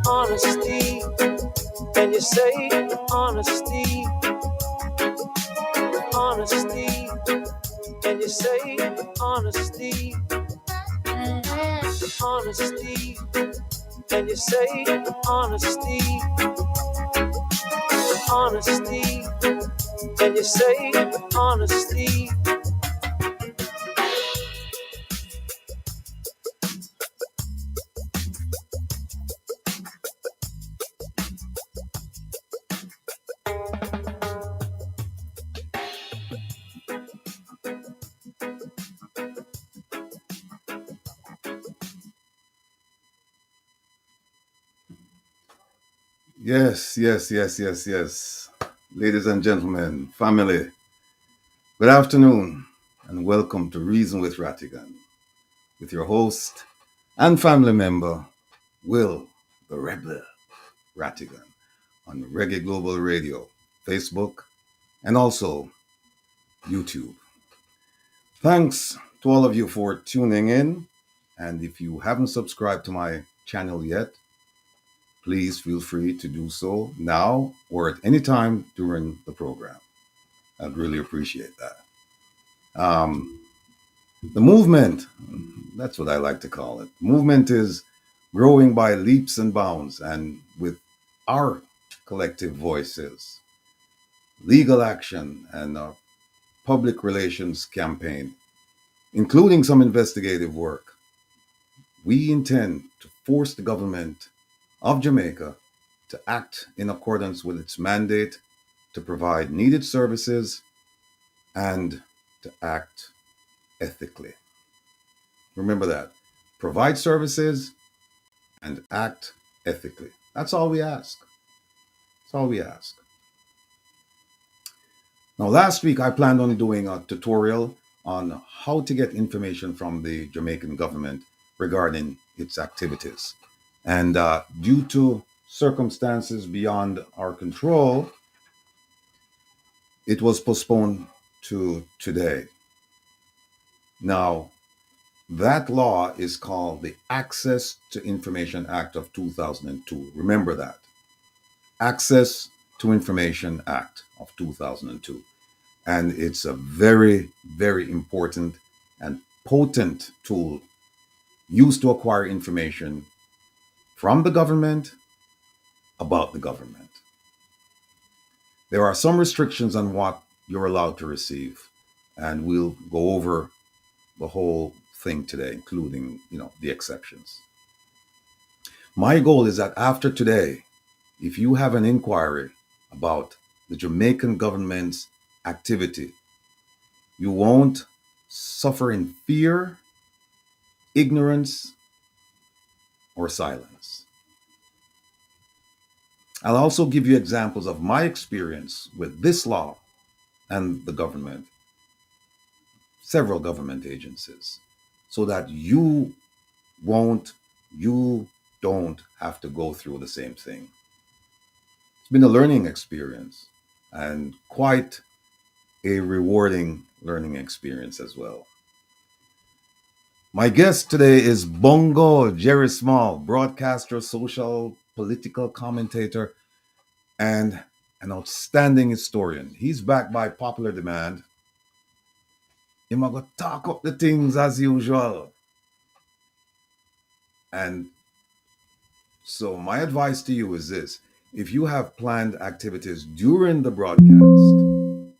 Honesty, and you say honesty, honesty, and you say honesty, honesty, and you say honesty, honesty, and you say honesty. Yes, yes, yes, yes, yes. Ladies and gentlemen, family, good afternoon and welcome to Reason with Rattigan with your host and family member, Will the Rebel Rattigan, on Reggae Global Radio, Facebook, and also YouTube. Thanks to all of you for tuning in. And if you haven't subscribed to my channel yet, please feel free to do so now or at any time during the program. I'd really appreciate that. The movement, that's what I like to call it. Movement is growing by leaps and bounds, and with our collective voices, legal action, and a public relations campaign, including some investigative work, we intend to force the government of Jamaica to act in accordance with its mandate to provide needed services and to act ethically. Remember that. Provide services and act ethically. That's all we ask. That's all we ask. Now, last week I planned on doing a tutorial on how to get information from the Jamaican government regarding its activities. And due to circumstances beyond our control, it was postponed to today. Now, that law is called the Access to Information Act of 2002. Remember that. Access to Information Act of 2002. And it's a very, very important and potent tool used to acquire information from the government about the government. There are some restrictions on what you're allowed to receive, and we'll go over the whole thing today, including, the exceptions. My goal is that after today, if you have an inquiry about the Jamaican government's activity, you won't suffer in fear, ignorance, or silence. I'll also give you examples of my experience with this law and the government, several government agencies, so that you don't have to go through the same thing. It's been a learning experience and quite a rewarding learning experience as well. My guest today is Bongo Jerry Small, broadcaster, social, political commentator, and an outstanding historian. He's backed by popular demand. He's going to talk up the things as usual. And so my advice to you is this. If you have planned activities during the broadcast,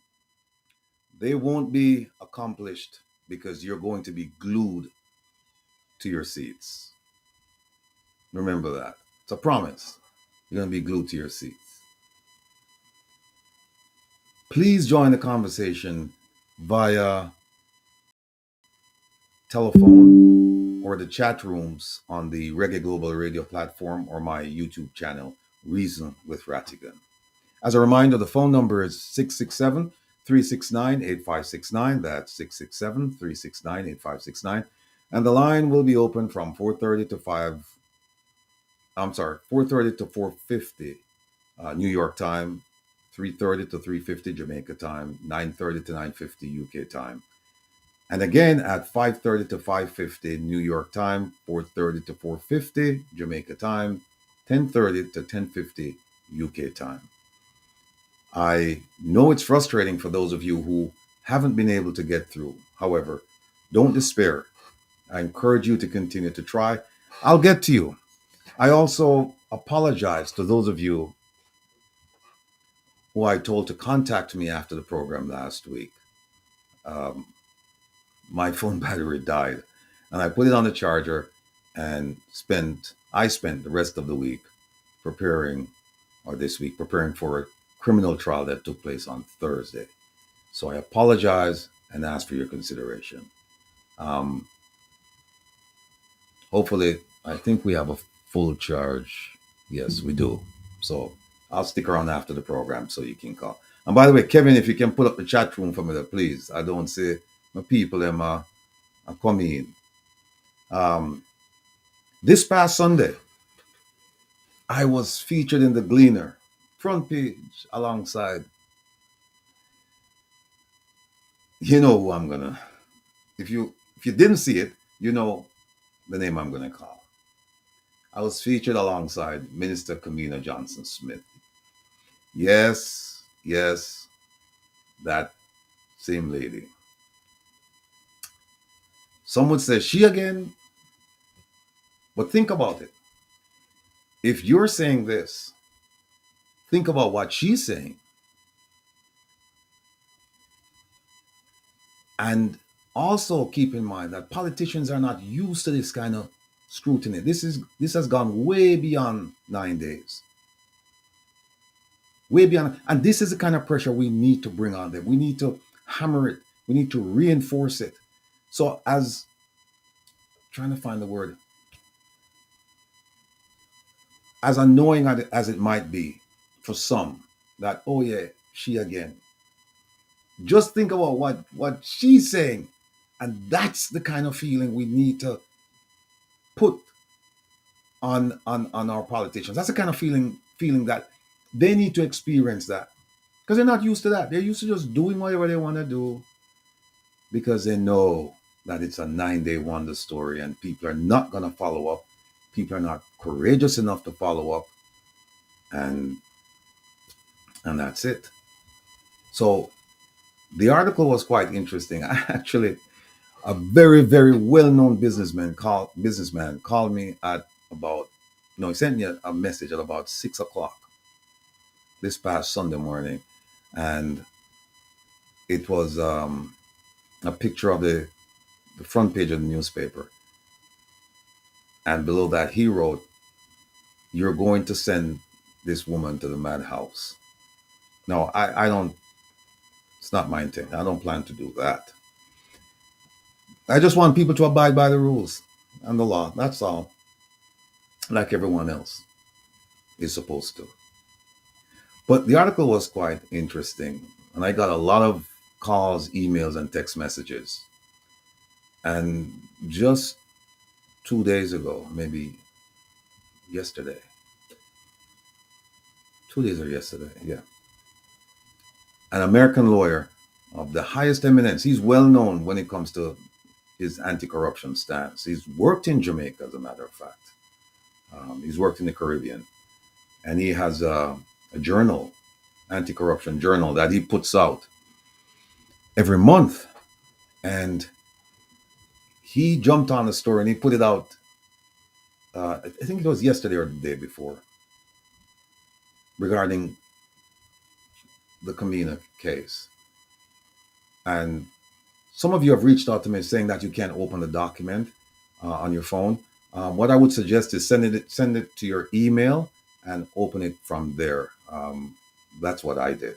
they won't be accomplished because you're going to be glued to your seats. Remember that. It's a promise. You're going to be glued to your seats. Please join the conversation via telephone or the chat rooms on the Reggae Global Radio platform or my YouTube channel, Reason with Rattigan. As a reminder, the phone number is 667-369-8569. That's 667-369-8569. And the line will be open from 4:30 to 5. I'm sorry, 4:30 to 4:50 New York time, 3:30 to 3:50 Jamaica time, 9:30 to 9:50 UK time. And again at 5:30 to 5:50 New York time, 4:30 to 4:50 Jamaica time, 10:30 to 10:50 UK time. I know it's frustrating for those of you who haven't been able to get through. However, don't despair. I encourage you to continue to try. I'll get to you. I also apologize to those of you who I told to contact me after the program last week. Um, my phone battery died, and I put it on the charger and I spent the rest of the week preparing, or this week preparing for a criminal trial that took place on Thursday. So I apologize and ask for your consideration. Um, Hopefully, I think we have a full charge. Yes, we do. So I'll stick around after the program so you can call. And by the way, Kevin, if you can put up the chat room for me, there, please. I don't see my people them are coming in. This past Sunday, I was featured in the Gleaner front page alongside. You know who I'm gonna. If you didn't see it, you know the name I'm gonna call. I was featured alongside Minister Kamina Johnson Smith. Yes, yes, that same lady. Some would say she again, but think about it. If you're saying this, think about what she's saying. And also keep in mind that politicians are not used to this kind of scrutiny. This has gone way beyond 9 days. Way beyond, and this is the kind of pressure we need to bring on them. We need to hammer it. We need to reinforce it. So as trying to find the word, as annoying as it might be for some, that oh yeah, she again. Just think about what she's saying, and that's the kind of feeling we need to put on our politicians. That's the kind of feeling that they need to experience that because they're not used to that. They're used to just doing whatever they want to do because they know that it's a 9-day wonder story and people are not going to follow up. People are not courageous enough to follow up, and that's it. So the article was quite interesting. Actually, a very very well-known businessman called me at about no, he sent me a message at about 6 o'clock this past Sunday morning, and it was a picture of the front page of the newspaper, and below that he wrote, "You're going to send this woman to the madhouse." No, I don't. It's not my intent. I don't plan to do that. I just want people to abide by the rules and the law. That's all. Like everyone else is supposed to. But the article was quite interesting, and I got a lot of calls, emails, and text messages. And just 2 days ago, maybe yesterday, 2 days or yesterday, yeah, an American lawyer of the highest eminence. He's well known when it comes to his anti-corruption stance. He's worked in Jamaica, as a matter of fact. He's worked in the Caribbean, and he has a journal, anti-corruption journal, that he puts out every month. And he jumped on the story and he put it out. I think it was yesterday or the day before, regarding the Kamina case. And some of you have reached out to me saying that you can't open the document on your phone. What I would suggest is send it to your email and open it from there. That's what I did.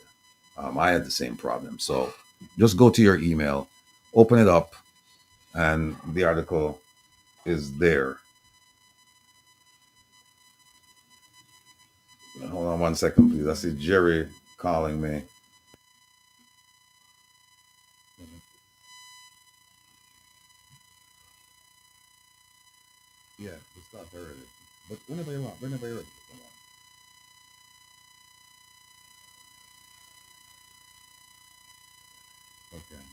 I had the same problem. So just go to your email, open it up, and the article is there. Hold on 1 second, please. I see Jerry calling me. But whenever you want, whenever you're ready to come on. Okay.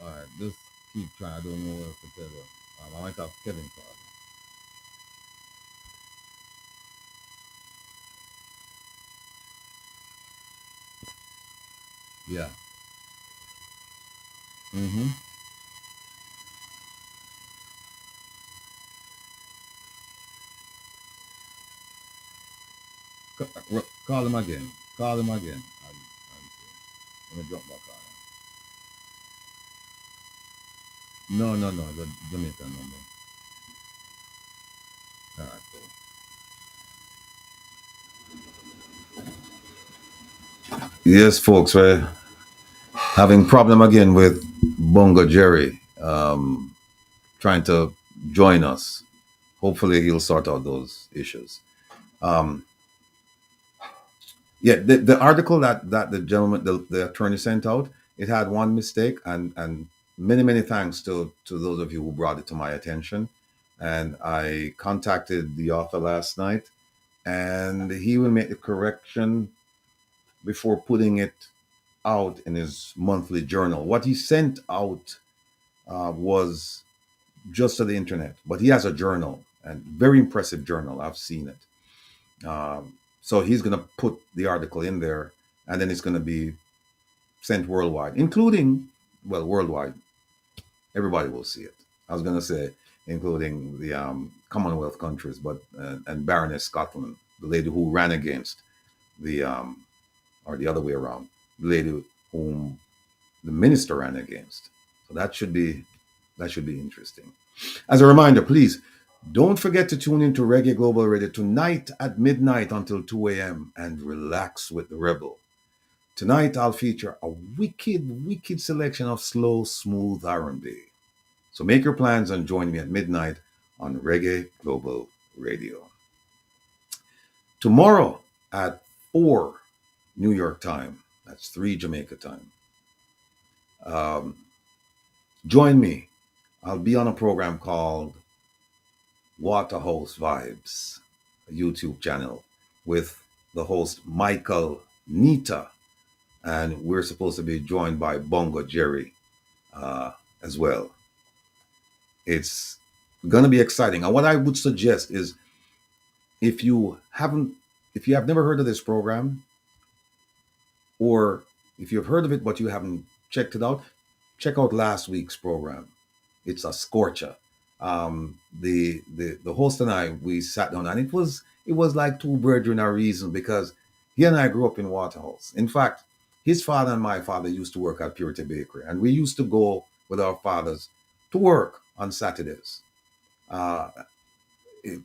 All right. Just keep trying. I don't know what else to tell you. I might have Kevin call. Yeah. Mm-hmm. Call him again. Call him again. Let me drop back on him. No, no, no. The Jamaican number. All right, cool. Yes, folks, we're having problem again with Bongo Jerry trying to join us. Hopefully, he'll sort out those issues. Um, yeah, the article that the gentleman, the attorney sent out, it had one mistake, and many thanks to those of you who brought it to my attention. And I contacted the author last night, and he will make the correction before putting it out in his monthly journal. What he sent out was just to the internet, but he has a journal, and very impressive journal. I've seen it. So he's going to put the article in there, and then it's going to be sent worldwide, including, well, worldwide. Everybody will see it. I was going to say, including the Commonwealth countries, but and Baroness Scotland, the lady who ran against the, or the other way around, the lady whom the minister ran against. So that should be interesting. As a reminder, please don't forget to tune into Reggae Global Radio tonight at midnight until 2 a.m. and relax with the Rebel. Tonight I'll feature a wicked selection of slow, smooth R&B. So make your plans and join me at midnight on Reggae Global Radio. Tomorrow at 4 New York time, that's 3 Jamaica time. Join me. I'll be on a program called Waterhouse Vibes, a YouTube channel with the host Michael Nita, and we're supposed to be joined by Bongo Jerry as well. It's gonna be exciting. And what I would suggest is, if you have never heard of this program, or if you've heard of it but you haven't checked it out, check out last week's program. It's a scorcher. The host and I, we sat down, and it was like two brethren a reason, because he and I grew up in Waterhouse. In fact, his father and my father used to work at Purity Bakery, and we used to go with our fathers to work on Saturdays. Uh, it,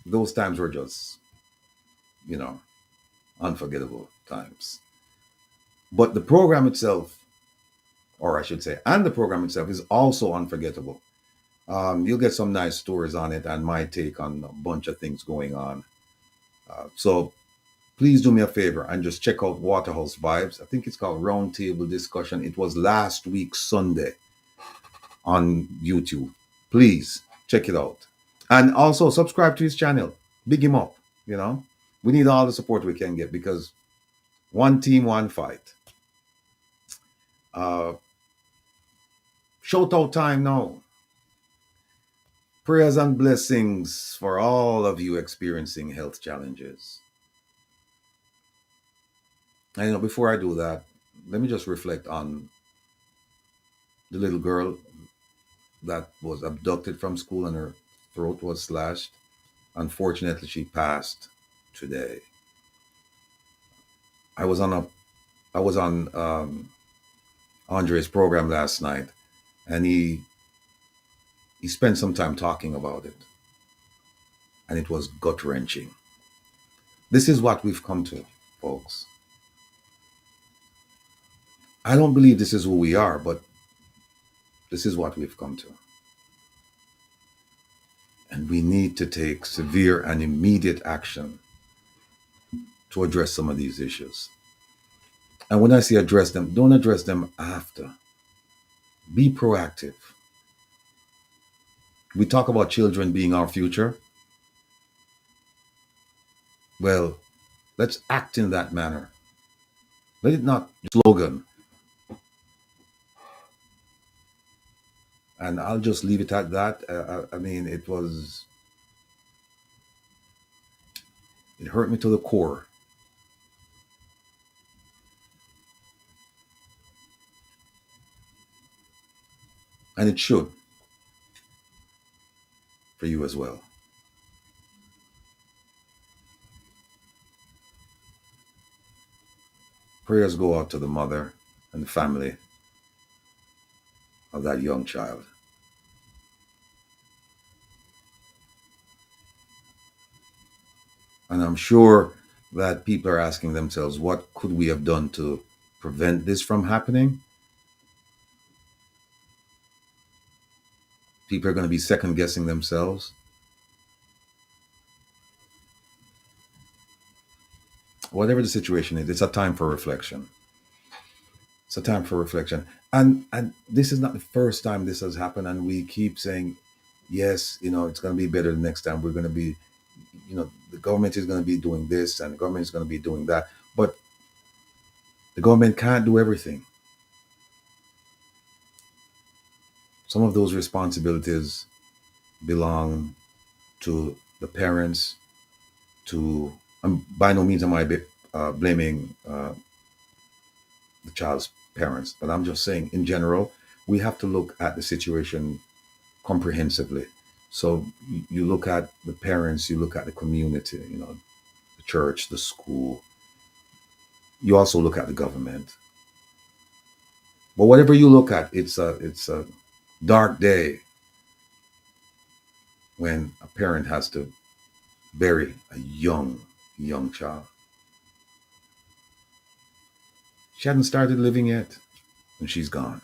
those times were just, you know, unforgettable times. But the program itself, or I should say, and the program itself is also unforgettable. You'll get some nice stories on it and my take on a bunch of things going on. So please do me a favor and just check out Waterhouse Vibes. I think it's called Roundtable Discussion. It was last week Sunday on YouTube. Please check it out. And also subscribe to his channel. Big him up, you know. We need all the support we can get, because one team, one fight. Uh, Shout out time now. Prayers and blessings for all of you experiencing health challenges. And before I do that, let me just reflect on the little girl that was abducted from school and her throat was slashed. Unfortunately, she passed today. I was on a I was on Andre's program last night, and he spent some time talking about it, and it was gut wrenching. This is what we've come to, folks. I don't believe this is who we are, but this is what we've come to. And we need to take severe and immediate action to address some of these issues. And when I say address them, don't address them after. Be proactive. We talk about children being our future. Well, let's act in that manner. Let it not be a slogan. And I'll just leave it at that. I mean, it hurt me to the core. And it should for you as well. Prayers go out to the mother and the family of that young child. And I'm sure that people are asking themselves, what could we have done to prevent this from happening? People are going to be second guessing themselves. Whatever the situation is, it's a time for reflection. It's a time for reflection. And this is not the first time this has happened. And we keep saying, yes, it's going to be better the next time. We're going to be, the government is going to be doing this and the government is going to be doing that. But the government can't do everything. Some of those responsibilities belong to the parents, by no means am I blaming the child's parents, but I'm just saying in general, we have to look at the situation comprehensively. So you look at the parents, you look at the community, the church, the school. You also look at the government. But whatever you look at, it's a dark day when a parent has to bury a young child. She hadn't started living yet, and she's gone.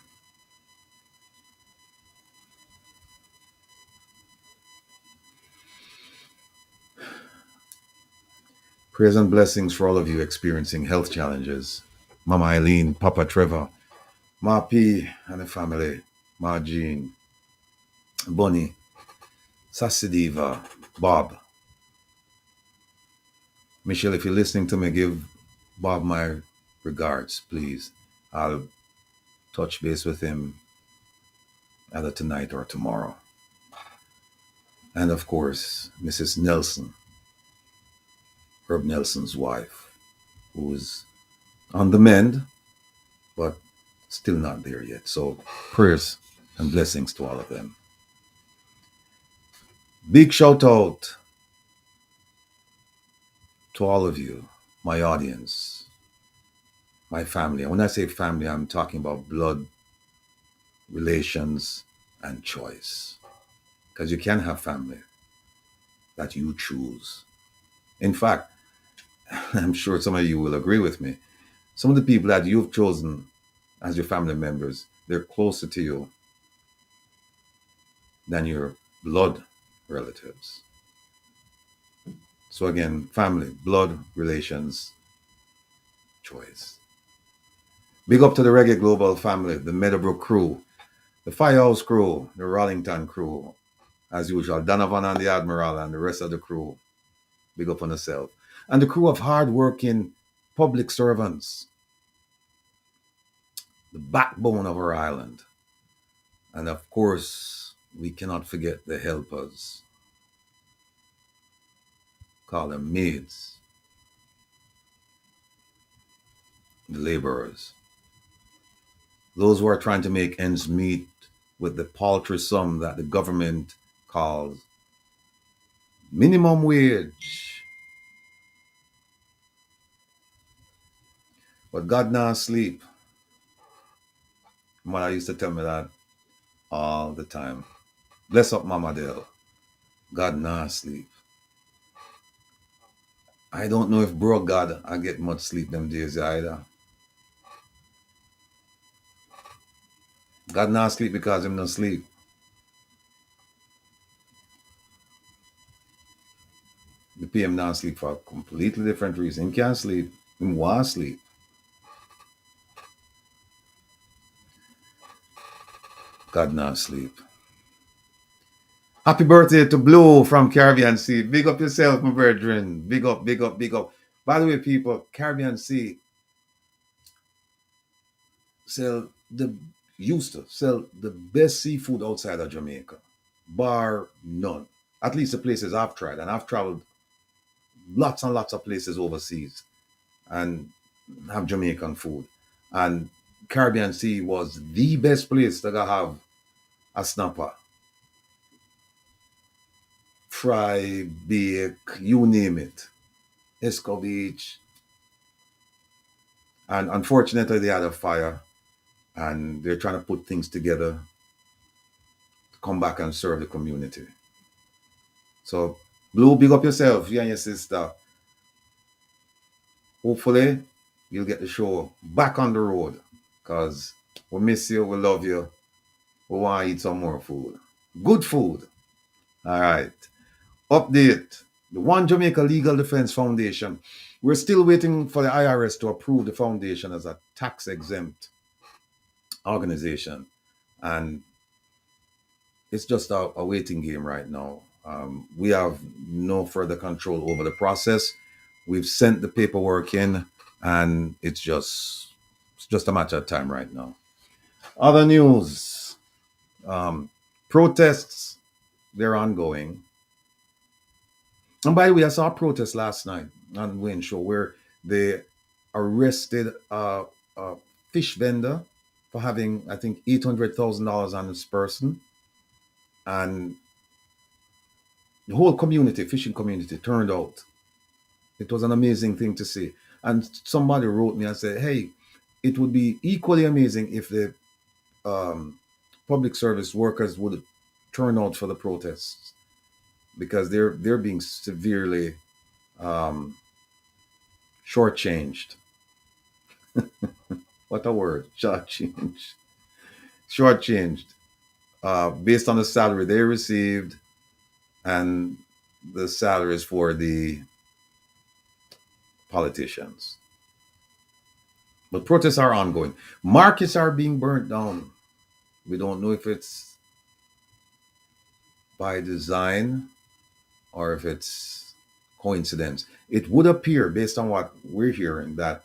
Prayers and blessings for all of you experiencing health challenges. Mama Eileen, Papa Trevor, Ma P and the family, Ma Jean, Bunny, Sasidiva, Bob. Michelle, if you're listening to me, give Bob my regards, please. I'll touch base with him either tonight or tomorrow. And of course, Mrs. Nelson, Herb Nelson's wife, who's on the mend, but still not there yet. So prayers and blessings to all of them. Big shout out to all of you, my audience, my family. And when I say family, I'm talking about blood relations and choice. Because you can have family that you choose. In fact, I'm sure some of you will agree with me. Some of the people that you've chosen as your family members, they're closer to you than your blood relatives. So again, family, blood, relations, choice. Big up to the Reggae Global family, the Meadowbrook crew, the Firehouse crew, the Rollington crew, as usual, Donovan and the Admiral and the rest of the crew. Big up on yourself. And the crew of hard-working public servants, the backbone of our island. And of course, we cannot forget the helpers. Call them maids, the laborers. Those who are trying to make ends meet with the paltry sum that the government calls minimum wage. But God not sleep. Mother used to tell me that all the time. Bless up Mama Dale. God not sleep. I don't know if bro God I get much sleep them days either. God not sleep because him not sleep. The PM not sleep for a completely different reason. Him can't sleep. Him want sleep. God not sleep. Happy birthday to Blue from Caribbean Sea. Big up yourself, my brethren. Big up, big up, big up. By the way, people, Caribbean Sea sell the used to sell the best seafood outside of Jamaica, bar none. At least the places I've tried, and I've traveled lots and lots of places overseas and have Jamaican food. And Caribbean Sea was the best place that I have a snapper, fry, bake, you name it. Escovitch. And unfortunately, they had a fire and they're trying to put things together to come back and serve the community. So, Blue, big up yourself, you and your sister. Hopefully, you'll get the show back on the road because we miss you, we love you, we want to eat some more food. Good food. All right. Update. The One Jamaica Legal Defense Foundation. We're still waiting for the IRS to approve the foundation as a tax exempt organization. And it's just a waiting game right now. We have no further control over the process. We've sent the paperwork in, and it's just a matter of time right now. Other news: protests, they're ongoing. And by the way, I saw a protest last night on Wayne Show where they arrested a fish vendor for having, I think, $800,000 on his person. And the whole community, fishing community, turned out. It was an amazing thing to see. And somebody wrote me and said, hey, it would be equally amazing if the public service workers would turn out for the protests, because they're being severely shortchanged. What a word, shortchanged. Shortchanged. Based on the salary they received and the salaries for the politicians. But protests are ongoing. Markets are being burnt down. We don't know if it's by design or if it's coincidence. It would appear, based on what we're hearing, that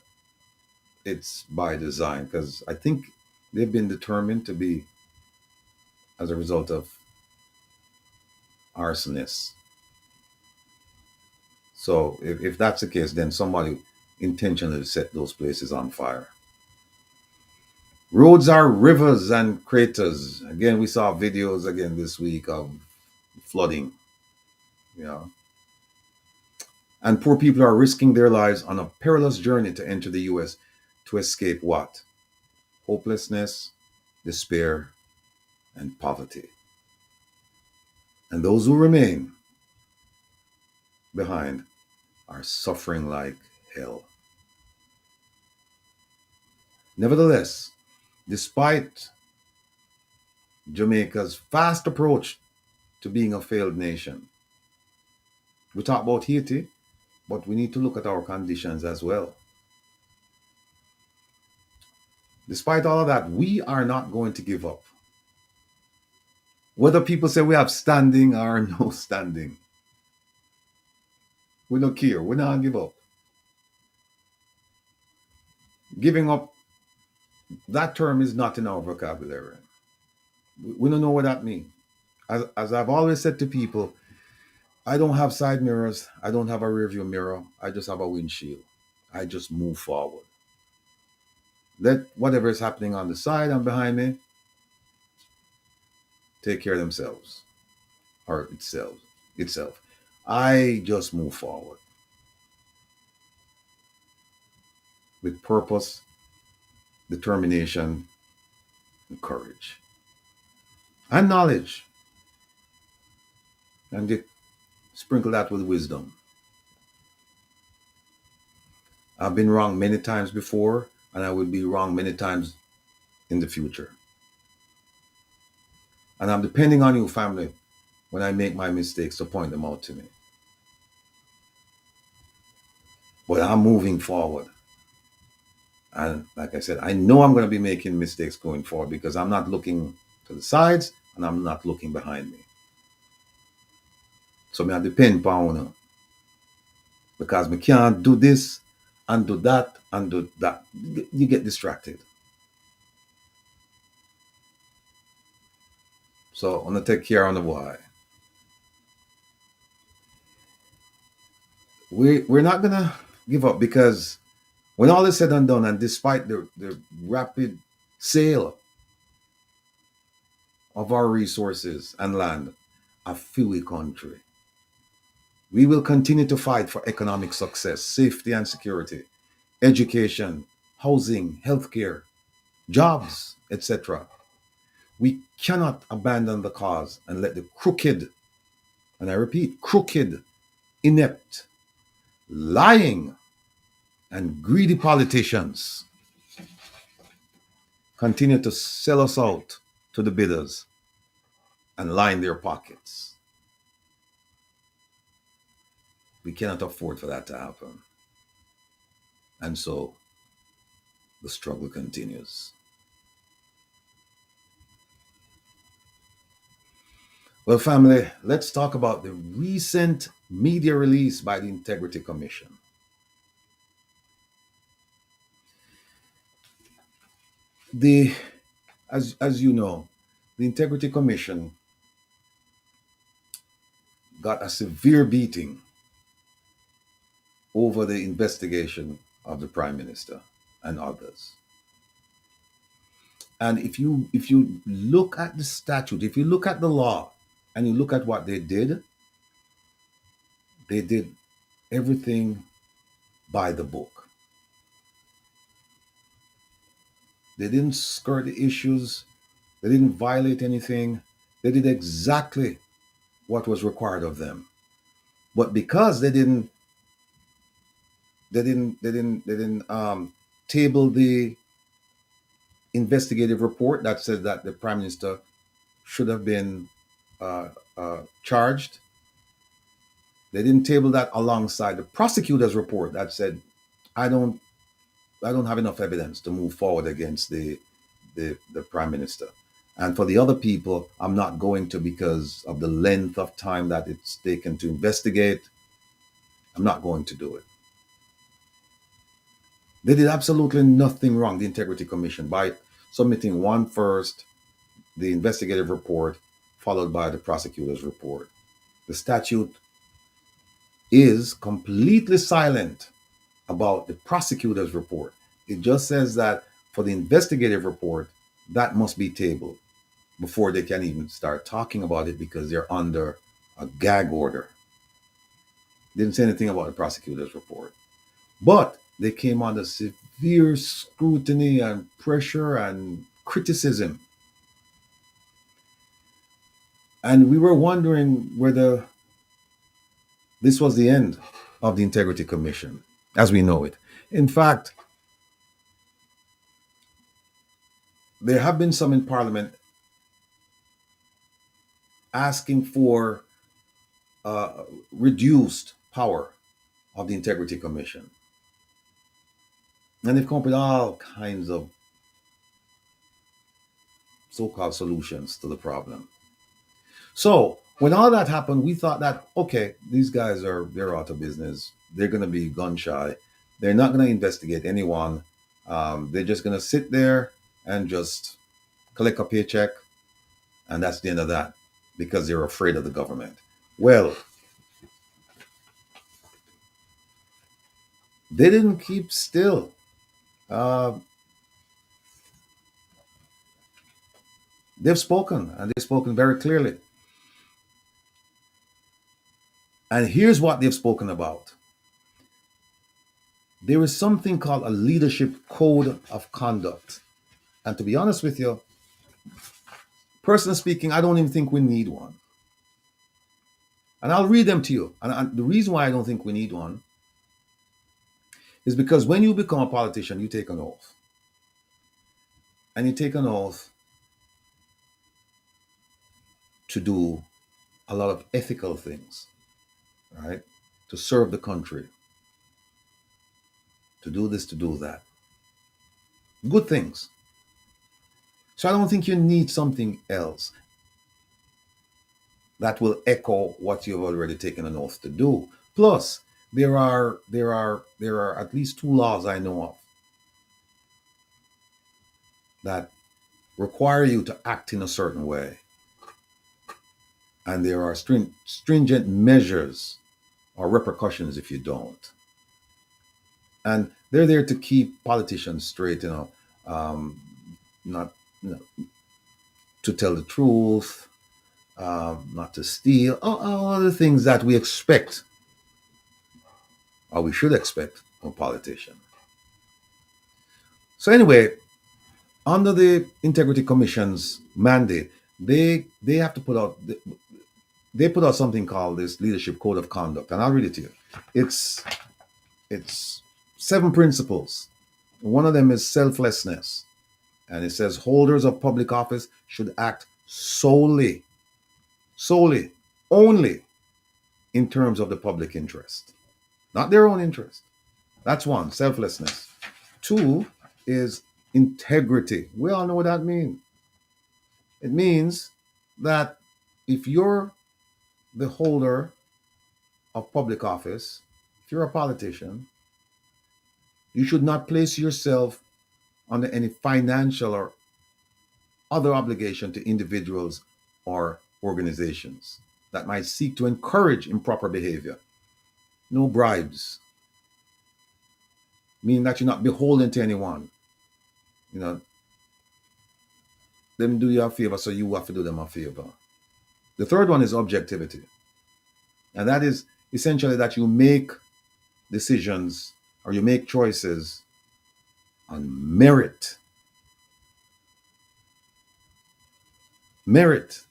it's by design, because I think they've been determined to be as a result of arsonists. So if that's the case, then somebody intentionally set those places on fire. Roads are rivers and craters. Again, we saw videos again this week of flooding. And poor people are risking their lives on a perilous journey to enter the US to escape what? Hopelessness, despair, and poverty. And those who remain behind are suffering like hell. Nevertheless, despite Jamaica's fast approach to being a failed nation, we talk about Haiti, but we need to look at our conditions as well. Despite all of that, we are not going to give up. Whether people say we have standing or no standing, we don't care. We don't give up. Giving up, that term is not in our vocabulary. We don't know what that means. As I've always said to people, I don't have side mirrors. I don't have a rearview mirror. I just have a windshield. I just move forward. Let whatever is happening on the side and behind me take care of themselves or itself. I just move forward with purpose, determination, and courage, and knowledge. And sprinkle that with wisdom. I've been wrong many times before, and I will be wrong many times in the future. And I'm depending on you, family, when I make my mistakes, to point them out to me. But I'm moving forward. And like I said, I know I'm going to be making mistakes going forward because I'm not looking to the sides and I'm not looking behind me. So me I depend upon you because me can't do this and do that and do that. You get distracted. So I'm gonna take care on the why. We're not gonna give up because when all is said and done, and despite the rapid sale of our resources and land, a fewy country, we will continue to fight for economic success, safety and security, education, housing, healthcare, jobs, etc. We cannot abandon the cause and let the crooked, and I repeat, crooked, inept, lying, and greedy politicians continue to sell us out to the bidders and line their pockets. We cannot afford for that to happen. And so the struggle continues. Well, family, let's talk about the recent media release by the Integrity Commission. The as you know, the Integrity Commission got a severe beating over the investigation of the Prime Minister and others. And if you look at the statute, if you look at the law, and you look at what they did everything by the book. They didn't skirt the issues. They didn't violate anything. They did exactly what was required of them. But because they didn't table the investigative report that said that the Prime Minister should have been charged. They didn't table that alongside the prosecutor's report that said, I don't have enough evidence to move forward against the Prime Minister. And for the other people, I'm not going to because of the length of time that it's taken to investigate. I'm not going to do it. They did absolutely nothing wrong, the Integrity Commission, by submitting one first, the investigative report, followed by the prosecutor's report. The statute is completely silent about the prosecutor's report. It just says that for the investigative report, that must be tabled before they can even start talking about it because they're under a gag order. Didn't say anything about the prosecutor's report. But they came under severe scrutiny and pressure and criticism. And we were wondering whether this was the end of the Integrity Commission as we know it. In fact, there have been some in Parliament asking for reduced power of the Integrity Commission. And they've come up with all kinds of so-called solutions to the problem. So when all that happened, we thought that, okay, these guys they're out of business. They're going to be gun shy. They're not going to investigate anyone. They're just going to sit there and just collect a paycheck. And that's the end of that because they're afraid of the government. Well, they didn't keep still. They've spoken, and they've spoken very clearly. And here's what they've spoken about. There is something called a leadership code of conduct. And to be honest with you, personally speaking, I don't even think we need one. And I'll read them to you. And the reason why I don't think we need one is because when you become a politician, you take an oath. And you take an oath to do a lot of ethical things, right? To serve the country. To do this, to do that. Good things. So I don't think you need something else. that will echo what you've already taken an oath to do. Plus, there are at least two laws I know of that require you to act in a certain way, and there are stringent measures or repercussions if you don't. And they're there to keep politicians straight, not to tell the truth, not to steal, all the things that we expect or we should expect from a politician. So anyway, under the Integrity Commission's mandate, they have to put out they put out something called this Leadership Code of Conduct, and I'll read it to you. It's 7 principles. One of them is selflessness, and it says holders of public office should act solely, only in terms of the public interest, not their own interest. That's one, selflessness. 2 is integrity. We all know what that means. It means that if you're the holder of public office, if you're a politician, you should not place yourself under any financial or other obligation to individuals or organizations that might seek to encourage improper behavior. No bribes, meaning that you're not beholden to anyone. Them do you a favor, so you have to do them a favor. The third one is objectivity. And that is essentially that you make decisions or you make choices on merit. Merit.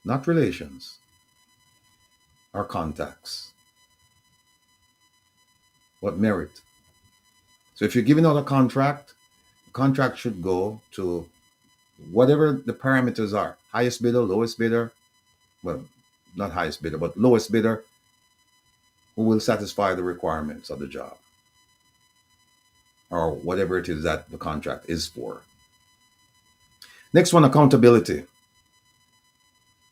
Not relations or contacts, but merit. So if you're giving out a contract, the contract should go to whatever the parameters are. Highest bidder, lowest bidder, well, not highest bidder, but lowest bidder, who will satisfy the requirements of the job or whatever it is that the contract is for. Next one, accountability,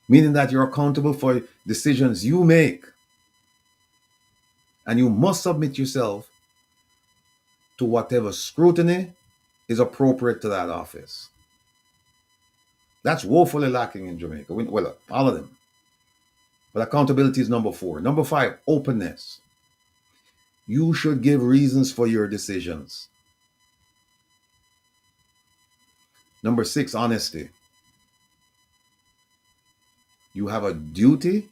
meaning that you're accountable for decisions you make, and you must submit yourself to whatever scrutiny is appropriate to that office. That's woefully lacking in Jamaica. Well, all of them. But accountability is number 4. Number 5, openness. You should give reasons for your decisions. Number 6, honesty. You have a duty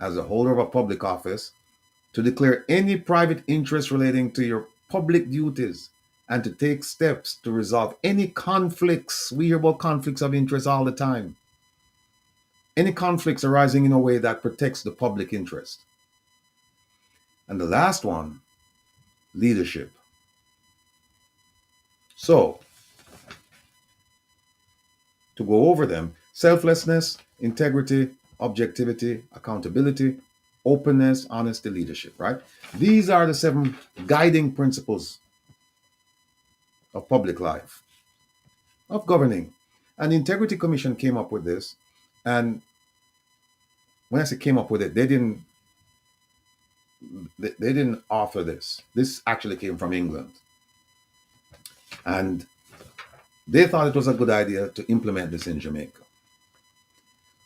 as a holder of a public office to declare any private interest relating to your public duties and to take steps to resolve any conflicts. We hear about conflicts of interest all the time. Any conflicts arising in a way that protects the public interest. And the last one, leadership. So, to go over them, selflessness, integrity, objectivity, accountability, openness, honesty, leadership, right? These are the 7 guiding principles of public life, of governing. And the Integrity Commission came up with this. And when I say came up with it, they didn't author this. This actually came from England. And they thought it was a good idea to implement this in Jamaica.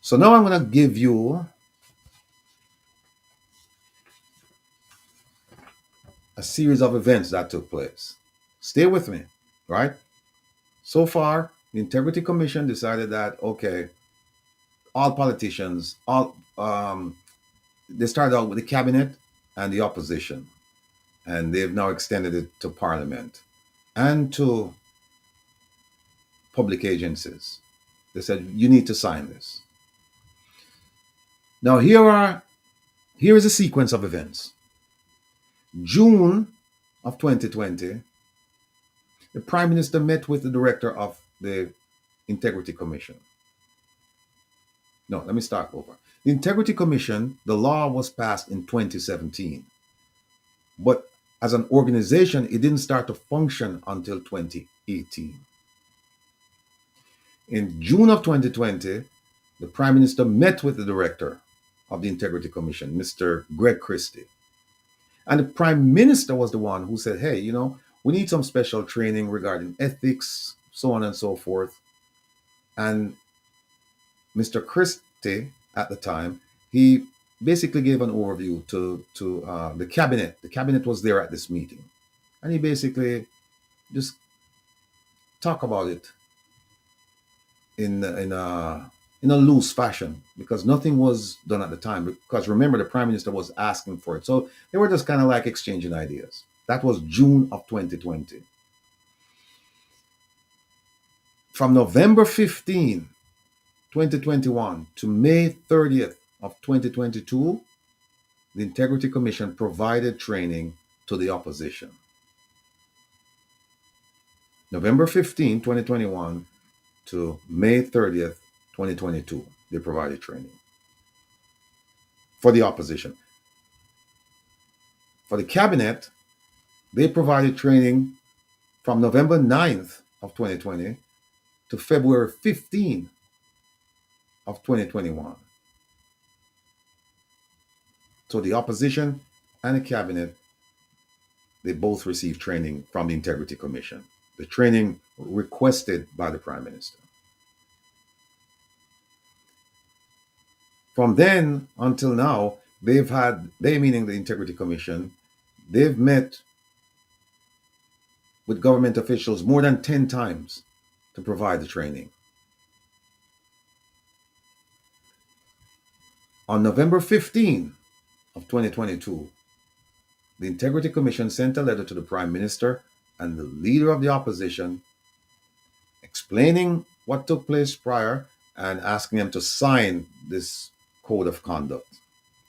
So now I'm going to give you a series of events that took place. Stay with me, right? So far, the Integrity Commission decided that, okay, all politicians, they started out with the cabinet and the opposition, and they've now extended it to Parliament and to public agencies. They said, you need to sign this. Now, here is a sequence of events. June of 2020, the Prime Minister met with the director of the Integrity Commission. No, let me start over. The Integrity Commission, the law was passed in 2017. But as an organization, it didn't start to function until 2018. In June of 2020, the Prime Minister met with the director of the Integrity Commission, Mr. Greg Christie. And the Prime Minister was the one who said, hey, we need some special training regarding ethics, so on and so forth. And Mr. Christie, at the time, he basically gave an overview to the cabinet. The cabinet was there at this meeting. And he basically just talked about it in a loose fashion, because nothing was done at the time. Because remember, the Prime Minister was asking for it. So they were just kind of like exchanging ideas. That was June of 2020. From November 15, 2021 to May 30th of 2022, the Integrity Commission provided training to the opposition. November 15, 2021 to May 30th, 2022, they provided training for the opposition. For the cabinet, they provided training from November 9th of 2020 to February 15 of 2021. So the opposition and the cabinet, they both received training from the Integrity Commission. The training requested by the Prime Minister. From then until now, they meaning the Integrity Commission, they've met with government officials more than 10 times to provide the training. On November 15 of 2022, the Integrity Commission sent a letter to the Prime Minister and the leader of the opposition explaining what took place prior and asking them to sign this code of conduct,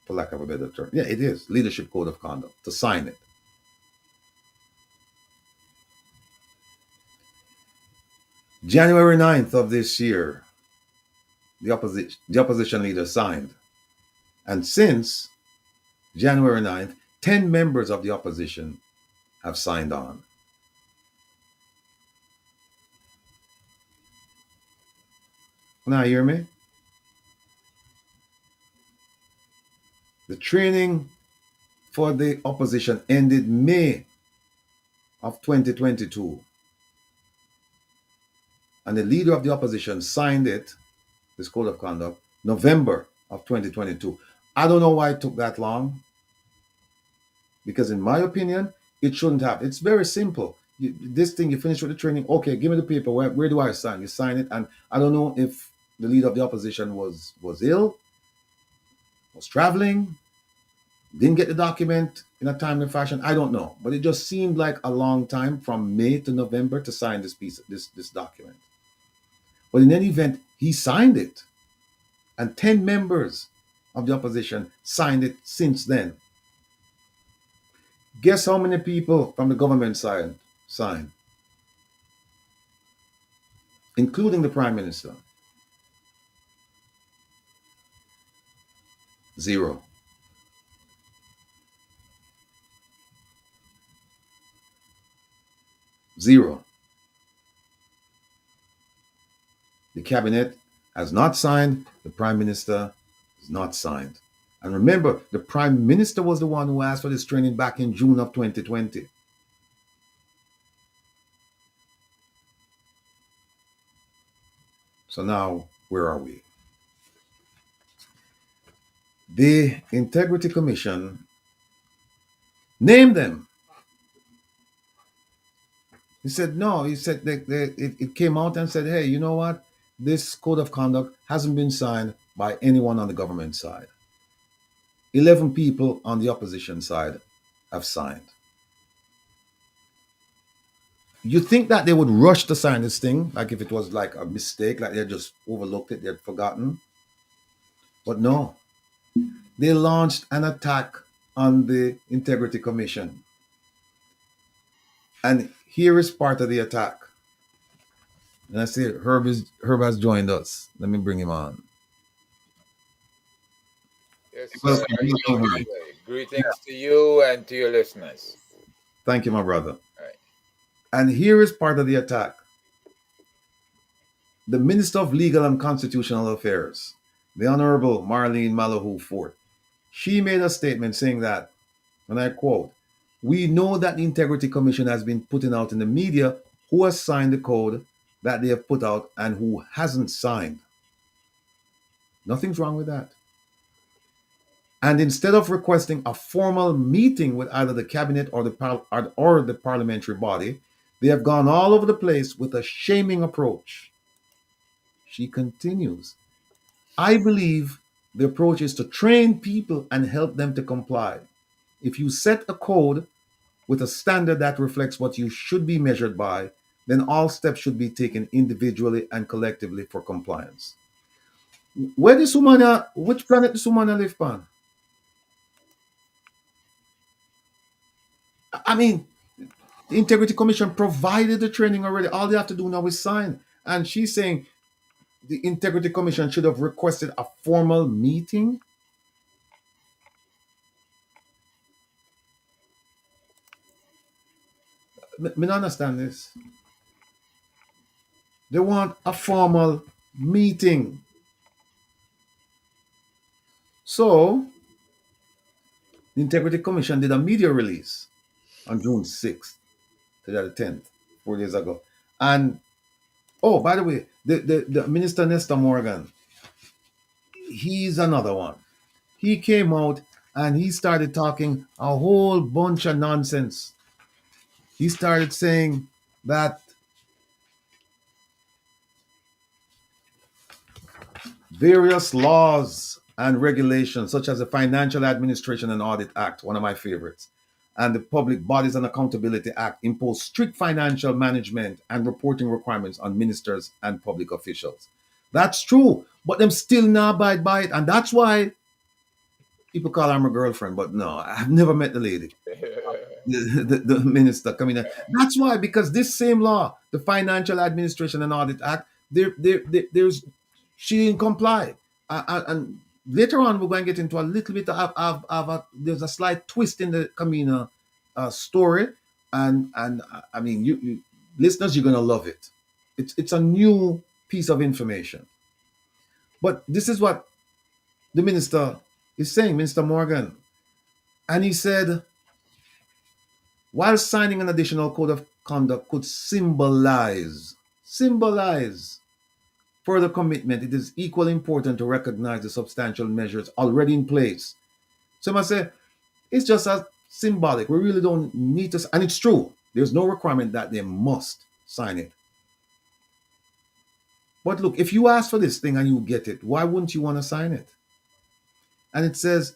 for lack of a better term. Yeah, it is leadership code of conduct, to sign it. January 9th of this year, the opposition leader signed. And since January 9th, 10 members of the opposition have signed on. Now, hear me? The training for the opposition ended May of 2022. And the leader of the opposition signed it, this code of conduct, November of 2022. I don't know why it took that long. Because in my opinion, it shouldn't have. It's very simple. This thing, you finish with the training, okay, give me the paper. Where do I sign? You sign it. And I don't know if the leader of the opposition was ill, was traveling, didn't get the document in a timely fashion. I don't know. But it just seemed like a long time from May to November to sign this document. But in any event, he signed it. And 10 members of the opposition signed it since then. Guess how many people from the government side signed? Including the Prime Minister. 0. Zero. The cabinet has not signed. The Prime Minister has not signed. And remember, the Prime Minister was the one who asked for this training back in June of 2020. So now, where are we? The Integrity Commission named them. He said, no, he said it came out and said, hey, you know what? This code of conduct hasn't been signed by anyone on the government side. 11 people on the opposition side have signed. You think that they would rush to sign this thing, like if it was like a mistake, like they just overlooked it, they had forgotten? But no. They launched an attack on the Integrity Commission. And here is part of the attack. And I see Herb has joined us. Let me bring him on. Yes, sir. Greetings to you and to your listeners. Thank you, my brother. Right. And here is part of the attack. the Minister of Legal and Constitutional Affairs, the Honorable Marlene Malahoo Fort, she made a statement saying that, and I quote, "We know that the Integrity Commission has been putting out in the media who has signed the code that they have put out and who hasn't signed. Nothing's wrong with that. And instead of requesting a formal meeting with either the cabinet or the parliamentary body, they have gone all over the place with a shaming approach." She continues, "I believe the approach is to train people and help them to comply. If you set a code with a standard that reflects what you should be measured by, then all steps should be taken individually and collectively for compliance." Where this woman, which planet this woman live on? I mean, the Integrity Commission provided the training already. All they have to do now is sign. And she's saying the Integrity Commission should have requested a formal meeting. Me not understand this. They want a formal meeting. So, the Integrity Commission did a media release on June 6th to the 10th, 4 days ago. And, oh, by the way, the Minister Nestor Morgan, he's another one. He came out and he started talking a whole bunch of nonsense. He started saying that various laws and regulations, such as the Financial Administration and Audit Act, one of my favorites, and the Public Bodies and Accountability Act, impose strict financial management and reporting requirements on ministers and public officials. That's true, but them still not abide by it, and that's why people call her my girlfriend. But no, I've never met the lady, the minister coming in. That's why, because this same law, the Financial Administration and Audit Act, there's she didn't comply, and later on we're going to get into a little bit of there's a slight twist in the Camina story, and I mean, you listeners, you're gonna love it. It's a new piece of information, but this is what the minister is saying, Minister Morgan, and he said, while signing an additional code of conduct could symbolize further commitment, it is equally important to recognize the substantial measures already in place. So I must say, it's just as symbolic. We really don't need to, and it's true. There's no requirement that they must sign it. But look, if you ask for this thing and you get it, why wouldn't you want to sign it? And it says,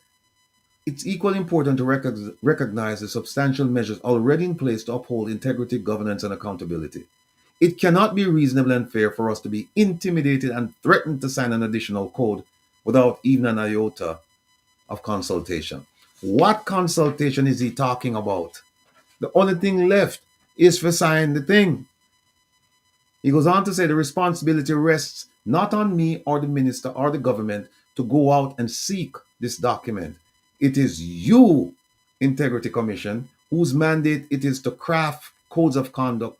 it's equally important to recognize the substantial measures already in place to uphold integrity, governance, and accountability. It cannot be reasonable and fair for us to be intimidated and threatened to sign an additional code without even an iota of consultation. What consultation is he talking about? The only thing left is for sign the thing. He goes on to say the responsibility rests not on me or the minister or the government to go out and seek this document. It is you, Integrity Commission, whose mandate it is to craft codes of conduct.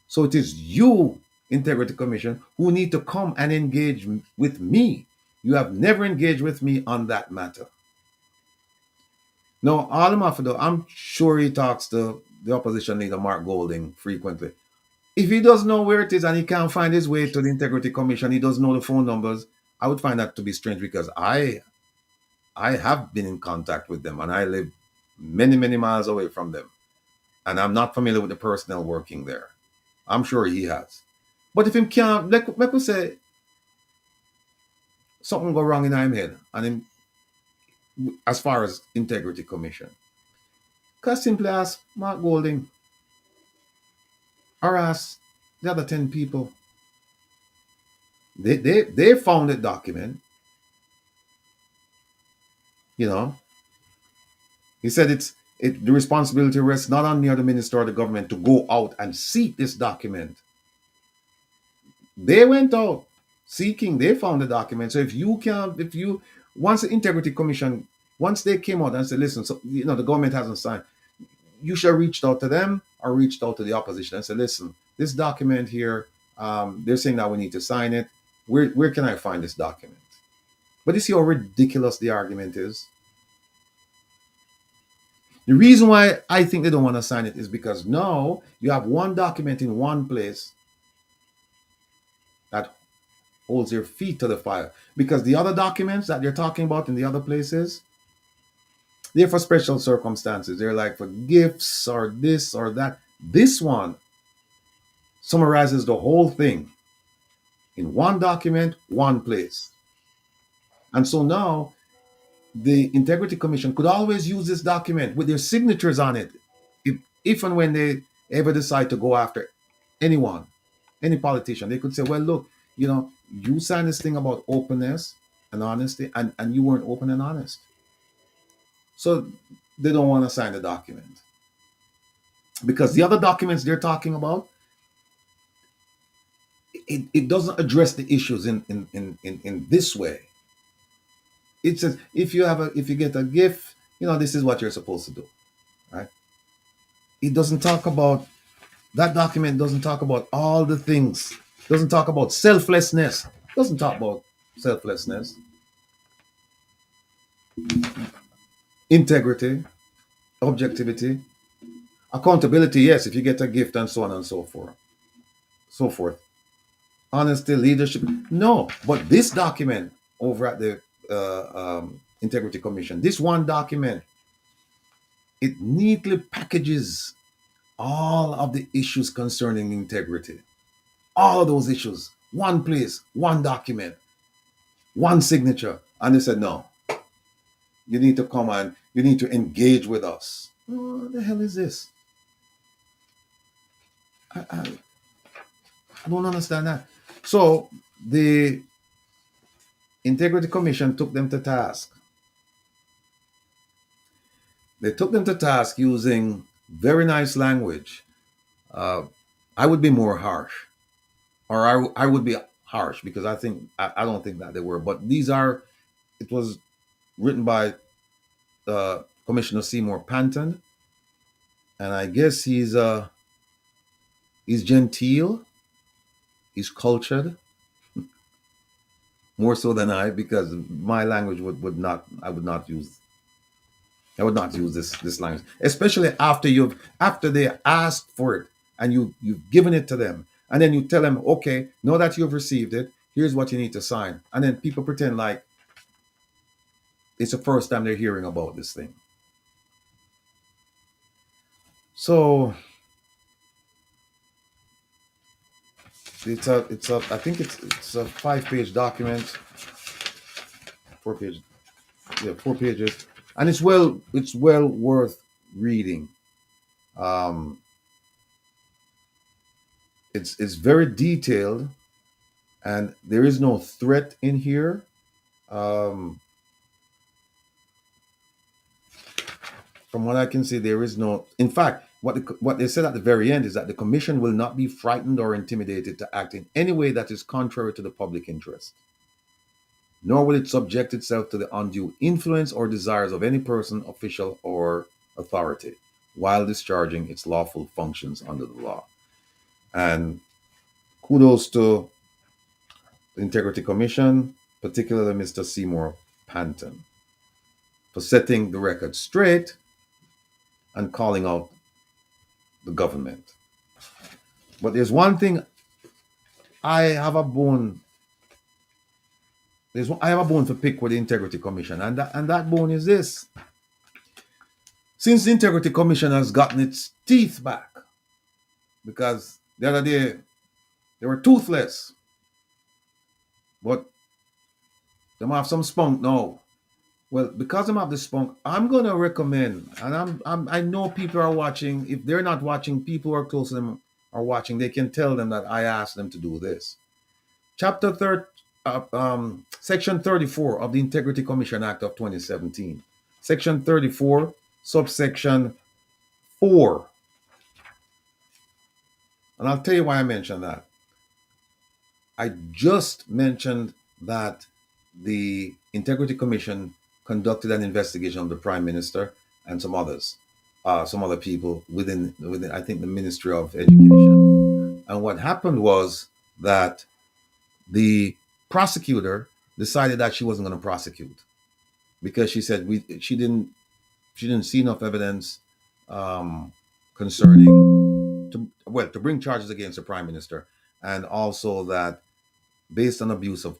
So it is you, Integrity Commission, who need to come and engage with me. You have never engaged with me on that matter. Now, all I'm after, I'm sure he talks to the opposition leader, Mark Golding, frequently. If he doesn't know where it is and he can't find his way to the Integrity Commission, he doesn't know the phone numbers, I would find that to be strange, because I have been in contact with them and I live many, many miles away from them. And I'm not familiar with the personnel working there. I'm sure he has. But if him can't, like we say, something go wrong in him head, and him, as far as Integrity Commission, because simply ask Mark Golding or ask the other 10 people. They found the document. You know, he said the responsibility rests not on me or the minister or the government to go out and seek this document. They went out seeking, they found the document. So once the Integrity Commission, once they came out and said, listen, so, the government hasn't signed, you should have reached out to them or reached out to the opposition and said, listen, this document here, They're saying that we need to sign it. Where can I find this document? But you see how ridiculous the argument is. The reason why I think they don't want to sign it is because now you have one document in one place that holds your feet to the fire. Because the other documents that they're talking about in the other places, they're for special circumstances. They're like for gifts or this or that. This one summarizes the whole thing in one document, one place. And so now the Integrity Commission could always use this document with their signatures on it if and when they ever decide to go after anyone, any politician. They could say, well, look, you signed this thing about openness and honesty, and you weren't open and honest. So they don't want to sign the document. Because the other documents they're talking about, it doesn't address the issues in this way. It says if you get a gift, this is what you're supposed to do, right? It doesn't talk about that document. Doesn't talk about all the things. Doesn't talk about selflessness. Doesn't talk about selflessness, integrity, objectivity, accountability. Yes, if you get a gift and so on and so forth. Honesty, leadership. No, but this document over at the Integrity Commission, this one document, it neatly packages all of the issues concerning integrity. All of those issues, one place, one document, one signature. And they said, no, you need to come and you need to engage with us. What the hell is this? I don't understand that. So the Integrity Commission took them to task. They took them to task using very nice language. I would be more harsh, or I would be harsh because I don't think that they were. But it was written by Commissioner Seymour Panton, and I guess he's genteel, he's cultured, more so than I, because my language would not use this language, especially after they asked for it and you've given it to them, and then you tell them, okay, now that you've received it, here's what you need to sign, and then people pretend like it's the first time they're hearing about this thing. So it's a I think it's a 5-page document, 4 pages, 4 pages, and it's well worth reading. It's very detailed, and there is no threat in here. From what I can see, there is no. In fact, what they said at the very end is that the commission will not be frightened or intimidated to act in any way that is contrary to the public interest, nor will it subject itself to the undue influence or desires of any person, official, or authority while discharging its lawful functions under the law. And kudos to the Integrity Commission, particularly Mr. Seymour Panton, for setting the record straight and calling out the government. But there's one thing I have a bone to pick with the Integrity Commission, and that bone is this. Since the Integrity Commission has gotten its teeth back, because the other day they were toothless, but they have some spunk now. Well, because I'm of the spunk, I'm going to recommend, and I know people are watching. If they're not watching, people who are close to them are watching. They can tell them that I asked them to do this. Section 34 of the Integrity Commission Act of 2017. Section 34, subsection 4. And I'll tell you why I mentioned that. I just mentioned that the Integrity Commission conducted an investigation of the Prime Minister and some other people within I think the Ministry of Education. And what happened was that the prosecutor decided that she wasn't going to prosecute because she said she didn't see enough evidence concerning to bring charges against the prime minister, and also that based on abuse of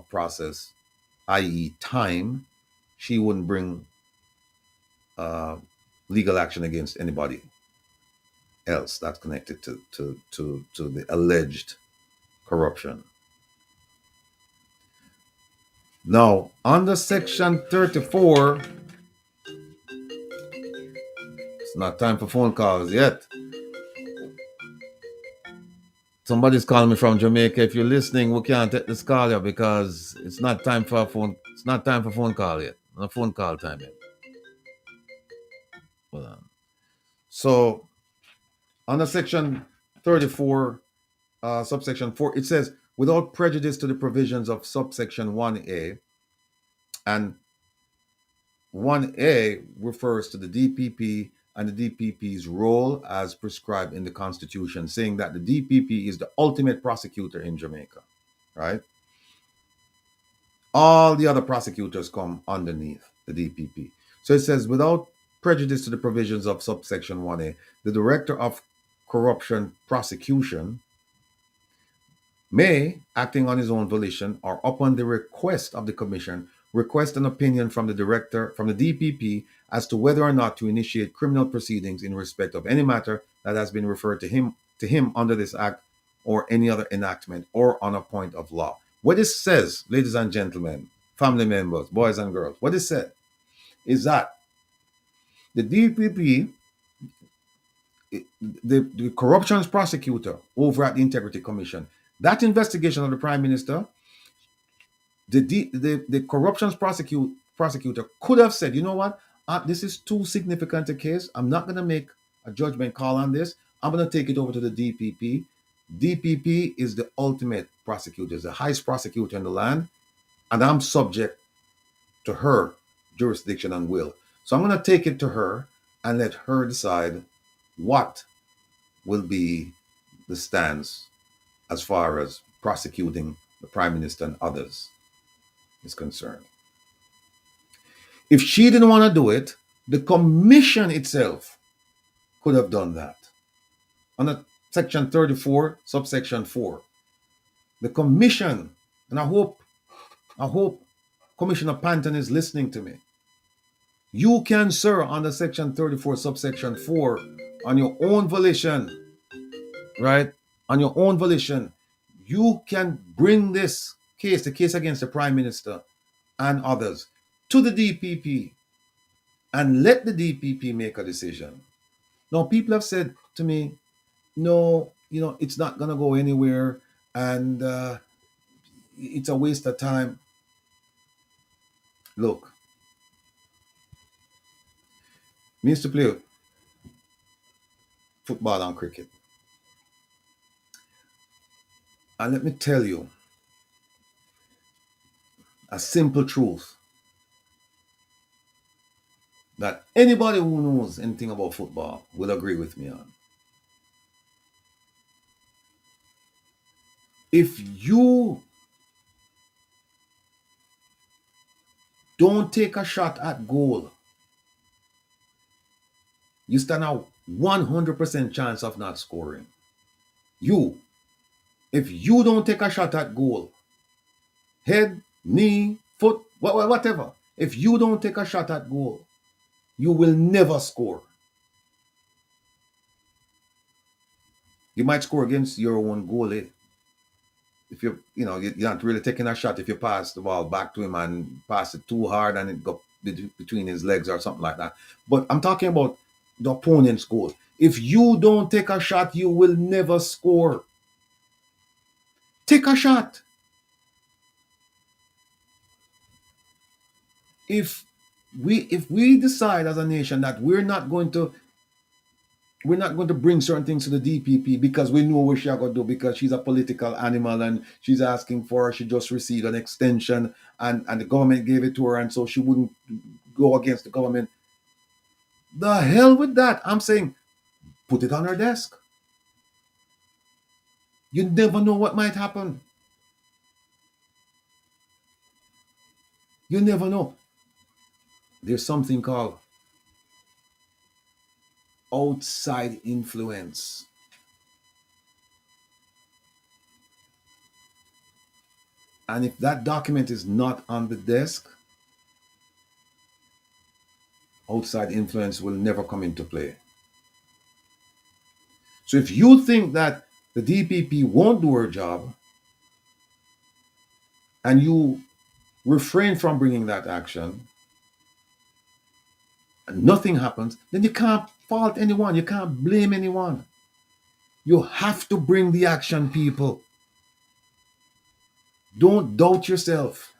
process, i.e., time, she wouldn't bring uh, legal action against anybody else that's connected to the alleged corruption. Now, under Section 34, it's not time for phone calls yet. Somebody's calling me from Jamaica. If you're listening, we can't take this call yet because it's not time for a phone. It's not time for phone call yet. Not phone call time yet. Hold on. So, under Section 34, subsection 4, it says, without prejudice to the provisions of subsection 1A, and 1A refers to the DPP and the DPP's role as prescribed in the Constitution, saying that the DPP is the ultimate prosecutor in Jamaica, right? All the other prosecutors come underneath the DPP. So it says, without prejudice to the provisions of subsection 1A, the Director of Corruption Prosecution may, acting on his own volition or upon the request of the Commission, request an opinion from the DPP as to whether or not to initiate criminal proceedings in respect of any matter that has been referred to him under this act or any other enactment or on a point of law. What it says, ladies and gentlemen, family members, boys and girls, what it said is that the DPP, the corruptions prosecutor over at the Integrity Commission, that investigation of the Prime Minister, the corruptions prosecutor could have said, you know what, this is too significant a case. I'm not going to make a judgment call on this. I'm going to take it over to the DPP. DPP is the ultimate prosecutor, is the highest prosecutor in the land, and I'm subject to her jurisdiction and will. So I'm going to take it to her and let her decide what will be the stance as far as prosecuting the Prime Minister and others is concerned. If she didn't want to do it, the Commission itself could have done that. Under Section 34, subsection 4, the Commission, and I hope Commissioner Panton is listening to me. You can, sir, under Section 34, subsection 4, on your own volition, right? On your own volition, you can bring this case, the case against the Prime Minister and others, to the DPP and let the DPP make a decision. Now, people have said to me, no, it's not going to go anywhere and it's a waste of time. Look, we used to play football and cricket. And let me tell you a simple truth that anybody who knows anything about football will agree with me on. If you don't take a shot at goal, you stand a 100% chance of not scoring. If you don't take a shot at goal, head, knee, foot, whatever, if you don't take a shot at goal, you will never score. You might score against your own goalie. If you're not really taking a shot, if you pass the ball back to him and pass it too hard and it go between his legs or something like that. But I'm talking about the opponent's goal. If you don't take a shot, you will never score. Take a shot. If we decide as a nation that we're not going to bring certain things to the DPP because we know what she's going to do, because she's a political animal and she's asking for, she just received an extension and the government gave it to her, and so she wouldn't go against the government. The hell with that. I'm saying put it on her desk. You never know what might happen. You never know. There's something called outside influence. And if that document is not on the desk, outside influence will never come into play. So if you think that the DPP won't do her job and you refrain from bringing that action and nothing happens, then you can't fault anyone. You can't blame anyone. You have to bring the action, people. Don't doubt yourself.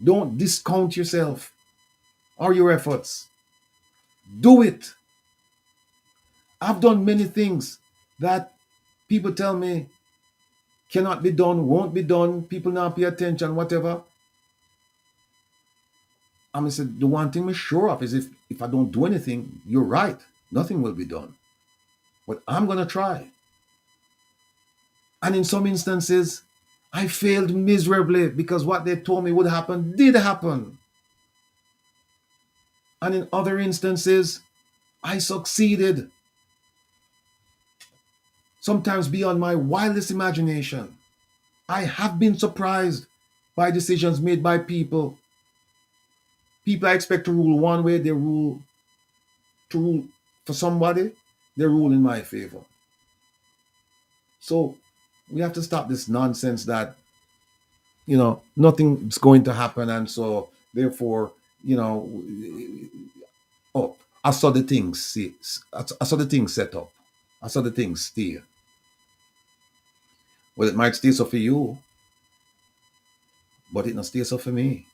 Don't discount yourself or your efforts. Do it. I've done many things that people tell me cannot be done, won't be done, people not pay attention, whatever. I mean, the one thing I'm sure of is if I don't do anything, you're right. Nothing will be done. But I'm going to try. And in some instances, I failed miserably because what they told me would happen did happen. And in other instances, I succeeded. Sometimes beyond my wildest imagination. I have been surprised by decisions made by people. People I expect to rule one way, they rule for somebody, they rule in my favor. So we have to stop this nonsense that, nothing's going to happen. And so therefore, I saw the things I saw the things set up. I saw the things steer. Well, it might stay so for you, but it not stay so for me.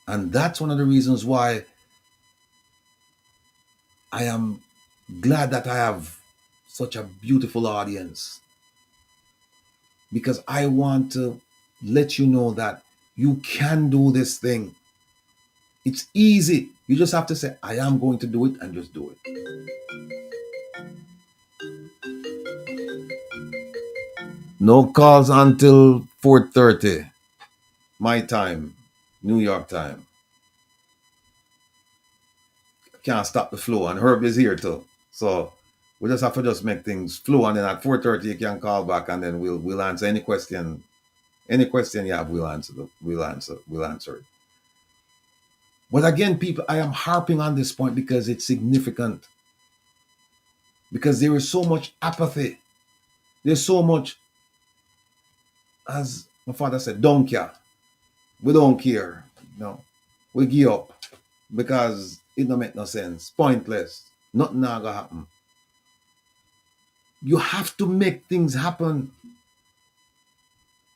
And that's one of the reasons why I am glad that I have such a beautiful audience. Because I want to let you know that you can do this thing. It's easy. You just have to say, I am going to do it, and just do it. No calls until 4:30 my time, New York time. Can't stop the flow, and Herb is here too. So we just have to just make things flow, and then at 4:30 you can call back, and then we'll answer any question. Any question you have, we'll answer it. But again, people, I am harping on this point because it's significant. Because there is so much apathy. There's so much, as my father said, don't care. We don't care. No. We give up. Because it don't make no sense. Pointless. Nothing not gonna happen. You have to make things happen.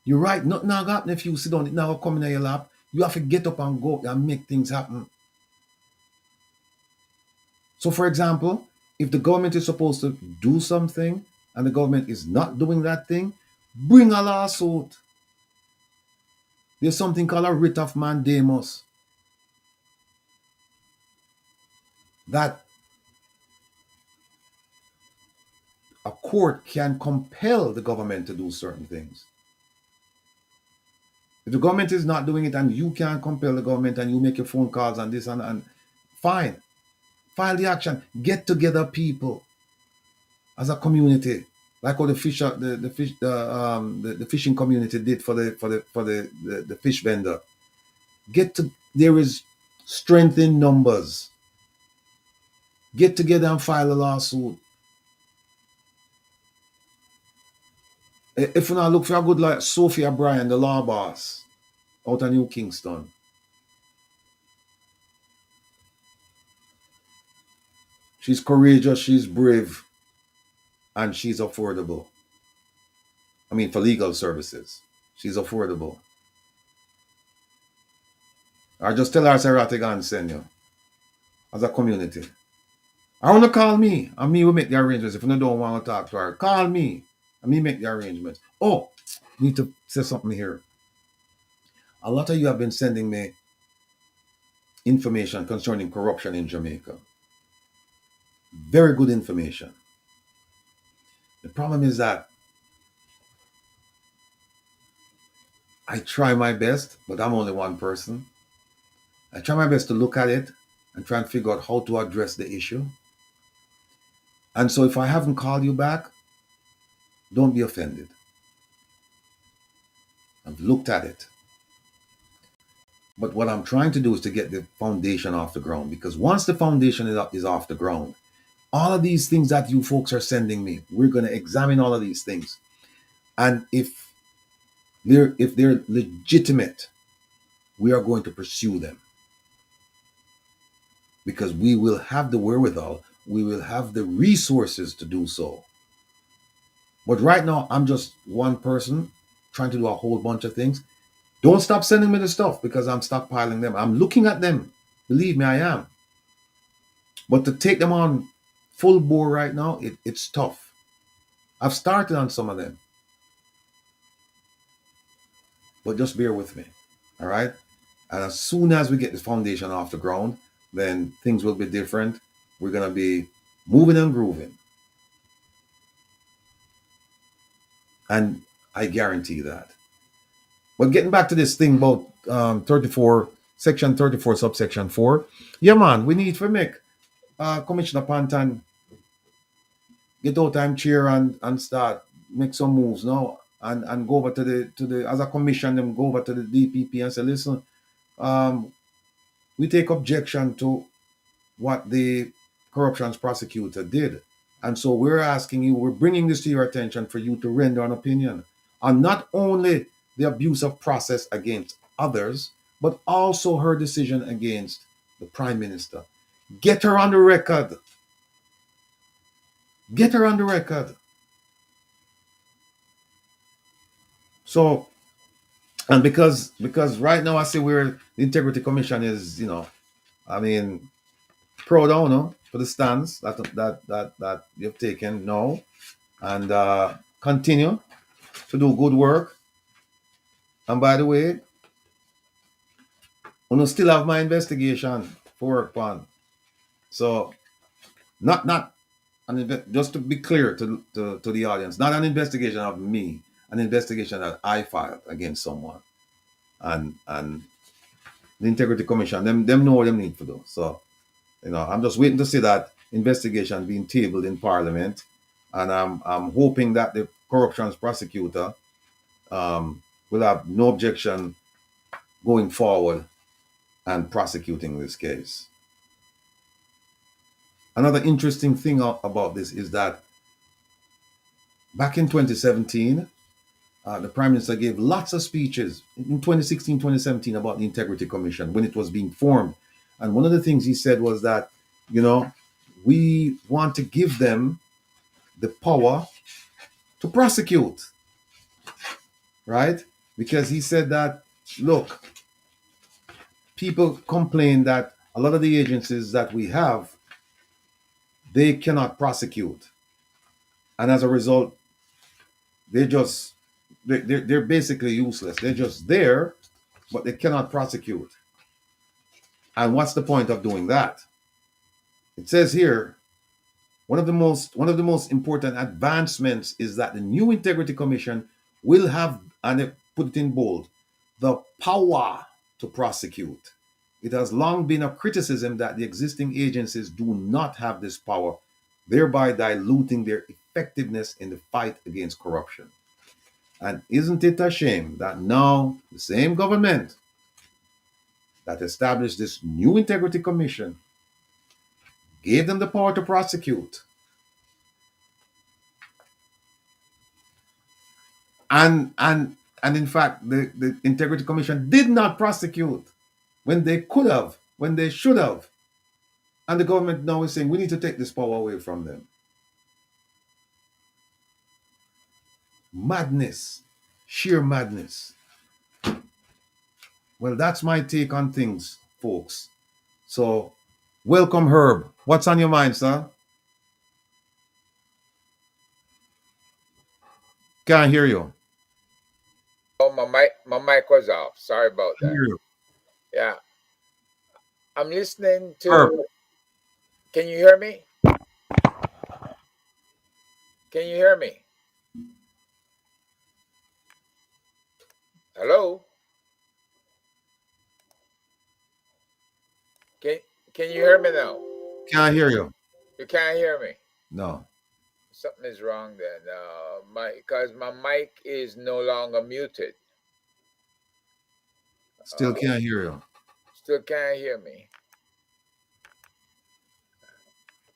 You're right. Nothing not gonna happen if you sit down. It not gonna come in your lap. You have to get up and go and make things happen. So, for example, if the government is supposed to do something and the government is not doing that thing, bring a lawsuit. There's something called a writ of mandamus that a court can compel the government to do certain things. If the government is not doing it and you can't compel the government and you make your phone calls and this and fine. File the action. Get together, people, as a community, like how the fishing community did for the fish vendor. There is strength in numbers. Get together and file a lawsuit. If you not look for a good like Sophia Bryan, the law boss, out of New Kingston. She's courageous, she's brave, and she's affordable. I mean, for legal services, she's affordable. Or just tell her, say, Rattigan send you, as a community. I want to call me, and me will make the arrangements. If you don't want to talk to her, call me, and me make the arrangements. Oh, need to say something here. A lot of you have been sending me information concerning corruption in Jamaica. Very good information. The problem is that I try my best, but I'm only one person. I try my best to look at it and try and figure out how to address the issue. And so if I haven't called you back, don't be offended. I've looked at it. But what I'm trying to do is to get the foundation off the ground, because once the foundation is off the ground, all of these things that you folks are sending me, we're going to examine all of these things. And if they're legitimate, we are going to pursue them, because we will have the wherewithal, we will have the resources to do so. But right now, I'm just one person trying to do a whole bunch of things. Don't stop sending me the stuff, because I'm stockpiling them. I'm looking at them. Believe me, I am. But to take them on full bore right now, it's tough. I've started on some of them. But just bear with me. All right? And as soon as we get this foundation off the ground, then things will be different. We're going to be moving and grooving. And I guarantee that. But getting back to this thing about 34, section 34, subsection 4. Yeah, man, we need to make Commissioner Pantan get out time chair and start make some moves now, and go over to the as a commission, them go over to the DPP and say, listen, we take objection to what the corruptions prosecutor did. And so we're bringing this to your attention for you to render an opinion on not only the abuse of process against others, but also her decision against the Prime Minister. Get her on the record. Get her on the record. So, and because right now I see where the Integrity Commission is, I mean, proud owner for the stance that you've taken now, and continue to do good work. And by the way, I still have my investigation for work on. So, not just to be clear to the audience, not an investigation of me, an investigation that I filed against someone, and the Integrity Commission, them know what they need to do. So, I'm just waiting to see that investigation being tabled in Parliament, and I'm hoping that the corruptions prosecutor will have no objection going forward and prosecuting this case. Another interesting thing about this is that back in 2017, the Prime Minister gave lots of speeches in 2016, 2017 about the Integrity Commission when it was being formed. And one of the things he said was that, we want to give them the power to prosecute, right? Because he said that, look, people complain that a lot of the agencies that we have, they cannot prosecute. And as a result, they're basically useless. They're just there, but they cannot prosecute. And what's the point of doing that? It says here, one of the most important advancements is that the new Integrity Commission will have, and they put it in bold, the power to prosecute. It has long been a criticism that the existing agencies do not have this power, thereby diluting their effectiveness in the fight against corruption. And isn't it a shame that now the same government that established this new Integrity Commission gave them the power to prosecute, and in fact the Integrity Commission did not prosecute when they could have, when they should have, and the government now is saying we need to take this power away from them. Madness, sheer madness. Well, that's my take on things, folks. So, welcome, Herb. What's on your mind, sir? Can't hear you. Oh, my mic was off. Sorry about that. Hear you. Yeah. I'm listening to. Herb. Can you hear me? Can you hear me? Hello? Can you hear me now? Can't hear you. You can't hear me. No. Something is wrong then. Because my mic is no longer muted. Still can't hear you. Still can't hear me.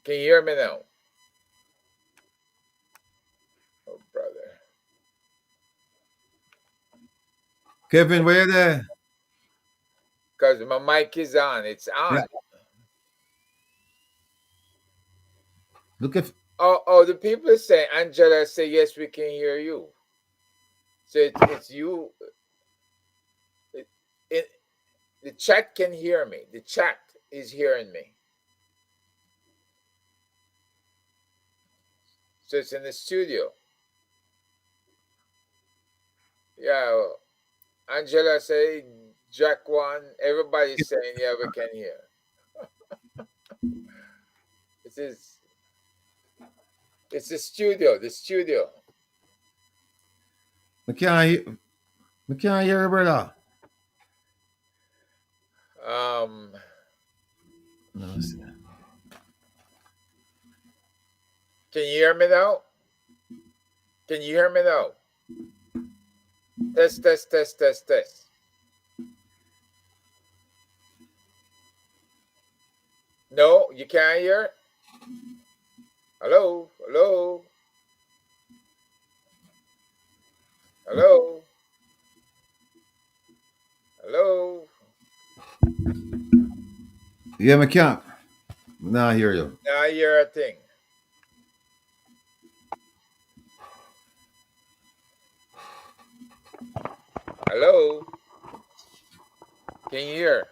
Can you hear me now? Oh, brother. Kevin, where you there? Because my mic is on. It's on. Yeah. Look if Oh, the people say, Angela say, yes, we can hear you. So it's you. The chat can hear me. The chat is hearing me. So it's in the studio. Yeah. Angela say, Jack one. Everybody's saying, yeah, we can hear. It's the studio. The studio. I can't hear you, brother. No, Can you hear me now? Can you hear me now? Test, test, test, test, test. No, you can't hear? Hello? Hello? Hello? Hello? Yeah, I can't. Now I hear you. Now I hear a thing. Hello? Can you hear?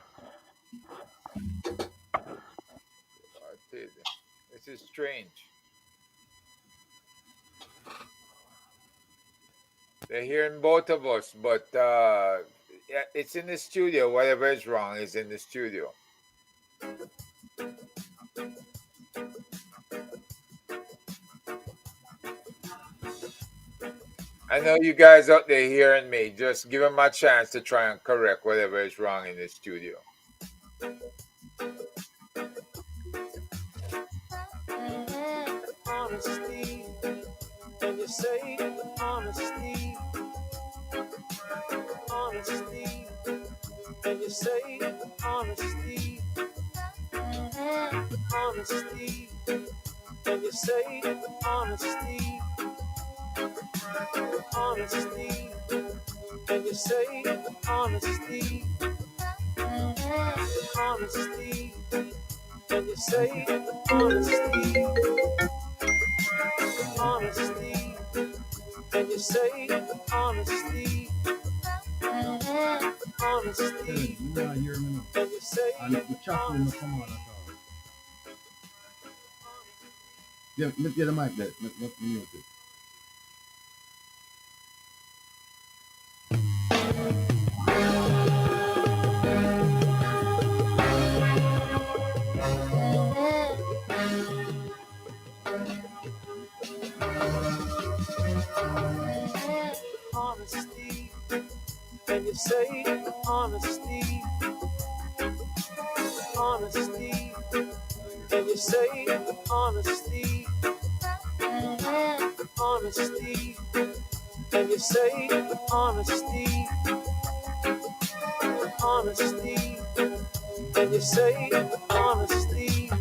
This is strange. They're hearing both of us, but it's in the studio. Whatever is wrong is in the studio. I know you guys out there hearing me. Just give them a chance to try and correct whatever is wrong in the studio. Honesty, and you say honesty, honesty, and you say honesty, honesty, and you say honesty, honesty, and you say honesty, honesty, and you say honesty, honesty, and you say honesty, honesty, and you say honesty. Yeah, get the mic there. Mute it. Honesty, and you say honesty, honesty, and you say honesty, honesty, and you say honesty, honesty, and you say honesty.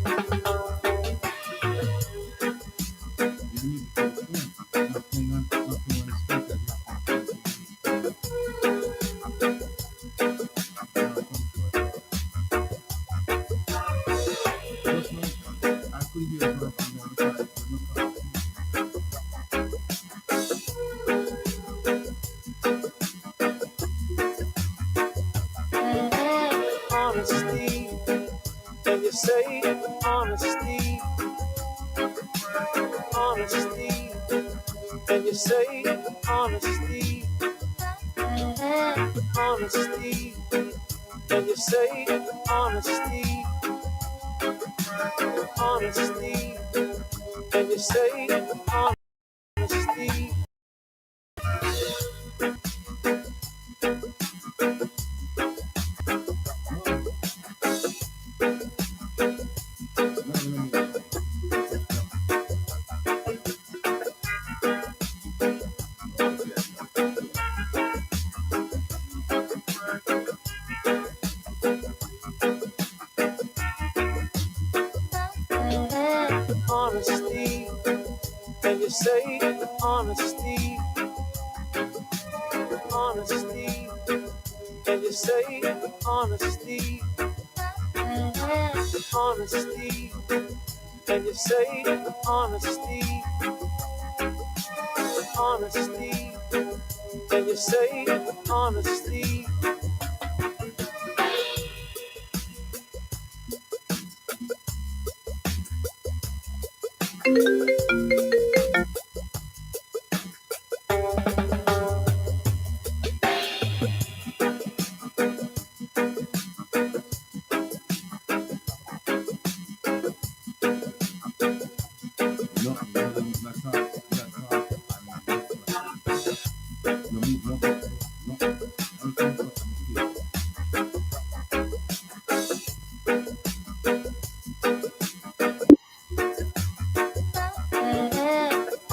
Honesty, and you say honesty, honesty, and you say honesty, honesty, and you say honesty, honesty, and you say honesty. Honesty, can you say honesty? Honesty, can you say honesty? Honesty, can you say honesty? Honesty, can you say honesty?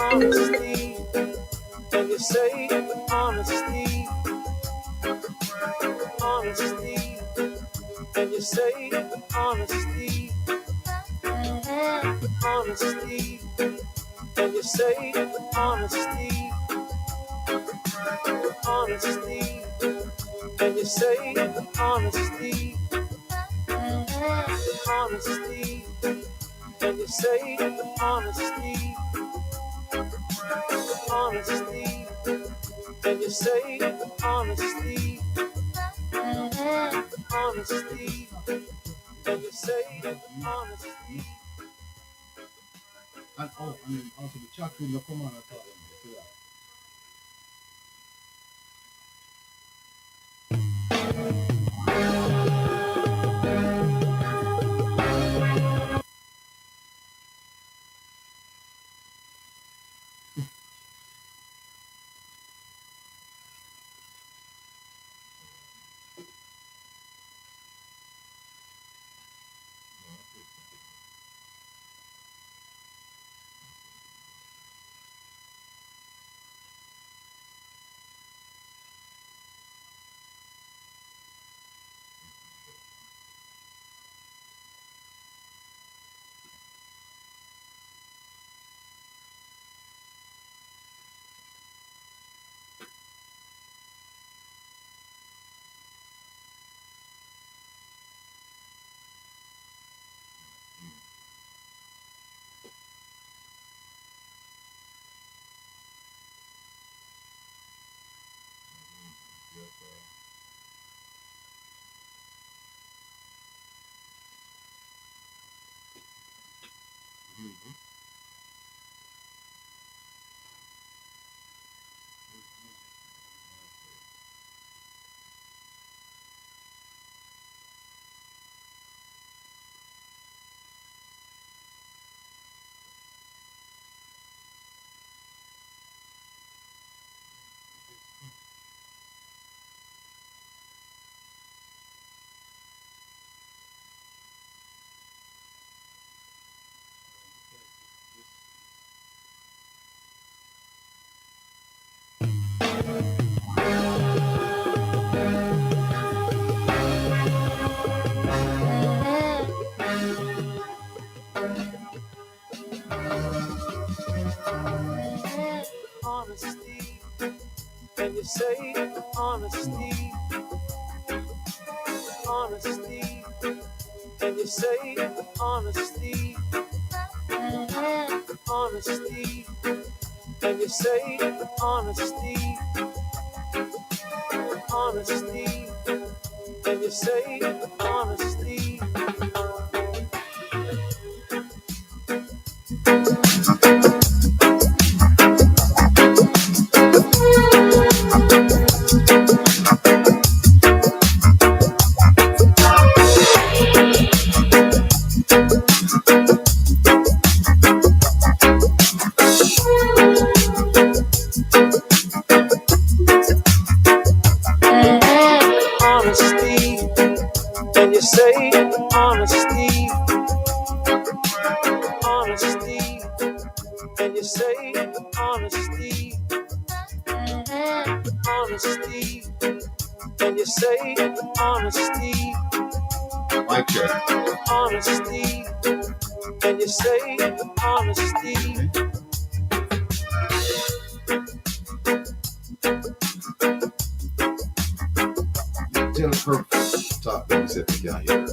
Honesty, can you say honesty? Honesty, can you say honesty? Honesty, can you say honesty? Honesty, can you say honesty? Honesty, can you say honesty? Honesty, can you say honesty? Honesty, can you say honesty? And also the chat room, the command at all. Honesty, can you say honesty? Honesty, can you say honesty? Honesty, can you say honesty? Honesty, can you say honesty? honesty, and you say honesty, honesty, and you say honesty, honesty, and you say honesty, Mic check. honesty, and you say honesty. Tell the purpose. Talk. Let me see if you can hear.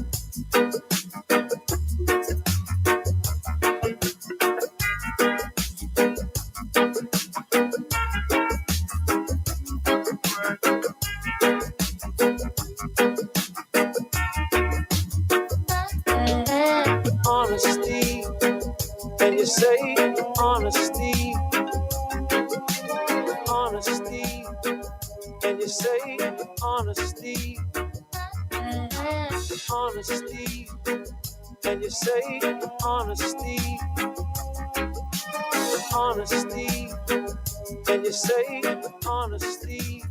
Honesty, and you say honesty, honesty, and you say honesty, honesty, and you say honesty, honesty, and you say honesty.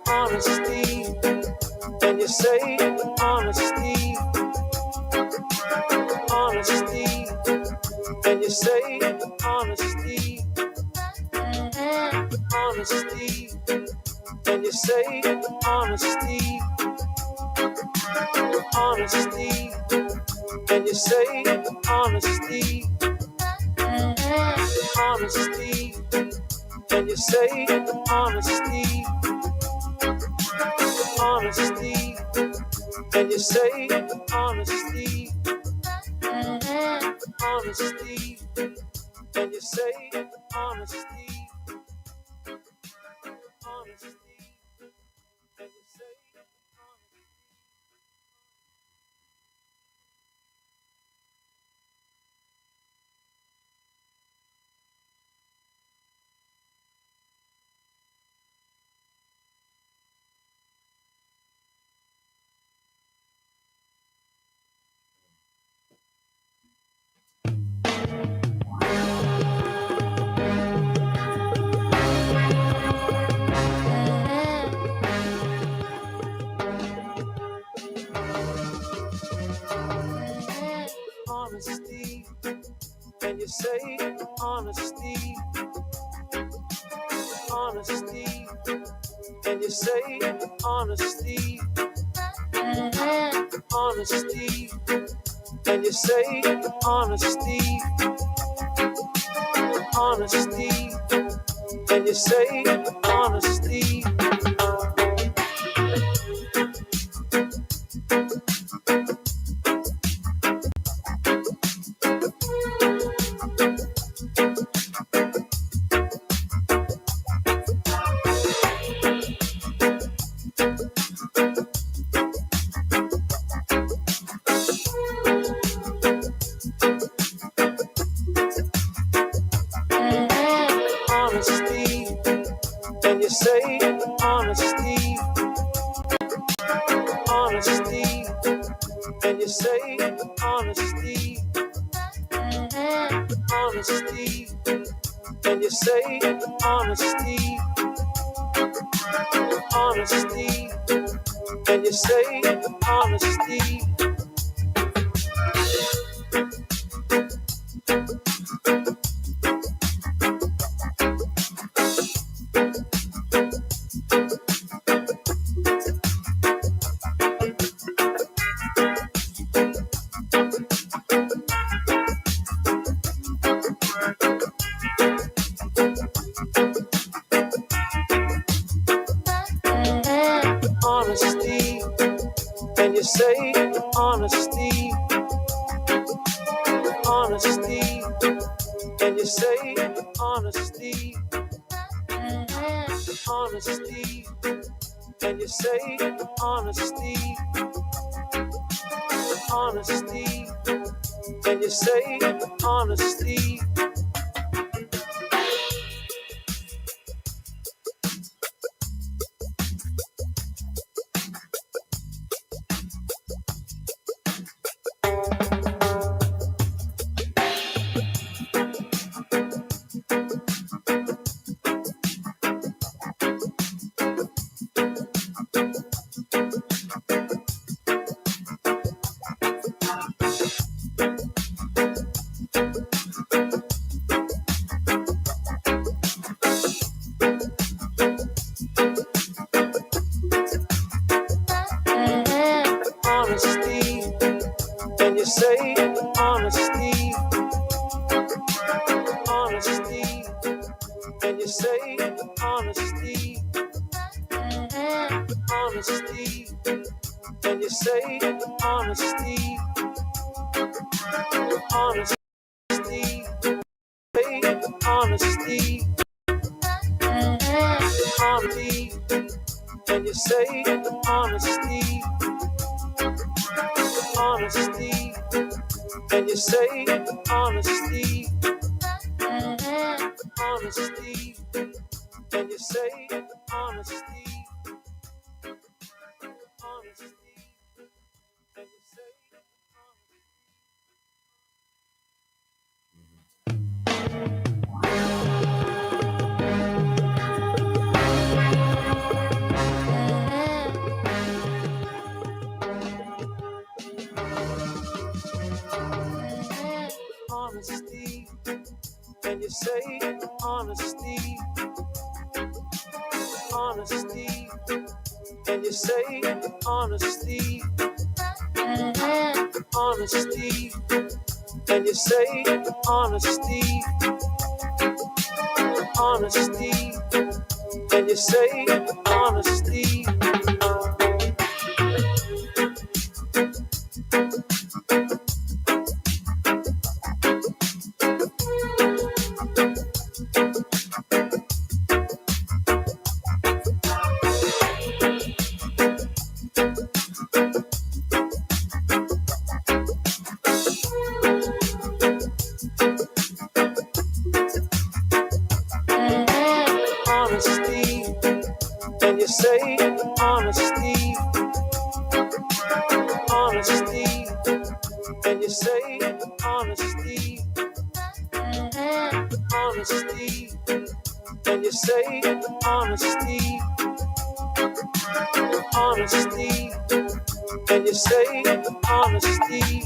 Honesty, and you say honesty, honesty, and you say honesty, honesty, and you say honesty, honesty, and you say honesty, honesty, and you say honesty, honesty, and you say honesty, honesty, and you say honesty, honesty, and you say honesty, and you say honesty, honesty, and you say honesty, honesty, and you say honesty, honesty, and you say honesty. Honesty, and you say honesty, honesty, and you say honesty, honesty, and you say honesty, honesty, and you say honesty. Honesty, and you say honesty, honesty, honesty, and you say honesty, honesty, and you say honesty, honesty, and you say honesty. Honesty, and you say honesty, honesty, and you say honesty, honesty, and you say honesty, honesty, say honesty, honesty, and you say honesty, honesty, and you say honesty, honesty, and you say honesty, honesty, and you say honesty, and you say honesty, honesty, and you say honesty, honesty, and you say honesty, honesty, and you say honesty. Honesty, and you say honesty, honesty, and you say honesty, honesty, and you say honesty, honesty, and you say honesty.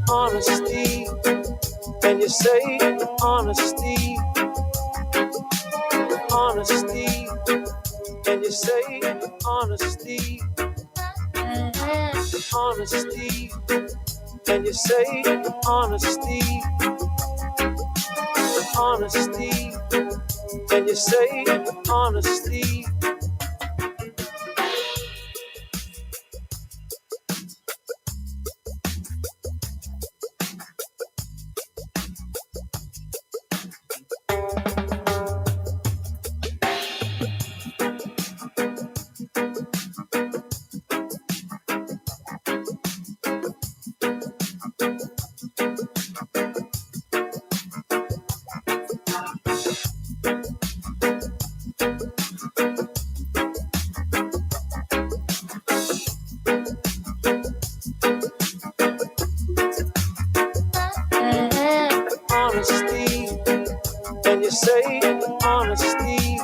Honesty, and you say honesty, honesty, and you say honesty, honesty, and you say honesty, honesty, and you say honesty. Honesty, and you say honesty,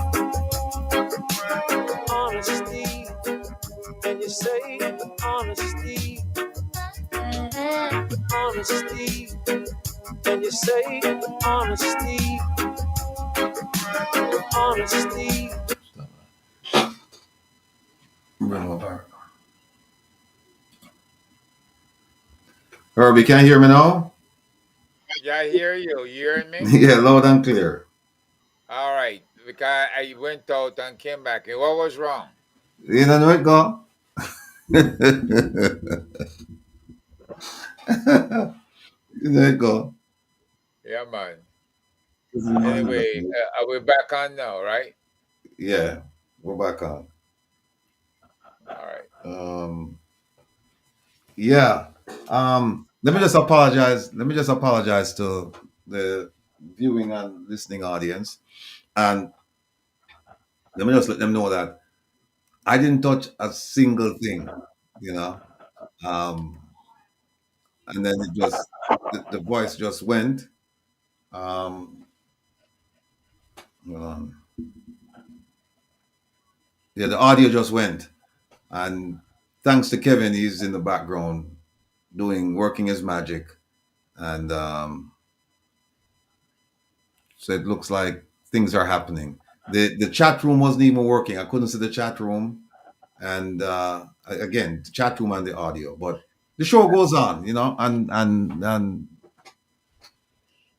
honesty, and you say honesty, honesty, and you say honesty, honesty. Bring over. Herbie, can you hear me now? Yeah, I hear you. You hearing me? Yeah, loud and clear. All right. Because I went out and came back. And what was wrong? You know where it go? You know it go. Yeah, man. Anyway, are we back on now, right? Yeah, we're back on. All right. Yeah. Let me just apologize. Let me just apologize to the viewing and listening audience. And let me just let them know that I didn't touch a single thing, you know. Um, and then it just the voice just went. Um, hold on. Yeah, the audio just went. And thanks to Kevin, he's in the background doing working his magic. And so it looks like things are happening. The chat room wasn't even working. I couldn't see the chat room, and again, the chat room and the audio. But the show goes on, you know, and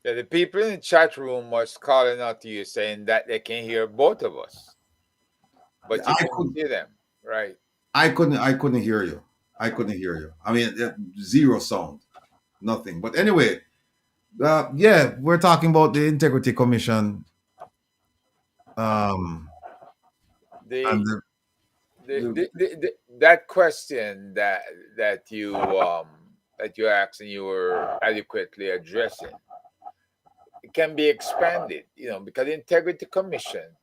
Yeah, the people in the chat room was calling out to you saying that they can hear both of us, but you I couldn't couldn't, see them, right? I couldn't hear you. I couldn't hear you. I mean, zero sound, nothing. But anyway, yeah, we're talking about the Integrity Commission, um, and The, the that question that you asked and you were adequately addressing, it can be expanded, because the Integrity Commission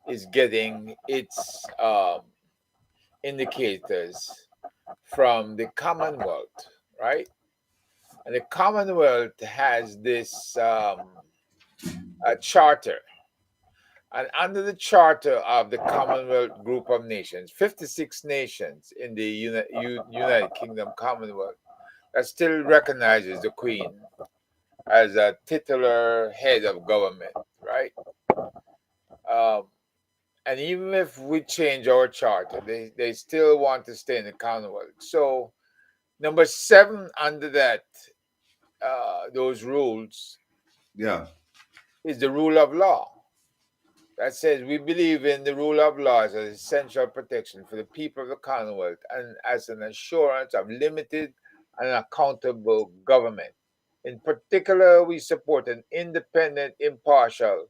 is getting its indicators from the Commonwealth, right? And the Commonwealth has this charter. And under the charter of the Commonwealth Group of Nations, 56 nations in the United Kingdom Commonwealth, that still recognizes the Queen as a titular head of government, right? Um, and even if we change our charter, they still want to stay in the Commonwealth. So, number 7 under those rules yeah, is the rule of law. That says we believe in the rule of law as an essential protection for the people of the Commonwealth and as an assurance of limited and accountable government. In particular, we support an independent, impartial,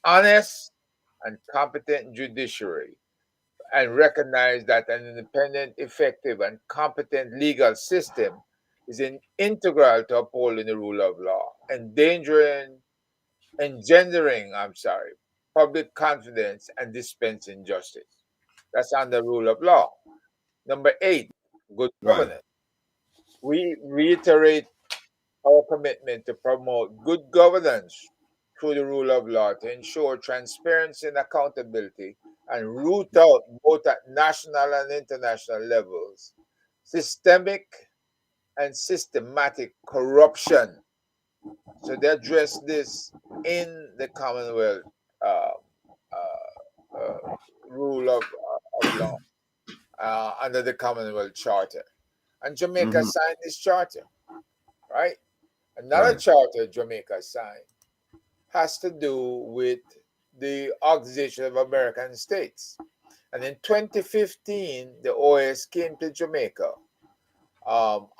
honest, and competent judiciary and recognize that an independent, effective, and competent legal system is integral to upholding the rule of law, engendering, public confidence and dispensing justice. That's under rule of law. Number 8, good right. governance. We reiterate our commitment to promote good governance through the rule of law to ensure transparency and accountability and root out both at national and international levels systemic and systematic corruption. So they address this in the Commonwealth uh, uh, uh, rule of law under the Commonwealth Charter. And Jamaica Hmm. signed this charter, right? Another Right. charter Jamaica signed has to do with the Organization of American States. And in 2015, the OAS came to Jamaica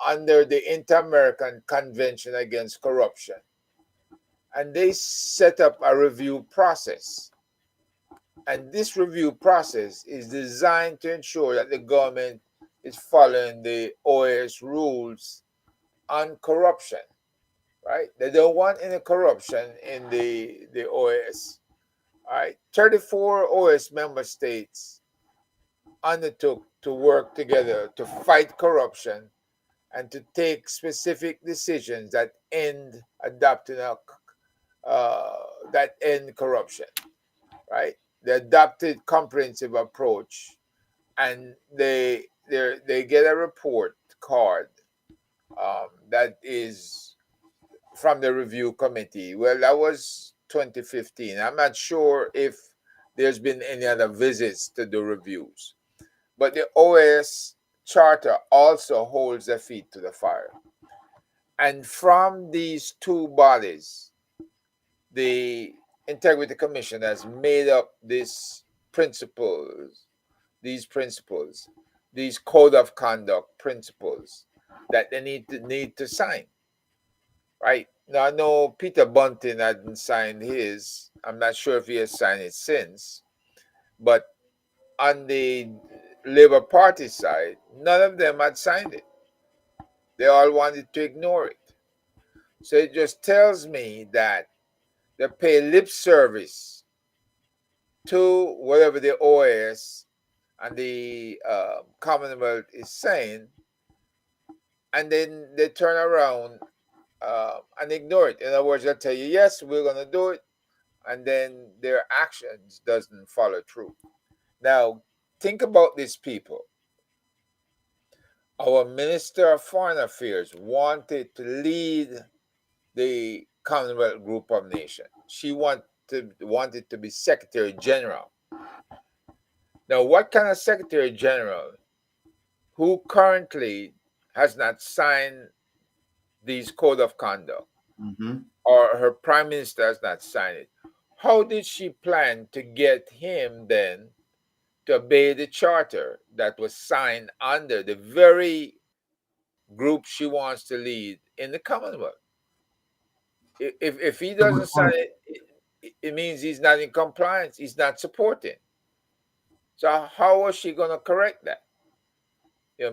under the Inter American Convention Against Corruption. And they set up a review process. And this review process is designed to ensure that the government is following the OAS rules on corruption, right? They don't want any corruption in the OAS. All right, 34 OAS member states undertook to work together to fight corruption and to take specific decisions that end adopting that end corruption, right? They adopted comprehensive approach, and they get a report card that is from the review committee. Well, that was 2015. I'm not sure if there's been any other visits to do reviews, but the OAS Charter also holds their feet to the fire. And from these two bodies, the Integrity Commission has made up these principles, these code of conduct principles that they need to sign. Right? Now I know Peter Bunting hadn't signed his. I'm not sure if he has signed it since. But on the Labour Party side, none of them had signed it. They all wanted to ignore it. So it just tells me that they pay lip service to whatever the OAS and the Commonwealth is saying, and then they turn around and ignore it. In other words, they'll tell you, yes, we're going to do it, and then their actions doesn't follow through. Now, think about these people. Our Minister of Foreign Affairs wanted to lead the Commonwealth Group of Nations. She wanted to be Secretary General. Now, what kind of Secretary General who currently has not signed these code of conduct, or her Prime Minister has not signed it, how did she plan to get him then to obey the charter that was signed under the very group she wants to lead in the Commonwealth? If he doesn't sign it, it means he's not in compliance. He's not supporting. So how was she going to correct that?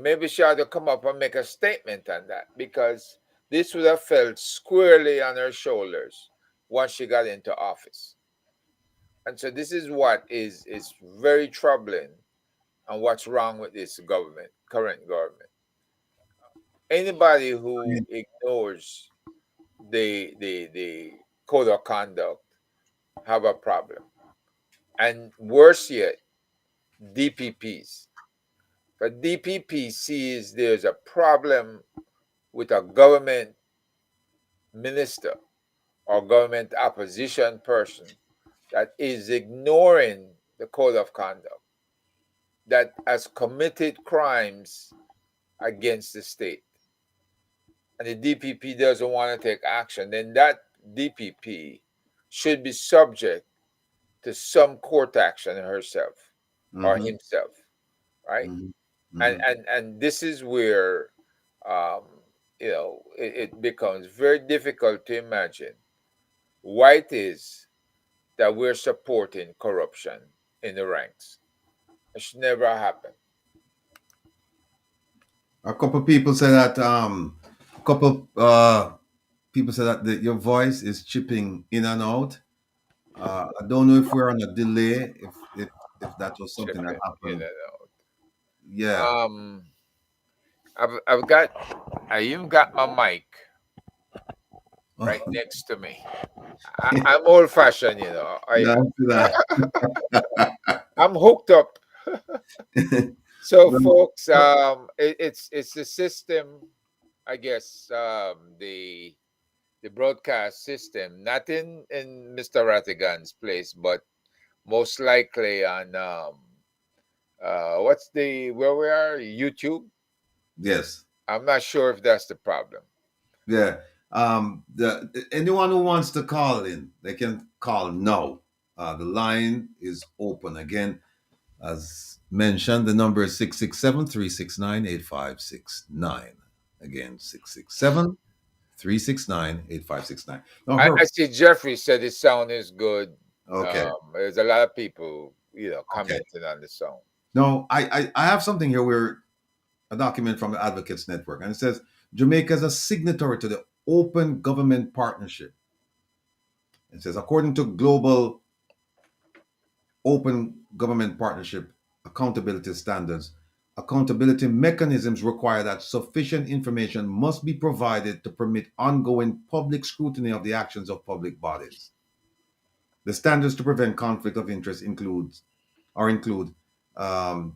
Maybe she ought to come up and make a statement on that, because this would have fell squarely on her shoulders once she got into office. And so this is what is very troubling, and what's wrong with this government, current government. Anybody who ignores the code of conduct have a problem. And worse yet, DPPs. But DPP sees there's a problem with a government minister or government opposition person that is ignoring the code of conduct, that has committed crimes against the state, and the DPP doesn't want to take action, then that DPP should be subject to some court action herself or himself, right? And this is where it becomes very difficult to imagine why it is that we're supporting corruption in the ranks. It should never happen. A couple people say that your voice is chipping in and out. I don't know if we're on a delay, if that was something that happened. Yeah. I even got my mic right next to me. I'm old fashioned, I'm hooked up. So folks, it's the system, I guess, the broadcast system, not in Mr. Rattigan's place, but most likely on where we are, YouTube. Yes. I'm not sure if that's the problem. Yeah. Anyone who wants to call in, they can call now. The line is open. Again, as mentioned, the number is 667-369-8569. Again, 667-369-8569. I see Jeffrey said his sound is good. Okay. There's a lot of people, commenting on the sound. No, I have something here where a document from the Advocates Network, and it says Jamaica is a signatory to the Open Government Partnership. It says, according to Global Open Government Partnership accountability standards, accountability mechanisms require that sufficient information must be provided to permit ongoing public scrutiny of the actions of public bodies. The standards to prevent conflict of interest include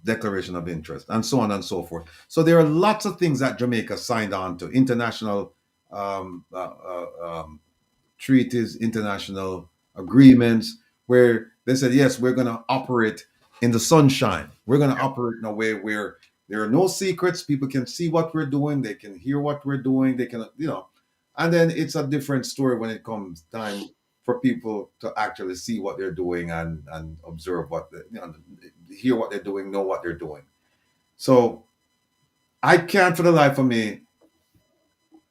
declaration of interest, and so on and so forth. So there are lots of things that Jamaica signed on to, international treaties, international agreements where they said, yes, we're going to operate in the sunshine. We're going to operate in a way where there are no secrets. People can see what we're doing. They can hear what we're doing. They can, and then it's a different story when it comes time for people to actually see what they're doing and observe hear what they're doing, know what they're doing. So I can't for the life of me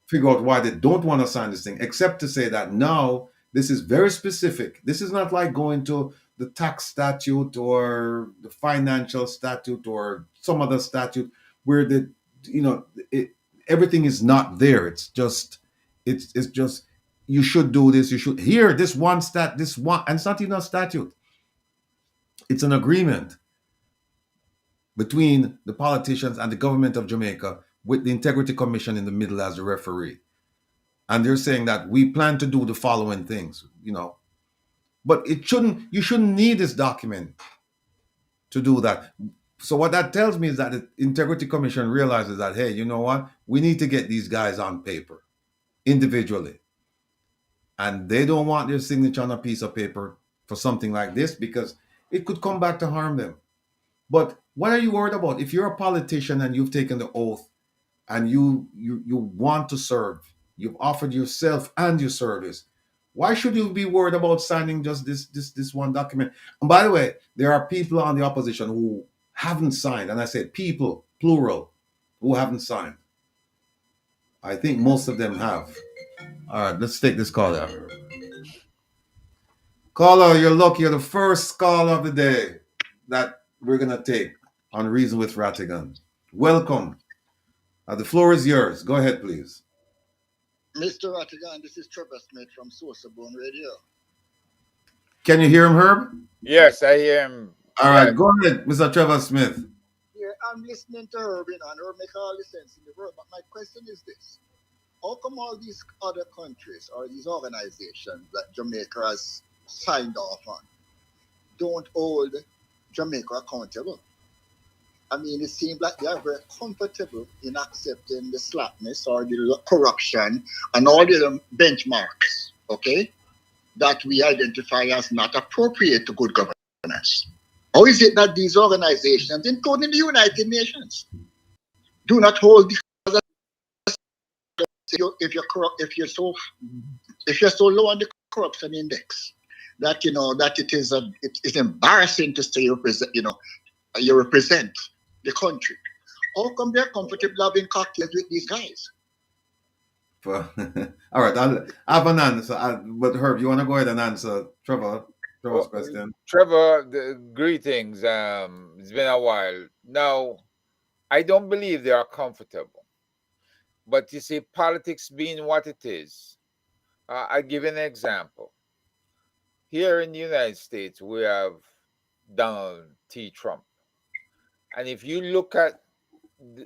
figure out why they don't want to sign this thing, except to say that now this is very specific. This is not like going to the tax statute or the financial statute or some other statute where everything is not there. It's just you should do this. You should here this one, and it's not even a statute. It's an agreement between the politicians and the government of Jamaica with the Integrity Commission in the middle as the referee. And they're saying that we plan to do the following things, but you shouldn't need this document to do that. So what that tells me is that the Integrity Commission realizes that, hey, you know what? We need to get these guys on paper individually. And they don't want their signature on a piece of paper for something like this because it could come back to harm them. But what are you worried about? If you're a politician and you've taken the oath and you want to serve, you've offered yourself and your service, why should you be worried about signing just this one document? And by the way, there are people on the opposition who haven't signed, and I said people, plural, who haven't signed. I think most of them have. All right, let's take this caller. Caller, you're lucky. You're the first call of the day that we're gonna take on Reason with Rattigan. Welcome. The floor is yours. Go ahead, please. Mr. Rattigan, this is Trevor Smith from Sourceborn Radio. Can you hear him, Herb? Yes, I hear him. All right, go ahead, Mr. Trevor Smith. Yeah, I'm listening to Herb, and Herb make all the sense in the world. But my question is this: how come all these other countries or these organizations that Jamaica has signed off on don't hold Jamaica accountable? I mean, it seems like they are very comfortable in accepting the slackness or the corruption and all the benchmarks, okay, that we identify as not appropriate to good governance. How is it that these organizations, including the United Nations, do not hold these if you're corrupt, if you're so low on the corruption index that that it is embarrassing to say you represent the country. How come they're comfortable having cocktails with these guys? All right, I have an answer. But Herb, you want to go ahead and answer Trevor's question? Trevor, greetings. It's been a while. Now, I don't believe they are comfortable. But you see, politics being what it is, I'll give an example. Here in the United States, we have Donald T. Trump. And if you look at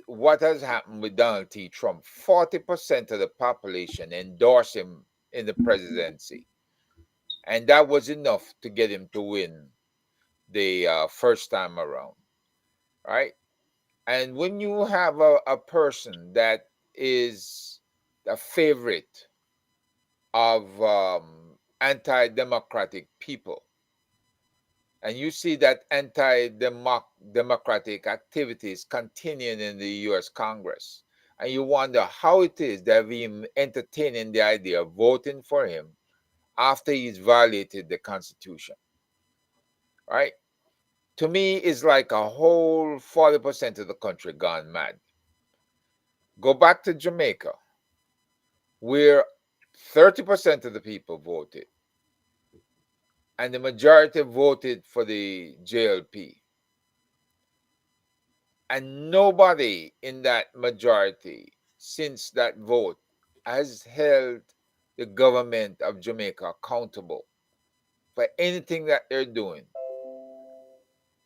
what has happened with Donald T. Trump, 40% of the population endorsed him in the presidency. And that was enough to get him to win the first time around, right? And when you have a person that is a favorite of anti-democratic people, and you see that anti-democratic activities continuing in the U.S. Congress, and you wonder how it is that we entertaining the idea of voting for him after he's violated the Constitution, right? To me, it's like a whole 40% of the country gone mad. Go back to Jamaica, where 30% of the people voted, and the majority voted for the JLP. And nobody in that majority, since that vote, has held the government of Jamaica accountable for anything that they're doing.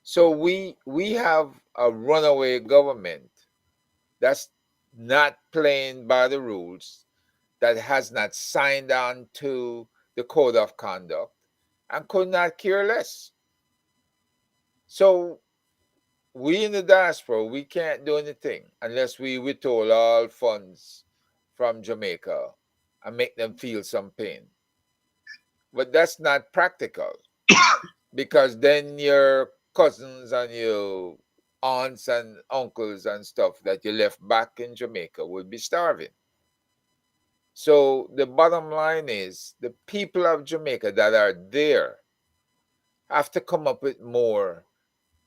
So we have a runaway government that's not playing by the rules, that has not signed on to the code of conduct, and could not care less. So we in the diaspora, we can't do anything unless we withhold all funds from Jamaica and make them feel some pain. But that's not practical, because then your cousins and your aunts and uncles and stuff that you left back in Jamaica would be starving. So the bottom line is the people of Jamaica that are there have to come up with more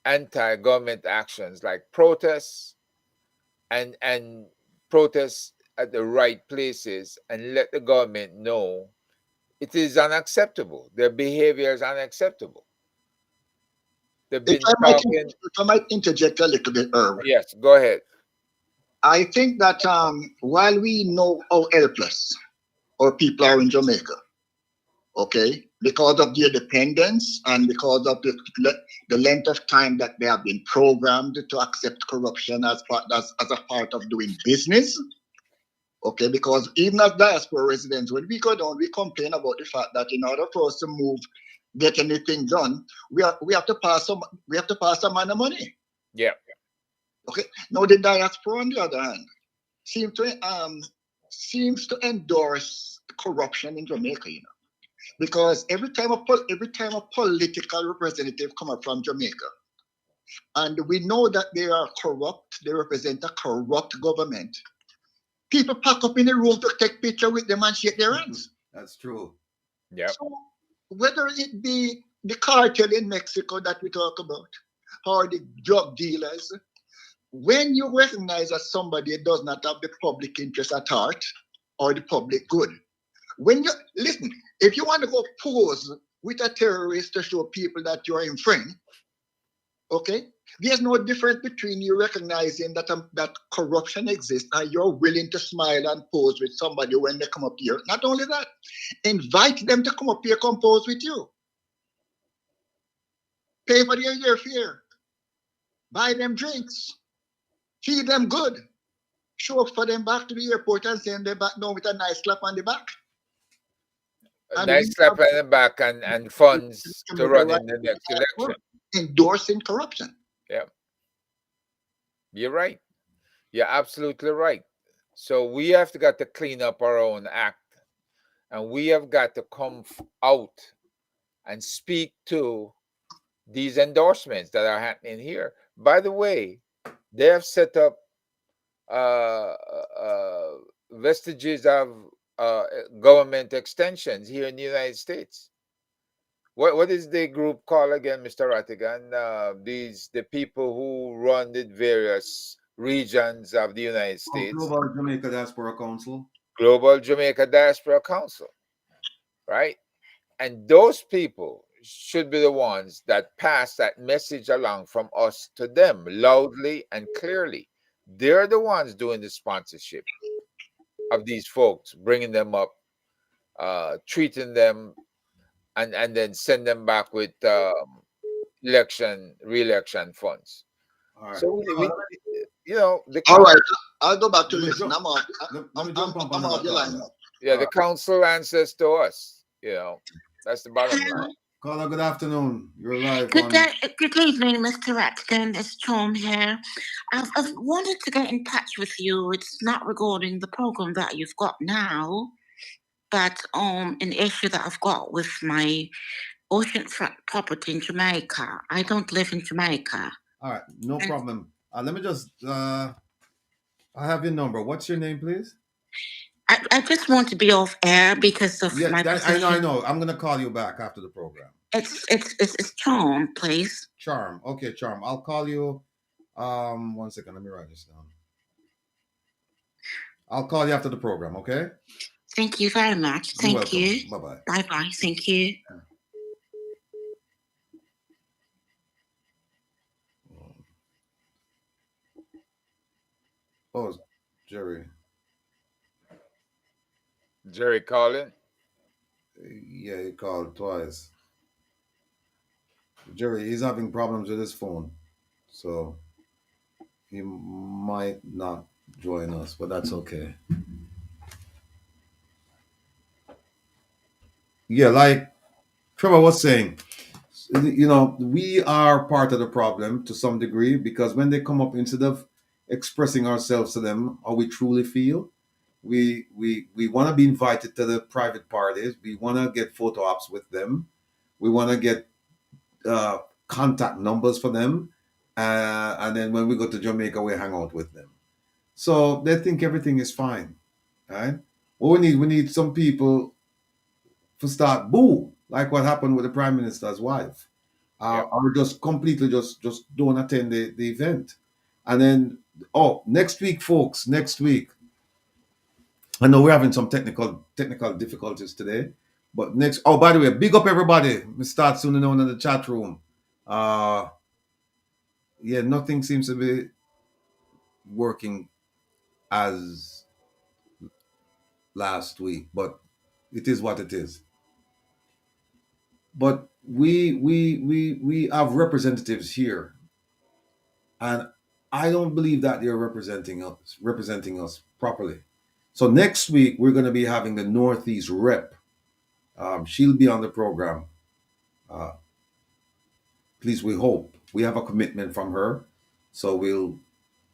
anti-government actions like protests and protests at the right places, and let the government know it is unacceptable. Their behavior is unacceptable. They've been talking. If I might interject a little bit, Irwin. Yes, go ahead. I think that while we know how helpless our people are in Jamaica, okay, because of their dependence and because of the length of time that they have been programmed to accept corruption as a part of doing business, okay, because even as diaspora residents, when we go down, we complain about the fact that in order for us to move, get anything done, we have to pass some amount of money. Yeah. Okay. Now the diaspora, on the other hand, seems to endorse corruption in Jamaica, you know, because every time a political representative come up from Jamaica, and we know that they are corrupt, they represent a corrupt government, people pack up in the room to take picture with them and shake their hands. That's true. Yeah. So whether it be the cartel in Mexico that we talk about, or the drug dealers, when you recognize that somebody does not have the public interest at heart or the public good, when you listen, if you want to go pose with a terrorist to show people that you are in friend, okay, there's no difference between you recognizing that that corruption exists and you're willing to smile and pose with somebody when they come up here. Not only that, invite them to come up here, compose with you. Pay for their airfare. Buy them drinks. Feed them good. Show up for them back to the airport and send them back down with a nice slap on the back. A nice slap on the back and funds to run in the next election. Endorsing corruption. Yeah. You're right. You're absolutely right. So we have got to clean up our own act, and we have got to come out and speak to these endorsements that are happening here. By the way, they have set up vestiges of government extensions here in the United States. What is the group called again, Mr. Rattigan? The people who run the various regions of the United States. Global Jamaica Diaspora Council. Global Jamaica Diaspora Council, right? And those people should be the ones that pass that message along from us to them loudly and clearly. They're the ones doing the sponsorship of these folks, bringing them up, treating them, and then send them back with re-election funds. All right. So you know, all right, I'll go back to listen. I'm off the line. Yeah, the council answers to us. You know, that's the bottom line. Caller, good afternoon. You're live. Good evening, Mr. Rattigan. It's Tom here. I've wanted to get in touch with you. It's not regarding the program that you've got now, but an issue that I've got with my oceanfront property in Jamaica. I don't live in Jamaica. All right, no problem. Let me just, I have your number. What's your name, please? I just want to be off air because of my position. I know. I'm going to call you back after the program. It's Charm, please. Charm. Okay, Charm. I'll call you. 1 second. Let me write this down. I'll call you after the program, okay? Thank you very much. Thank you. Bye-bye. Bye-bye. Thank you. Oh, Jerry. Jerry calling? Yeah, he called twice. Jerry, he's having problems with his phone, so he might not join us, but that's okay. Yeah, like Trevor was saying, you know, we are part of the problem to some degree, because when they come up, instead of expressing ourselves to them how we truly feel, We want to be invited to the private parties. We want to get photo ops with them. We want to get contact numbers for them, and then when we go to Jamaica, we hang out with them. So they think everything is fine, right? What we need some people to start boo, like what happened with the prime minister's wife, or just completely just don't attend the event, and then next week, folks, next week. I know we're having some technical difficulties today, but next. Oh, by the way, big up everybody. We start soon on in the chat room. Yeah, nothing seems to be working as last week, but it is what it is. But we have representatives here, and I don't believe that they're representing us properly. So next week we're going to be having the Northeast rep. She'll be on the program. Please, we hope. We have a commitment from her, so we'll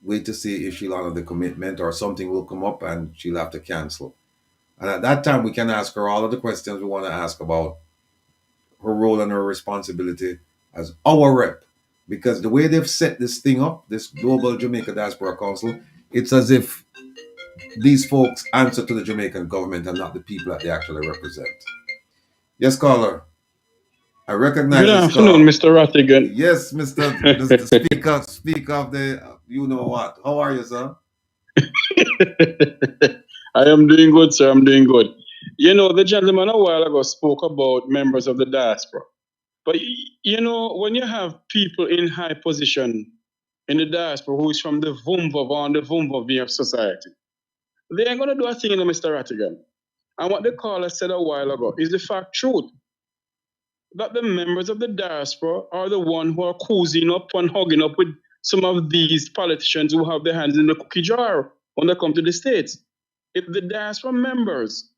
wait to see if she'll honor the commitment, or something will come up and she'll have to cancel. And at that time, we can ask her all of the questions we want to ask about her role and her responsibility as our rep. Because the way they've set this thing up, this Global Jamaica Diaspora Council, it's as if these folks answer to the Jamaican government and not the people that they actually represent. Yes, caller. I recognize Good this afternoon, call. Mr. Rattigan. Yes, Mr. the speaker of the you know what. How are you, sir? I am doing good, sir. I'm doing good. You know, the gentleman a while ago spoke about members of the diaspora. But, you know, when you have people in high position in the diaspora who is from the Vumva and the Vumva of society, they ain't going to do a thing, you know, Mr. Rattigan. And what the caller said a while ago is the fact truth, that the members of the diaspora are the one who are cozying up and hugging up with some of these politicians who have their hands in the cookie jar when they come to the States. If the diaspora members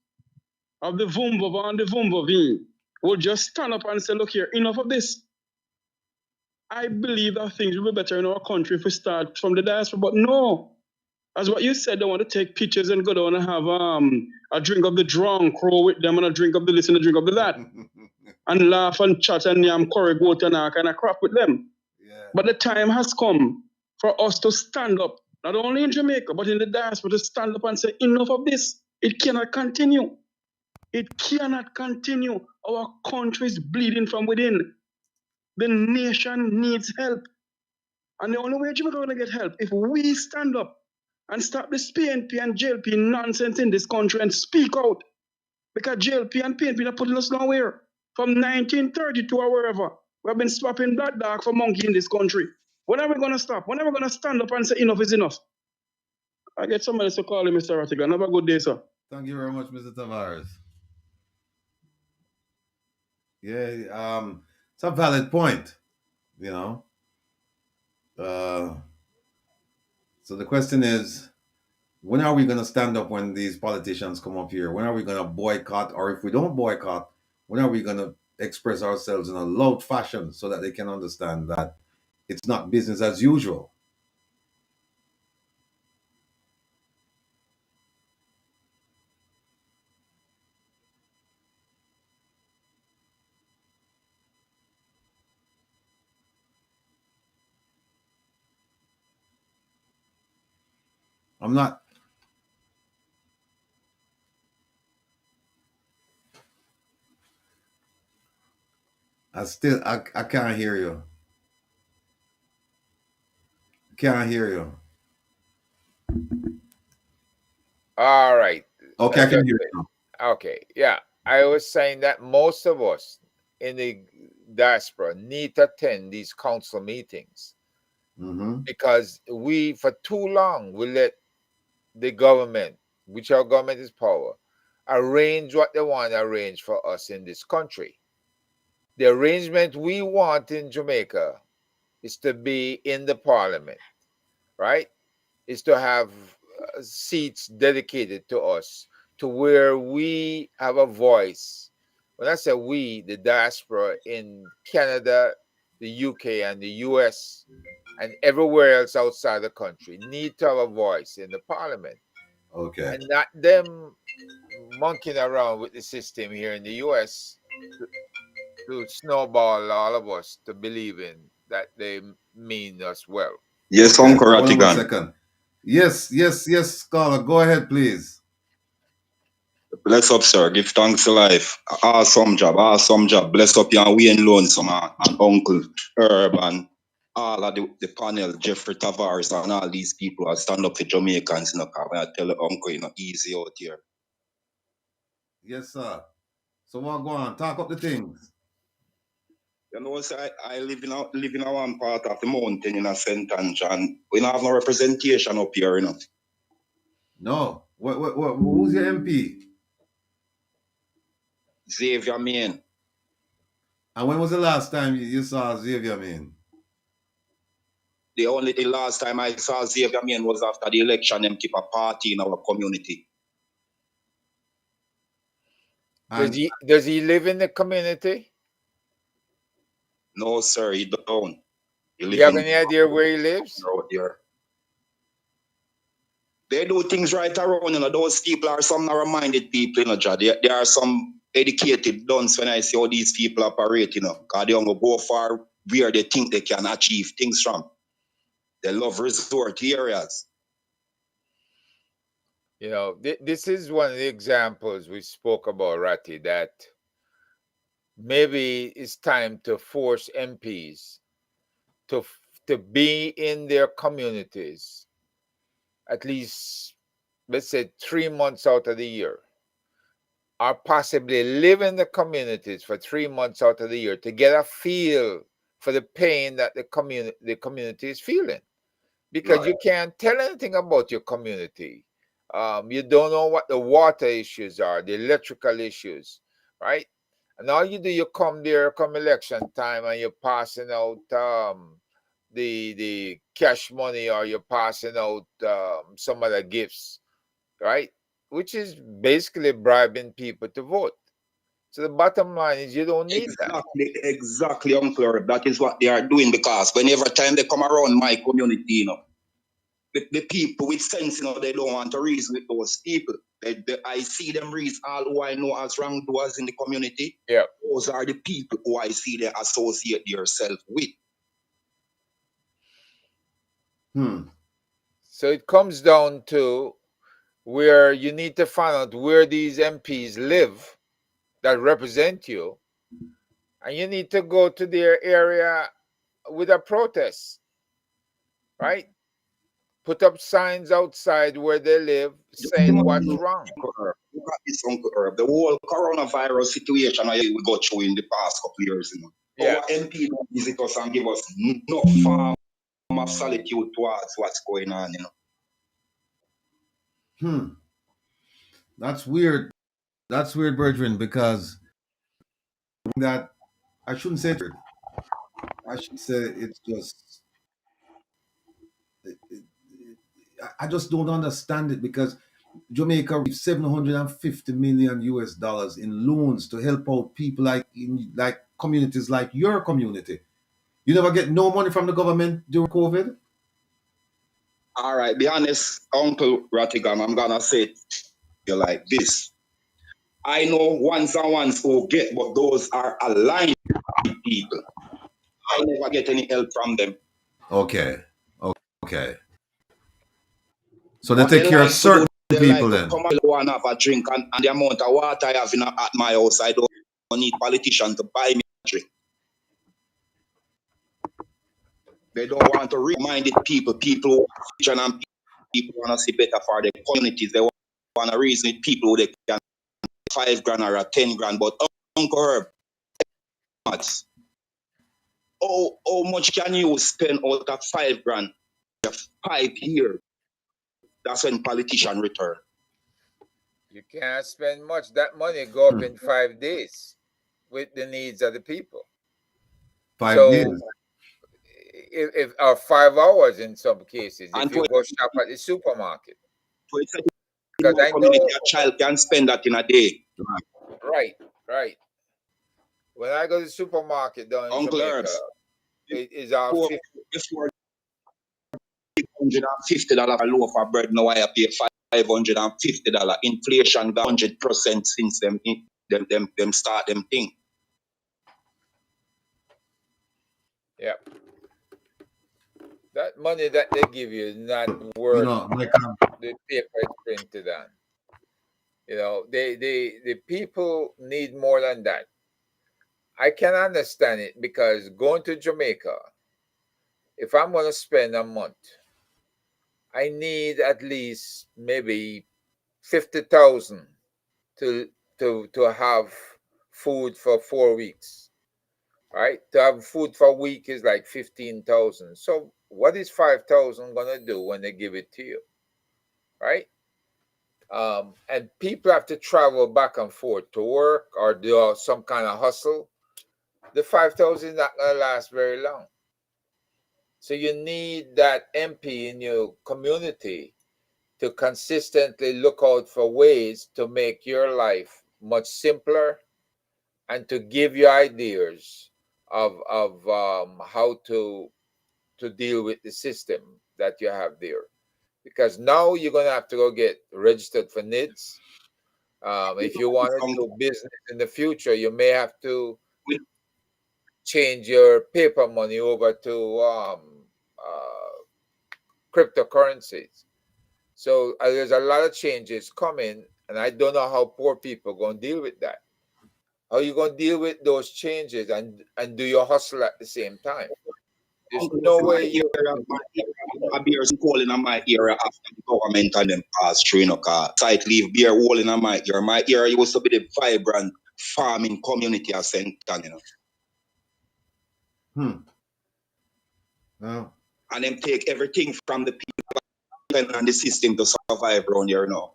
of the Vumva and the Vumva will just stand up and say, look here, enough of this. I believe that things will be better in our country if we start from the diaspora. But no, as what you said, they want to take pictures and go down and have a drink of the drunk, roll with them, and a drink of the this and a drink of the that. And laugh and chat and yam curry goat and all kind of crap with them. Yeah. But the time has come for us to stand up, not only in Jamaica, but in the diaspora, to stand up and say, enough of this. It cannot continue. It cannot continue. Our country is bleeding from within. The nation needs help. And the only way Jamaica is going to get help if we stand up and stop this PNP and JLP nonsense in this country and speak out. Because JLP and PNP are putting us nowhere. From 1932 or wherever, we have been swapping blood dog for monkey in this country. When are we going to stop? When are we going to stand up and say enough is enough? I get somebody to call you, Mr. Rattigan. Have a good day, sir. Thank you very much, Mr. Tavares. Yeah, it's a valid point, you know. So the question is, when are we going to stand up when these politicians come up here? When are we going to boycott? Or if we don't boycott, when are we going to express ourselves in a loud fashion so that they can understand that it's not business as usual? I'm not. I can't hear you. Can't hear you. All right. Okay, I can hear you. Okay, yeah. I was saying that most of us in the diaspora need to attend these council meetings because we, for too long, we let the government, which our government is power, arrange what they want to arrange for us in this country. The arrangement we want in Jamaica is to be in the parliament, right? Is to have seats dedicated to us, to where we have a voice. When I say we, the diaspora in Canada, the UK, and the US, and everywhere else outside the country need to have a voice in the parliament. Okay. and not them monkeying around with the system here in the US to snowball all of us to believing that they mean us well. Yes, Okay. Uncle Hold on 1 Rattigan. second. Yes, scholar. Go ahead, please. Bless up, sir. Give thanks to life. Awesome job. Bless up your Wayne Lonesome and Uncle Herb and all of the panel, Jeffrey Tavares and all these people who stand up for Jamaicans. You know, 'cause when I tell the uncle, you know, easy out here. Yes, sir. So what go on? Talk up the things. You know, so I live in a one part of the mountain in a St. Andrew, and we don't have no representation up here, you know. No. Who's your MP? Xavier Main. And when was the last time you saw Xavier Main? The last time I saw Xavier Main was after the election. Them keep a party in our community. Does he live in the community? No, sir, he don't. Do you have any idea where he lives? Out there. They do things right around, you know. Those people are some narrow-minded people, you know, Jad. There are some educated dunce when I see how these people operate, you know. Because they don't go far where they think they can achieve things from. They love resort areas. You know, this is one of the examples we spoke about, Ratty, that maybe it's time to force MPs to be in their communities at least, let's say, 3 months out of the year, or possibly live in the communities for 3 months out of the year to get a feel for the pain that the community is feeling. Because you can't tell anything about your community. You don't know what the water issues are, the electrical issues, right? And all you do, you come there come election time and you're passing out the cash money, or you're passing out some other gifts, right? Which is basically bribing people to vote. So the bottom line is you don't need that. Exactly, Uncle Herb. That is what they are doing, because whenever time they come around my community, you know, the people with sense, you know, they don't want to reason with those people. I see them reason all who I know as wrongdoers in the community. Yeah. Those are the people who I see they associate themselves with. So it comes down to where you need to find out where these MPs live that represent you, and you need to go to their area with a protest, right? Put up signs outside where they live saying what's wrong. Look at this, Uncle Herb. The whole coronavirus situation we go through in the past couple of years, you know. Yeah. Our MP don't visit us and give us no form of solitude towards what's going on, you know. That's weird. That's weird, brethren, because that I shouldn't say it. I should say it's just I just don't understand it, because Jamaica received $750 million US in loans to help out people like communities like your community. You never get no money from the government during COVID? All right, be honest, Uncle Rattigan, I'm gonna say it you like this. I know ones and ones who get, but those are aligned people. I never get any help from them. Okay. So they take care of certain people then. Come and have a drink, and the amount of water I have at my house, I don't need politicians to buy me a drink. They don't want to remind people and people want to see better for their communities. They want to reason with people who they can $5,000 or $10,000. But Uncle Herb, how much can you spend out of $5,000? 5 years. That's when politicians return. You can't spend much. That money go up in 5 days with the needs of the people. 5 days. If 5 hours in some cases, if you go shop at the supermarket. Because I know a child can spend that in a day. Right. When I go to the supermarket down in Jamaica, it is our $150 a loaf of bread. Now I pay $550. Inflation got 100% since them start them thing. Yeah. That money that they give you is not worth the paper it's printed on. The people need more than that. I can understand it because going to Jamaica, if I'm going to spend a month, I need at least maybe 50,000 to have food for 4 weeks. Right? To have food for a week is like 15,000. So what is 5,000 going to do when they give it to you? Right? And people have to travel back and forth to work or do some kind of hustle. The 5,000 is not going to last very long. So you need that MP in your community to consistently look out for ways to make your life much simpler and to give you ideas of how to deal with the system that you have there. Because now you're going to have to go get registered for NIDS. If you want to do business in the future, you may have to change your paper money over to cryptocurrencies. So there's a lot of changes coming, and I don't know how poor people are going to deal with that. How are you going to deal with those changes and do your hustle at the same time? There's no way you... A beer's calling on my ear after the government and them pass through, site leave beer rolling on my ear. My ear used to be the vibrant farming community of center, Oh. And them take everything from the people and the system to survive around here now.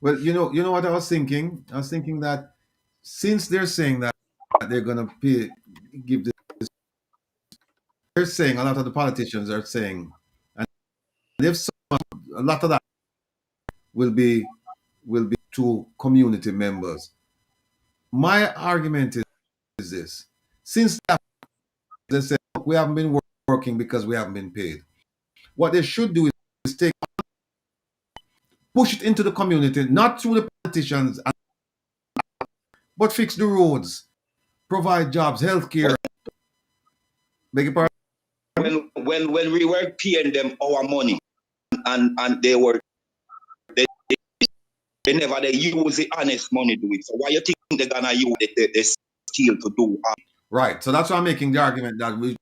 Well, you know what I was thinking? I was thinking that since they're saying that they're gonna give this, they're saying a lot of the politicians are saying, and if a lot of that will be to community members. My argument is this: since they say we haven't been working because we haven't been paid, what they should do is push it into the community, not through the politicians, but fix the roads, provide jobs, healthcare. Beg your pardon? When we were paying them our money and they never use the honest money to do it. So why you think they're gonna use the steal to do? Right. So that's why I'm making the argument that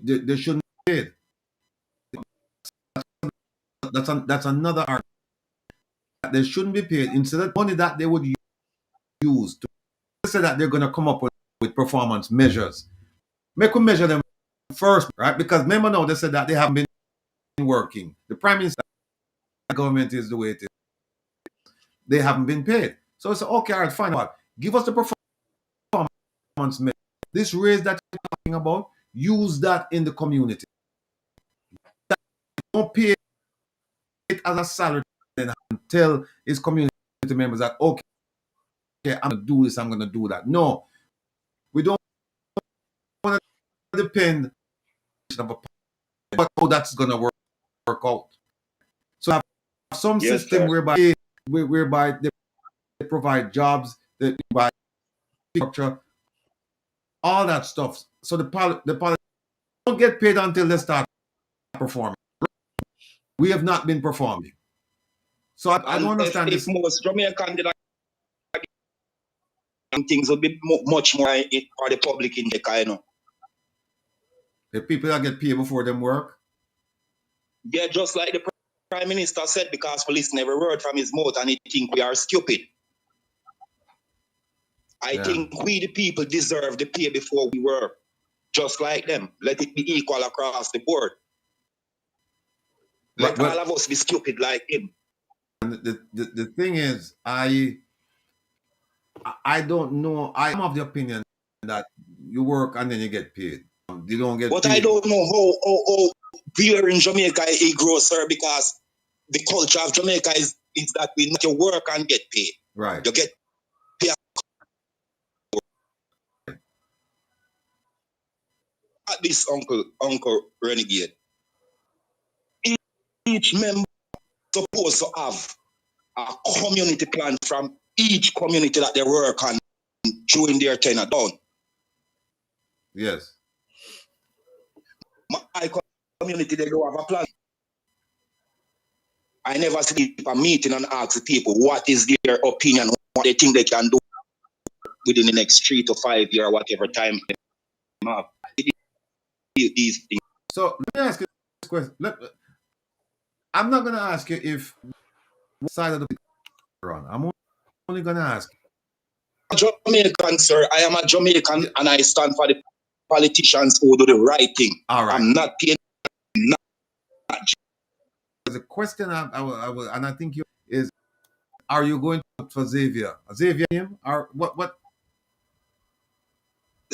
they shouldn't be paid. That's another argument. They shouldn't be paid. Instead of money that they would use to say that they're going to come up with performance measures. Make them measure them first, right? Because remember now they said that they haven't been working. The Prime Minister, the government is the way it is. They haven't been paid. So it's okay, all right, fine. Give us the performance measure. This raise that you're talking about, use that in the community. Don't pay it as a salary and tell his community members that, okay, I'm going to do this, I'm going to do that. No. We don't want to depend on how that's going to work out. So have some system whereby they provide jobs, they provide structure, all that stuff. So the politicians don't get paid until they start performing. We have not been performing. So I don't understand if most Jamaican did things would be much more for the public in the kind. The people that get paid before them work? Yeah, just like the Prime Minister said, because we listen every word from his mouth and he think we are stupid. I think we the people deserve the pay before we work. Just like them. Let it be equal across the board. Let all of us be stupid like him. And the thing is, I don't know. I'm of the opinion that you work and then you get paid. You don't get paid. I don't know how here in Jamaica it grows, sir, because the culture of Jamaica is that we not to work and get paid. Right. You get paid. At this Uncle Renegade. Each member supposed to have a community plan from each community that they work on during their tenure down. Yes. My community, they don't have a plan. I never sleep a meeting and ask the people what is their opinion, what they think they can do within the next 3 to 5 years, whatever time they have. These things. So let me ask you this question. I'm not going to ask you if what side of the you're on. I'm only going to ask. Jamaican, sir. I am a Jamaican and I stand for the politicians who do the right thing. All right. I'm not paying. There's a question I will, and I think you is, are you going to vote for Xavier? Xavier him? Or what?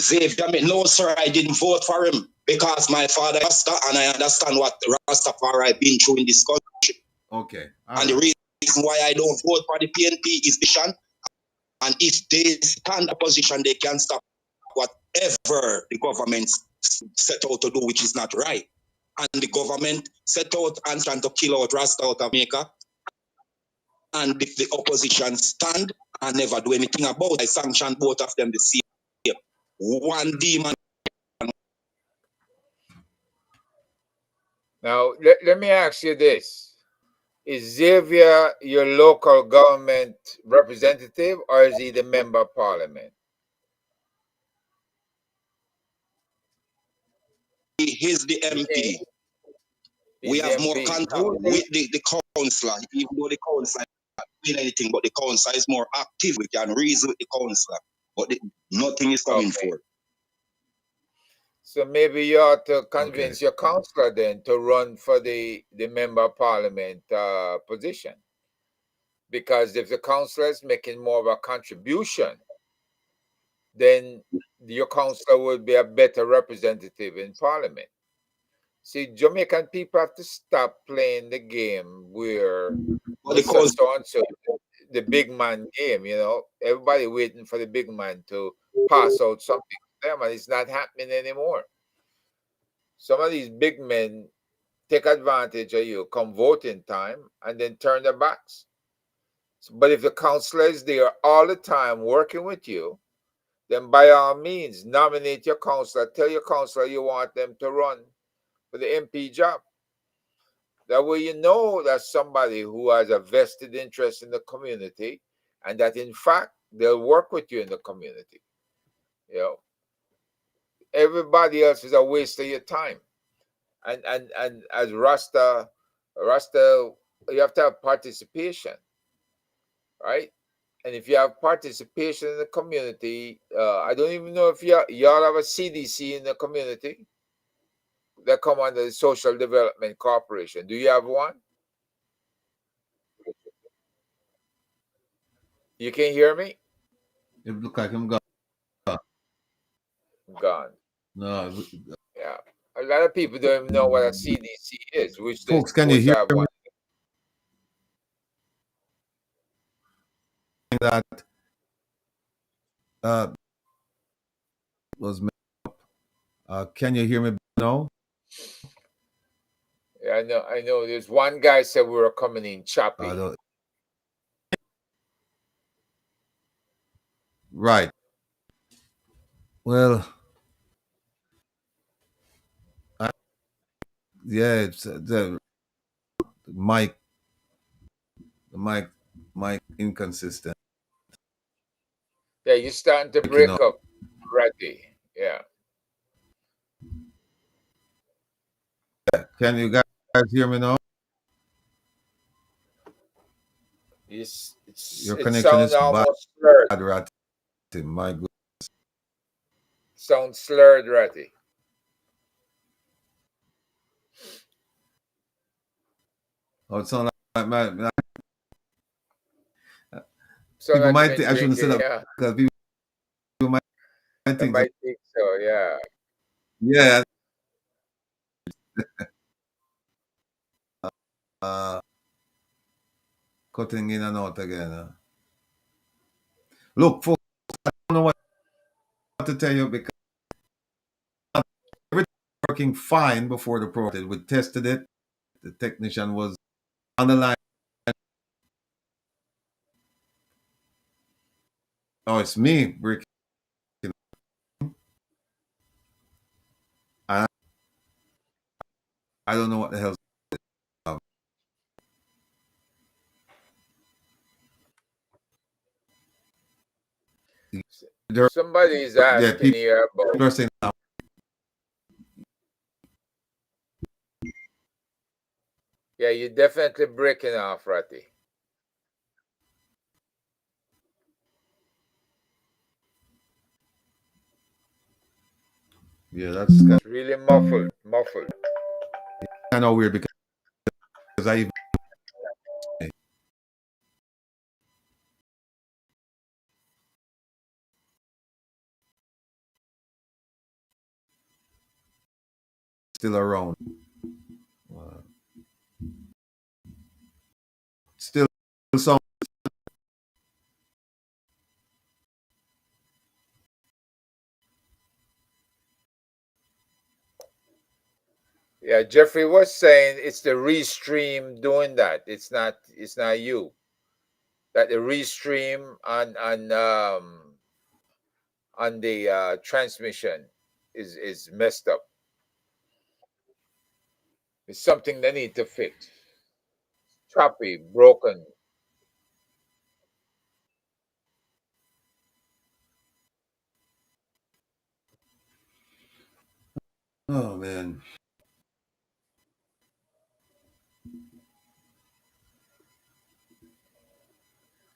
Xavier, no, sir, I didn't vote for him because my father is Rasta and I understand what Rastafari been through in this country. Okay. And the reason why I don't vote for the PNP is vision. And if they stand a position, they can stop whatever the government set out to do, which is not right. And the government set out and trying to kill out Rasta out of Jamaica. And if the opposition stand and never do anything about it, I sanction both of them the same. One demon. Now, let me ask you this. Is Xavier your local government representative or is he the member of parliament? He is the MP. We have more contact with the councillor, even though the councillor is not doing anything, but the councillor is more active. We can reason with the councillor, but nothing is coming forward. So maybe you ought to convince your councillor then to run for the member of parliament position. Because if the councillor is making more of a contribution, then your councillor would be a better representative in parliament. See, Jamaican people have to stop playing the game where so-and-so, the big man game, you know. Everybody waiting for the big man to pass out something to them, and it's not happening anymore. Some of these big men take advantage of you, come voting time, and then turn their backs. But if the councillor is there all the time working with you, then by all means, nominate your councillor. Tell your councillor you want them to run for the MP job. That way you know that's somebody who has a vested interest in the community and that in fact they'll work with you in the community. You know, everybody else is a waste of your time. And as Rasta, you have to have participation, right? And if you have participation in the community, I don't even know if y'all have a CDC in the community that come under the Social Development Corporation. Do you have one? You can hear me? It look like I'm gone. Gone. No. Yeah. A lot of people don't even know what a CDC is. Which folks, can you hear me? That was made up. Can you hear me now? Yeah, I know. There's one guy said we were coming in choppy. Right. Well, it's the mic inconsistent. Yeah, you're starting to break up, Ratty. Yeah. Can you guys hear me now? Your connection is bad, Ratty. My goodness. Sounds slurred, Ratty. Oh, it sounds like my people might think I shouldn't say that because people might think so, yeah. Yeah. Cutting in and out again. Look, folks, I don't know what to tell you because everything was working fine before the program. We tested it. The technician was on the line Oh, it's me, Brick. I, I don't know what the hell. There, Somebody's yeah, asking people here about. are saying, Yeah, you're definitely breaking off, Ratty. yeah, that's kind It's really muffled. of weird because I even still around. Uh, still some. Yeah, Jeffrey was saying it's the restream doing that. It's not you. That the restream on the transmission is messed up. It's something they need to fix. Choppy, broken. Oh man.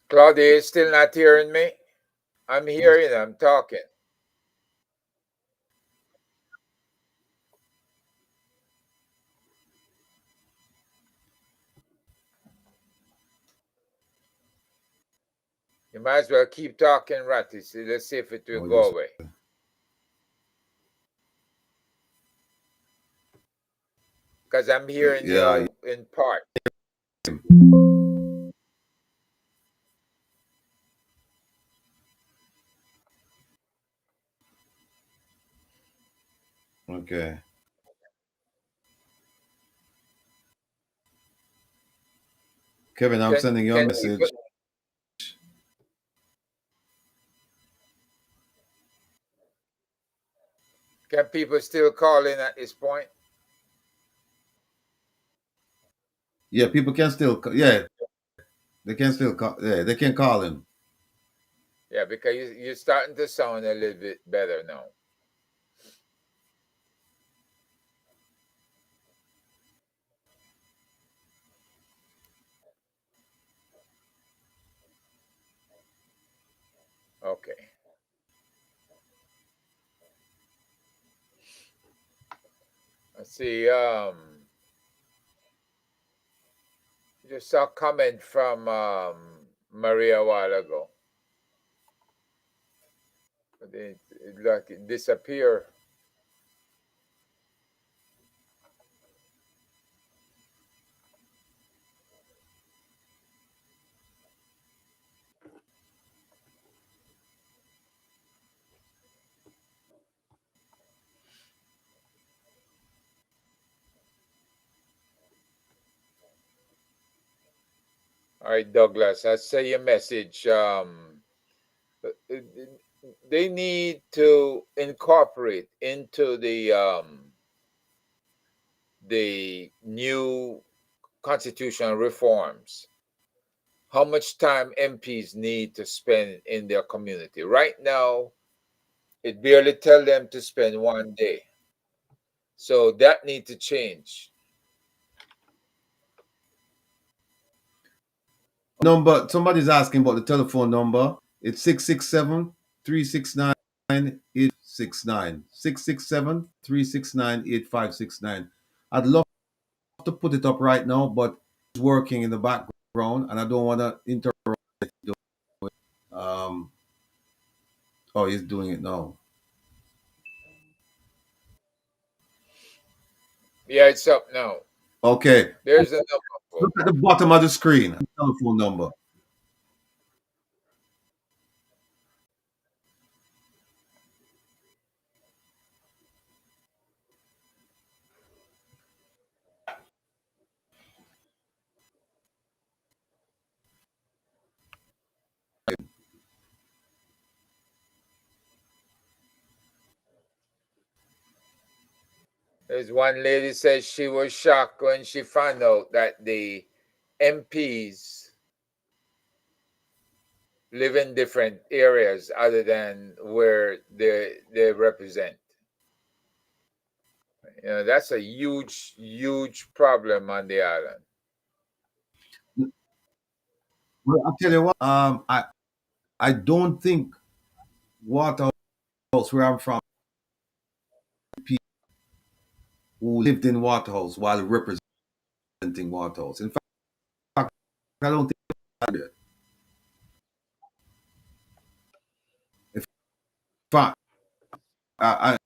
Claudia is still not hearing me. I'm hearing. I'm talking. You might as well keep talking, Ratty. So let's see if it will Oh, go just, away. Because I'm hearing yeah. you in part. Okay. Kevin, I'm sending you a message. Can people still call in at this point? Yeah, people can still. Yeah, they can still call. Yeah, they can call him. Yeah, because you're starting to sound a little bit better now. Okay. Let's see. Just saw a comment from Maria a while ago. But it disappeared. All right, Douglas, I say your message. They need to incorporate into the new constitutional reforms how much time MPs need to spend in their community. Right now, it barely tell them to spend 1 day. So that need to change. Number. Somebody's asking about the telephone number. It's 667-369-8569. 667-369-8569. I'd love to put it up right now, but it's working in the background, and I don't want to interrupt. Um. Oh, he's doing it now. Yeah, it's up now. Okay. There's a number. Look at the bottom of the screen. Telephone number. There's one lady says she was shocked when she found out that the MPs live in different areas other than where they represent. You know, that's a huge problem on the island. Well, I'll tell you what. I don't think Waterhouse, where I'm from, people who lived in Waterhouse while representing Waterhouse. In fact, I don't think that did. In fact, I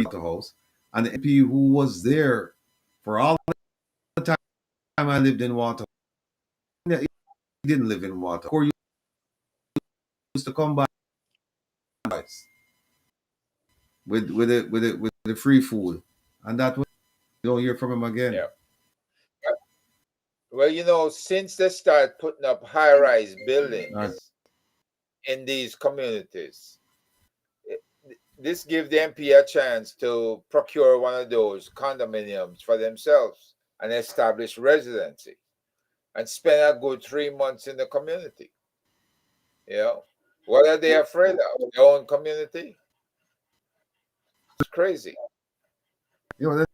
Waterhouse, and the MP who was there for all the time I lived in Waterhouse, he didn't live in Waterhouse. He used to come by with the free food, and that was, you don't hear from him again. Yeah. Well, you know, since they start putting up high-rise buildings Right. in these communities, this gives the MP a chance to procure one of those condominiums for themselves and establish residency and spend a good 3 months in the community. You know, what are they afraid of? Their own community? It's crazy. You know,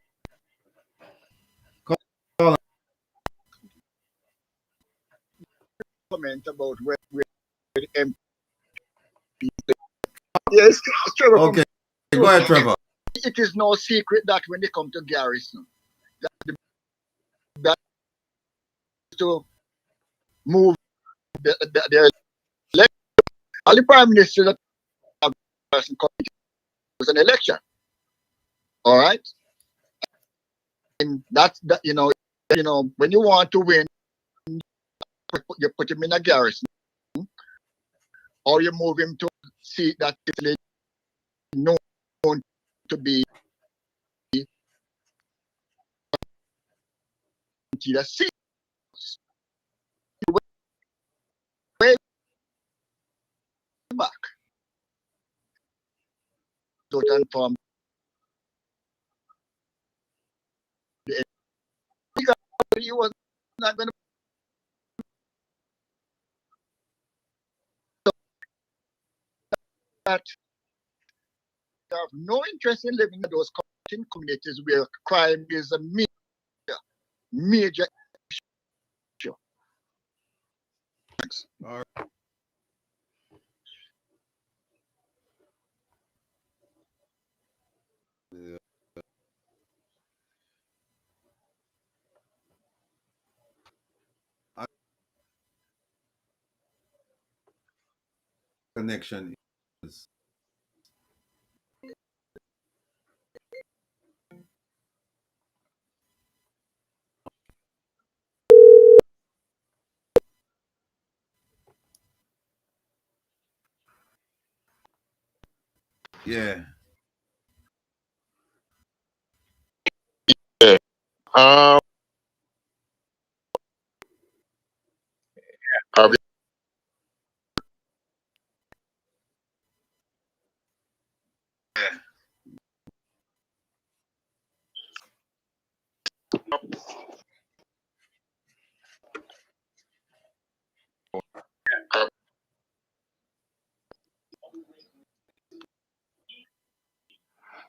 Comment about where the MP. Yes, Trevor. okay, go ahead, Trevor. It is no secret that when they come to Garrison, that to move their election. All the prime minister that have person committee was an election. All right, and that's that. You know, when you want to win, you put him in a garrison, or you move him to a seat that is known to be the seat. Way back, certain from the he was not going to. That have no interest in living in those communities where crime is a major issue. Thanks. All right. Connection is yeah.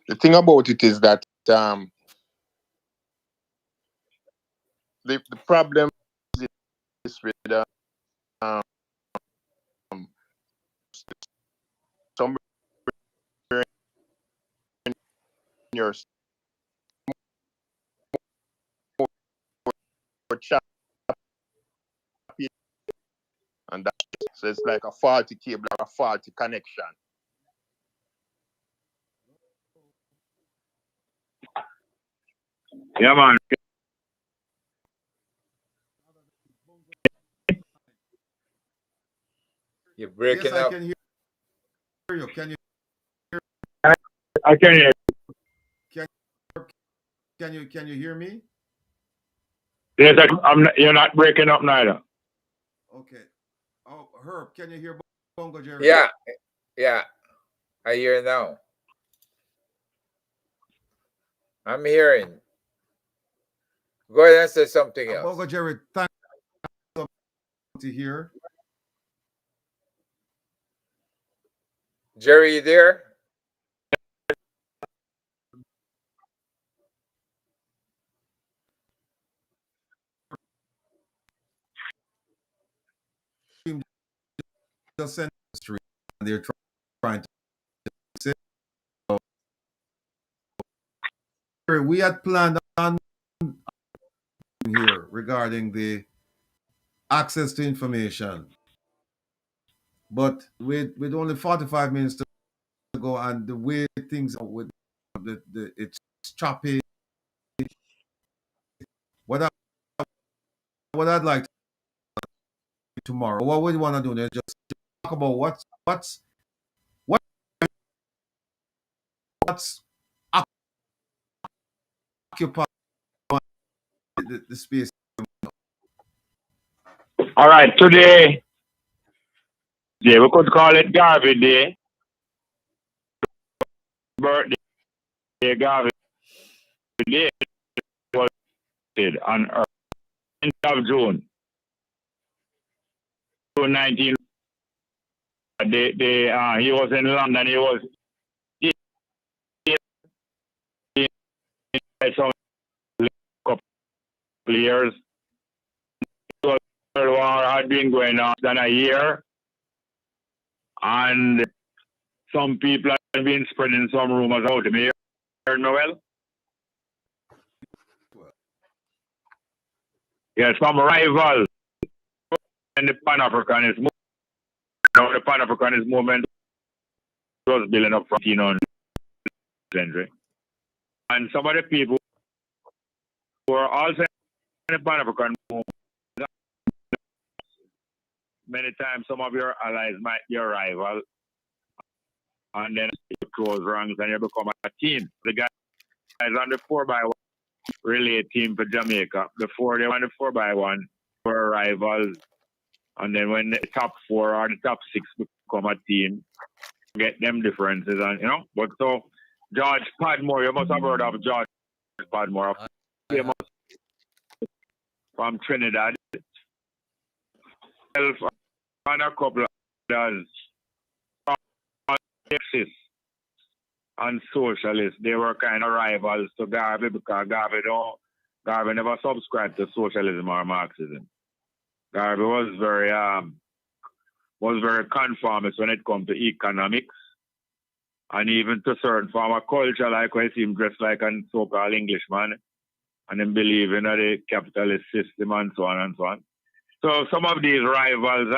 The thing about it is that the problem is with somewhere in your chat, and that so it's like a faulty cable or a faulty connection. Yeah, man. You're breaking Yes, I up. can hear you. Can you I can hear can you hear me? you. Yes, you're not breaking up neither. Okay. Oh, Herb, can you hear Bongo Jerry? Yeah, I hear now. I'm hearing. Go ahead and say something else. Bogo Jerry, thank you to hear. Jerry, you there? Just send history, and they're trying to say. We had planned on here regarding the access to information, but with only 45 minutes to go, and the way things are with it's choppy. What I'd like to do tomorrow, what we want to do is just talk about what's occupying the space. All right, today, we could call it Garvey Day. Birthday, Garvey Day was on Earth, 10th of June, 19. He was in London. He was some couple of years. The World War had been going on than a year, and some people have been spreading some rumors about him. You heard me well? Yes, some rivals in the Pan-Africanist movement. Now, the Pan-Africanist movement was building up from the 1900th century. And some of the people who were also in the Pan-African movement, many times some of your allies might be your rival, and then you close ranks and you become a team. The guys on the 4x1 relay team for Jamaica, before they won the 4x1, were rivals. And then when the top 4 or the top 6 become a team, get them differences, and But so George Padmore, you must have heard of George Padmore, famous from Trinidad, and a couple of others, Marxists and socialists. They were kind of rivals to Garvey, because Garvey never subscribed to socialism or Marxism. Garvey was very conformist when it comes to economics, and even to certain form of culture, like when he seemed dressed like a so-called Englishman, and then believe in the capitalist system and so on and so on. So some of these rivals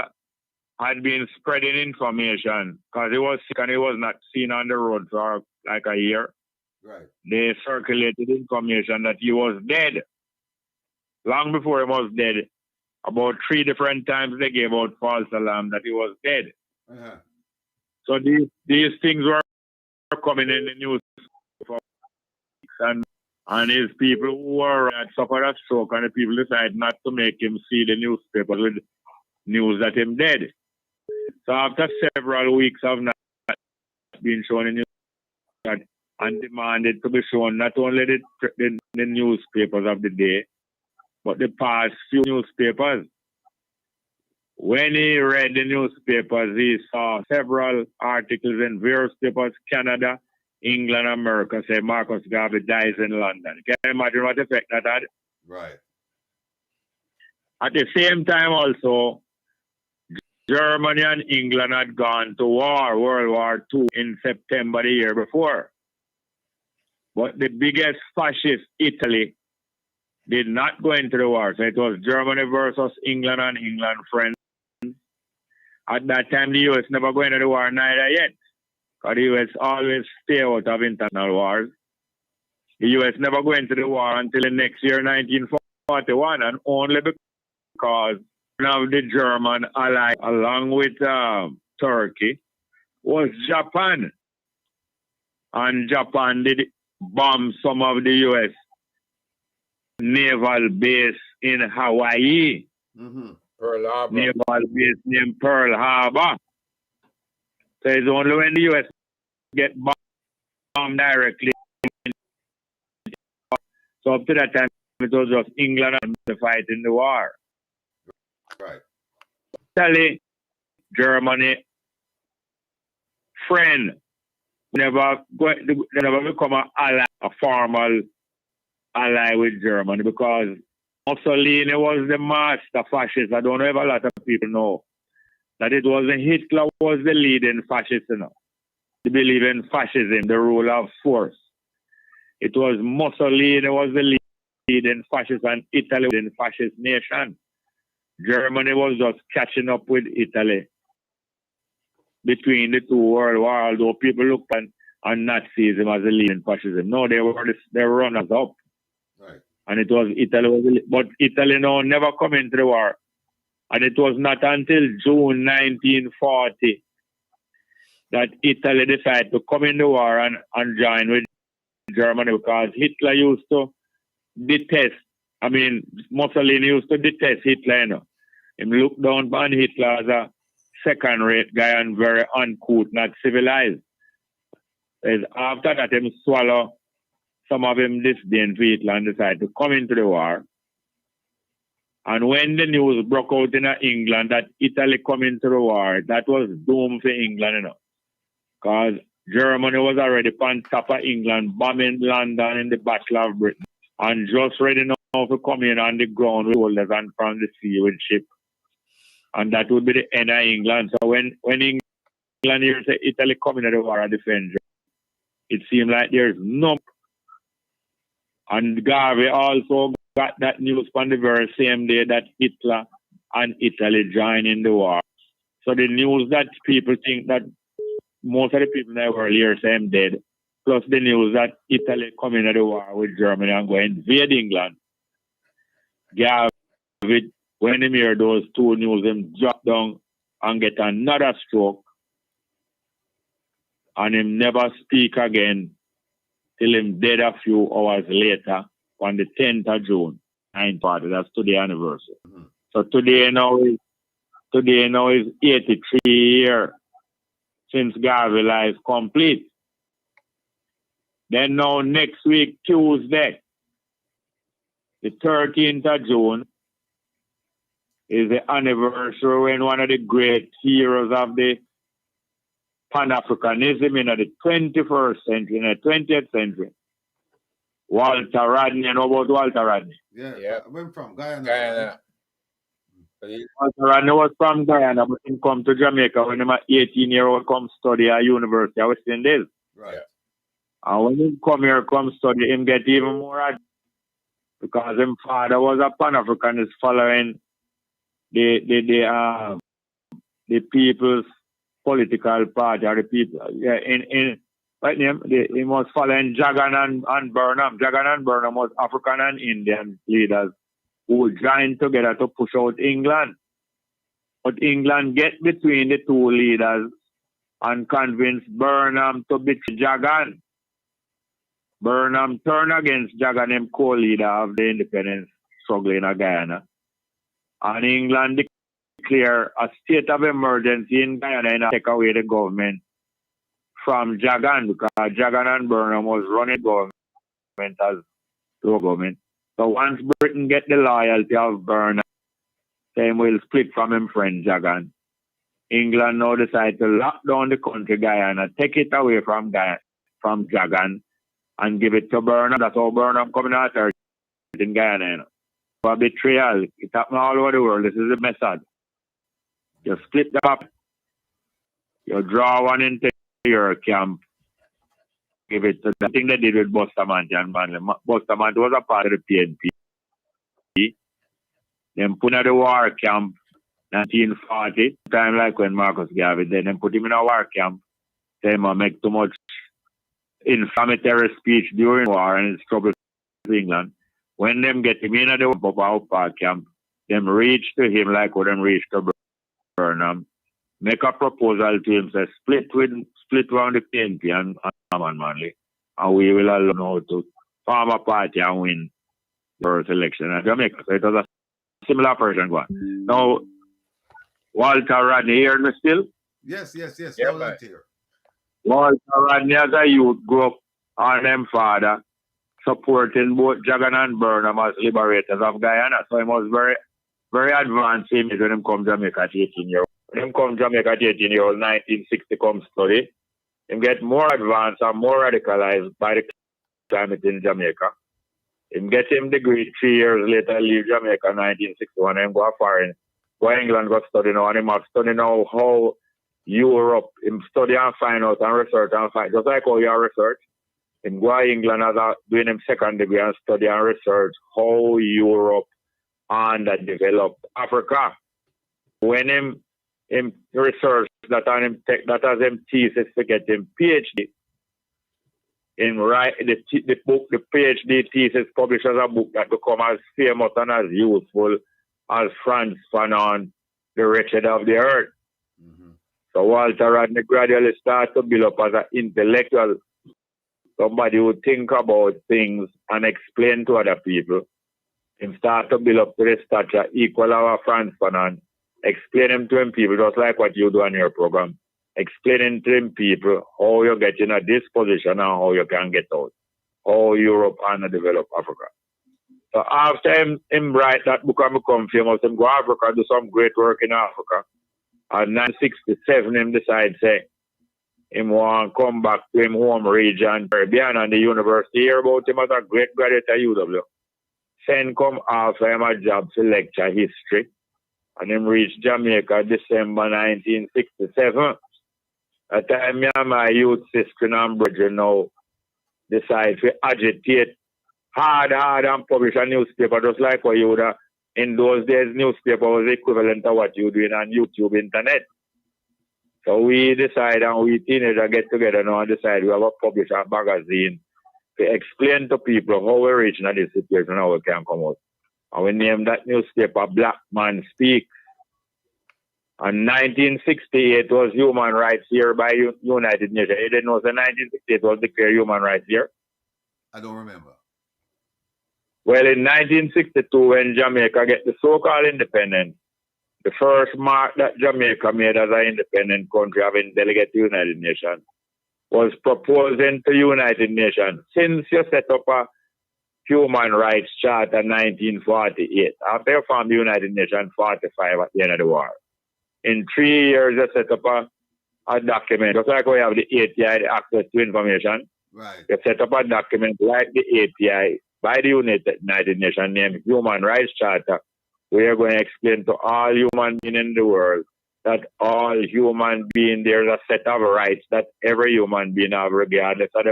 had been spreading information, because he was sick and he was not seen on the road for like a year. Right. They circulated information that he was dead. Long before he was dead, about 3 different times they gave out false alarm that he was dead. Uh-huh. So these things were coming in the news for weeks, and his people who were had suffered a stroke, and the people decided not to make him see the newspapers with news that him dead. So after several weeks of not being shown in news and demanded to be shown not only the newspapers of the day, but the past few newspapers. When he read the newspapers, he saw several articles in various papers, Canada, England, America, say Marcus Garvey dies in London. Can you imagine what effect that had? Right. At the same time also, Germany and England had gone to war, World War II, in September the year before. But the biggest fascist, Italy, did not go into the war. So it was Germany versus England, and England friends. At that time, the U.S. never go into the war neither yet, because the U.S. always stay out of internal wars. The U.S. never go into the war until the next year, 1941, and only because one of the German allies, along with Turkey, was Japan. And Japan did bomb some of the U.S. naval base in Hawaii. Mm-hmm. Pearl Harbor. Naval base named Pearl Harbor. So it's only when the U.S. get bombed directly So up to that time, it was just England and the fight in the war. Right. Italy, Germany, friend, never become a formal ally with Germany because Mussolini was the master fascist. I don't know if a lot of people know that it wasn't Hitler was the leading fascist, They believe in fascism, the rule of force. It was Mussolini was the leading fascist and Italy was the fascist nation. Germany was just catching up with Italy between the two world wars, although people look on Nazism as a leading fascism. No, they were runners up. Right. And it was Italy, but Italy never come into the war. And it was not until June 1940 that Italy decided to come in the war and join with Germany because Hitler used to detest, Mussolini used to detest Hitler, He looked down on Hitler as a second-rate guy and very uncouth, not civilized. After that, him swallow some of him disdain for Hitler and decided to come into the war. And when the news broke out in England that Italy come into the war, that was doom for England, Because Germany was already on top of England, bombing London in the Battle of Britain, and just ready now to come in on the ground with soldiers and from the sea with ship. And that would be the end of England. So when England hears Italy coming into the war and defend Germany, it seemed like there's no. And Garvey also got that news on the very same day that Hitler and Italy joined in the war. So the news that people think that most of the people that were here same dead, plus the news that Italy coming into the war with Germany and going to invade England. Garvey, when he heard those two news, him drop down and get another stroke. And him never speak again till him dead a few hours later on the 10th of June, 1940. That's today anniversary. Mm-hmm. So today now is 83 years since Garvey life complete. Then now next week, Tuesday, the 13th of June, is the anniversary when one of the great heroes of the Pan-Africanism in the 21st century, in the 20th century, Walter Rodney. You know about Walter Rodney? Yeah. Where from? Guyana. Right? Walter Rodney was from Guyana, but he come to Jamaica when he was 18-year-old, come study at University of West Indies. Right. And when he come here, come study, him get even more because his father was a Pan-Africanist following the People's Political Party, or the people. Yeah, he was following Jagan and Burnham. Jagan and Burnham was African and Indian leaders who joined together to push out England. But England get between the two leaders and convinced Burnham to betray Jagan. Burnham turned against Jagan, him co-leader of the independence struggle in Guyana. And England declared a state of emergency in Guyana and take away the government from Jagan because Jagan and Burnham was running government as local government. So once Britain get the loyalty of Burnham, then we'll split from him friend Jagan. England now decide to lock down the country Guyana, take it away from Jagan and give it to Burnham. That's how Burnham coming out there in Guyana. For betrayal, it happened all over the world. This is the method. You split the up, you draw one into your camp, give it to the thing they did with Bustamante and Manley. Bustamante was a part of the PNP. Then put him in the war camp, 1940, time like when Marcus Garvey did. Then put him in a war camp. Say him make too much inflammatory speech during war and it's trouble for England. When them get him in the war camp, them reach to him like what them reach to Burnham, make a proposal to him, say split around the PNP and Manley, and we will allow to form a party and win the first election in Jamaica. So it was a similar person going. Now, Walter Rodney here me still? Yes. Yeah, Walter here. Walter Rodney as a youth grew up on them father supporting both Jagan and Burnham as liberators of Guyana. So he was very, very advanced when him come Jamaica at 18 years. When him come Jamaica at 18 years old, 1960 come study. Him get more advanced and more radicalized by the climate in Jamaica. Him get him degree 3 years later, leave Jamaica 1961 and go foreign. Go England, go study now, and him have study now how Europe, him study and find out and research and find, just like how you are research. Him go to England as doing him second degree and study and research how Europe underdeveloped Africa. When him research that and him take that as him thesis to get him PhD, in write the book, the PhD thesis published as a book that become as famous and as useful as Frantz Fanon, The Wretched of the Earth. Mm-hmm. So Walter Rodney gradually started to build up as an intellectual, somebody who think about things and explain to other people. Him start to build up to the stature equal our Frantz Fanon, explain him to him people, just like what you do on your program. Explaining to him people how you get in a this position and how you can get out. How Europe and develop Africa. So after him write that book and become famous, him go to Africa, do some great work in Africa. And 1967 him decide say him want to come back to him home region, Caribbean, and the university hear about him as a great graduate at UW. Send come after him a job to lecture history. And him reach Jamaica December 1967. At the time, me and my youth sister and brother now decide to agitate hard and publish a newspaper, just like what you would have. In those days, newspaper was equivalent to what you doing on YouTube, internet. So we decide, and we teenagers get together now and decide we have to publish a magazine to explain to people how we reach in this situation and how we can come out. And we name that newspaper Black Man Speaks. And 1968 was Human Rights Year by United Nations. You didn't know the 1968 was declared Human Rights Year? I don't remember. Well, in 1962, when Jamaica get the so-called independence, the first mark that Jamaica made as an independent country having delegate to United Nations was proposing to United Nations, since you set up a Human Rights Charter in 1948, after you formed the United Nations 45 at the end of the war. In 3 years, you set up a document, just like we have the API, the Access to Information. Right. You set up a document like the API by the United Nations named Human Rights Charter. We are going to explain to all human beings in the world that all human beings, there's a set of rights that every human being have, regardless of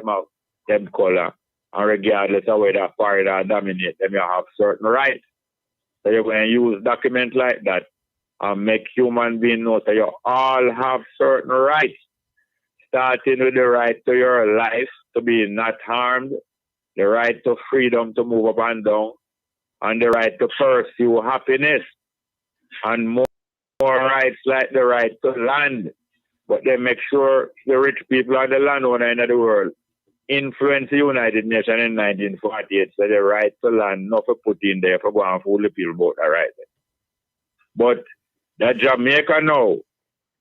them color, and regardless of whether foreign or dominate them, you have certain rights. So you're going to use documents like that and make human beings know that you all have certain rights, starting with the right to your life, to be not harmed, the right to freedom to move up and down, and the right to pursue happiness, and more rights like the right to land. But they make sure the rich people and the landowner in the world influence the United Nations in 1948, so the right to land, not for put in there for go and fool the people about the right. But that Jamaica now,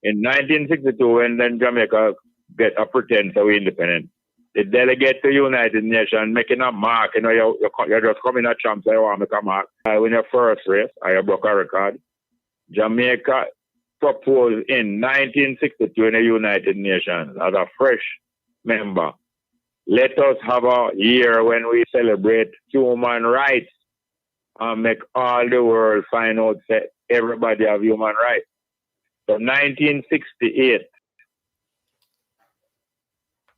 in 1962, when then Jamaica get a pretense of independence, the delegate to United Nations making a mark, you're just coming a champ, so you want to make a mark. I win your first race, I broke a record. Jamaica proposed in 1962 in the United Nations as a fresh member. Let us have a year when we celebrate human rights and make all the world find out that everybody have human rights. So 1968,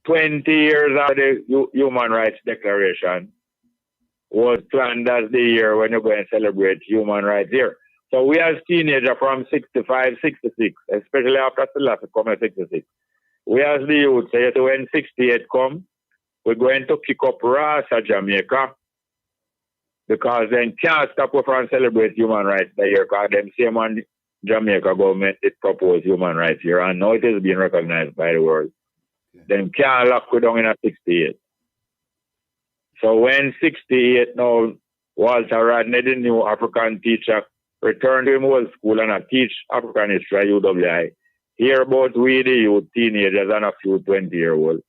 20 years after the Human Rights Declaration, was planned as the year when you're going to celebrate Human Rights Year. So we as teenagers from 65, 66, especially after Selassie come in 66, we as the youth say that when 68 come, we're going to kick up Rasta Jamaica, because then can't stop us from celebrate human rights that year, because them same one Jamaica government it proposed human rights here, and now it is being recognized by the world. Then can't lock we down in a 68. So when 68 now, Walter Rodney, the new African teacher, returned to him old school and I teach African history at UWI, hear about we the youth, teenagers and a few 20-year-olds.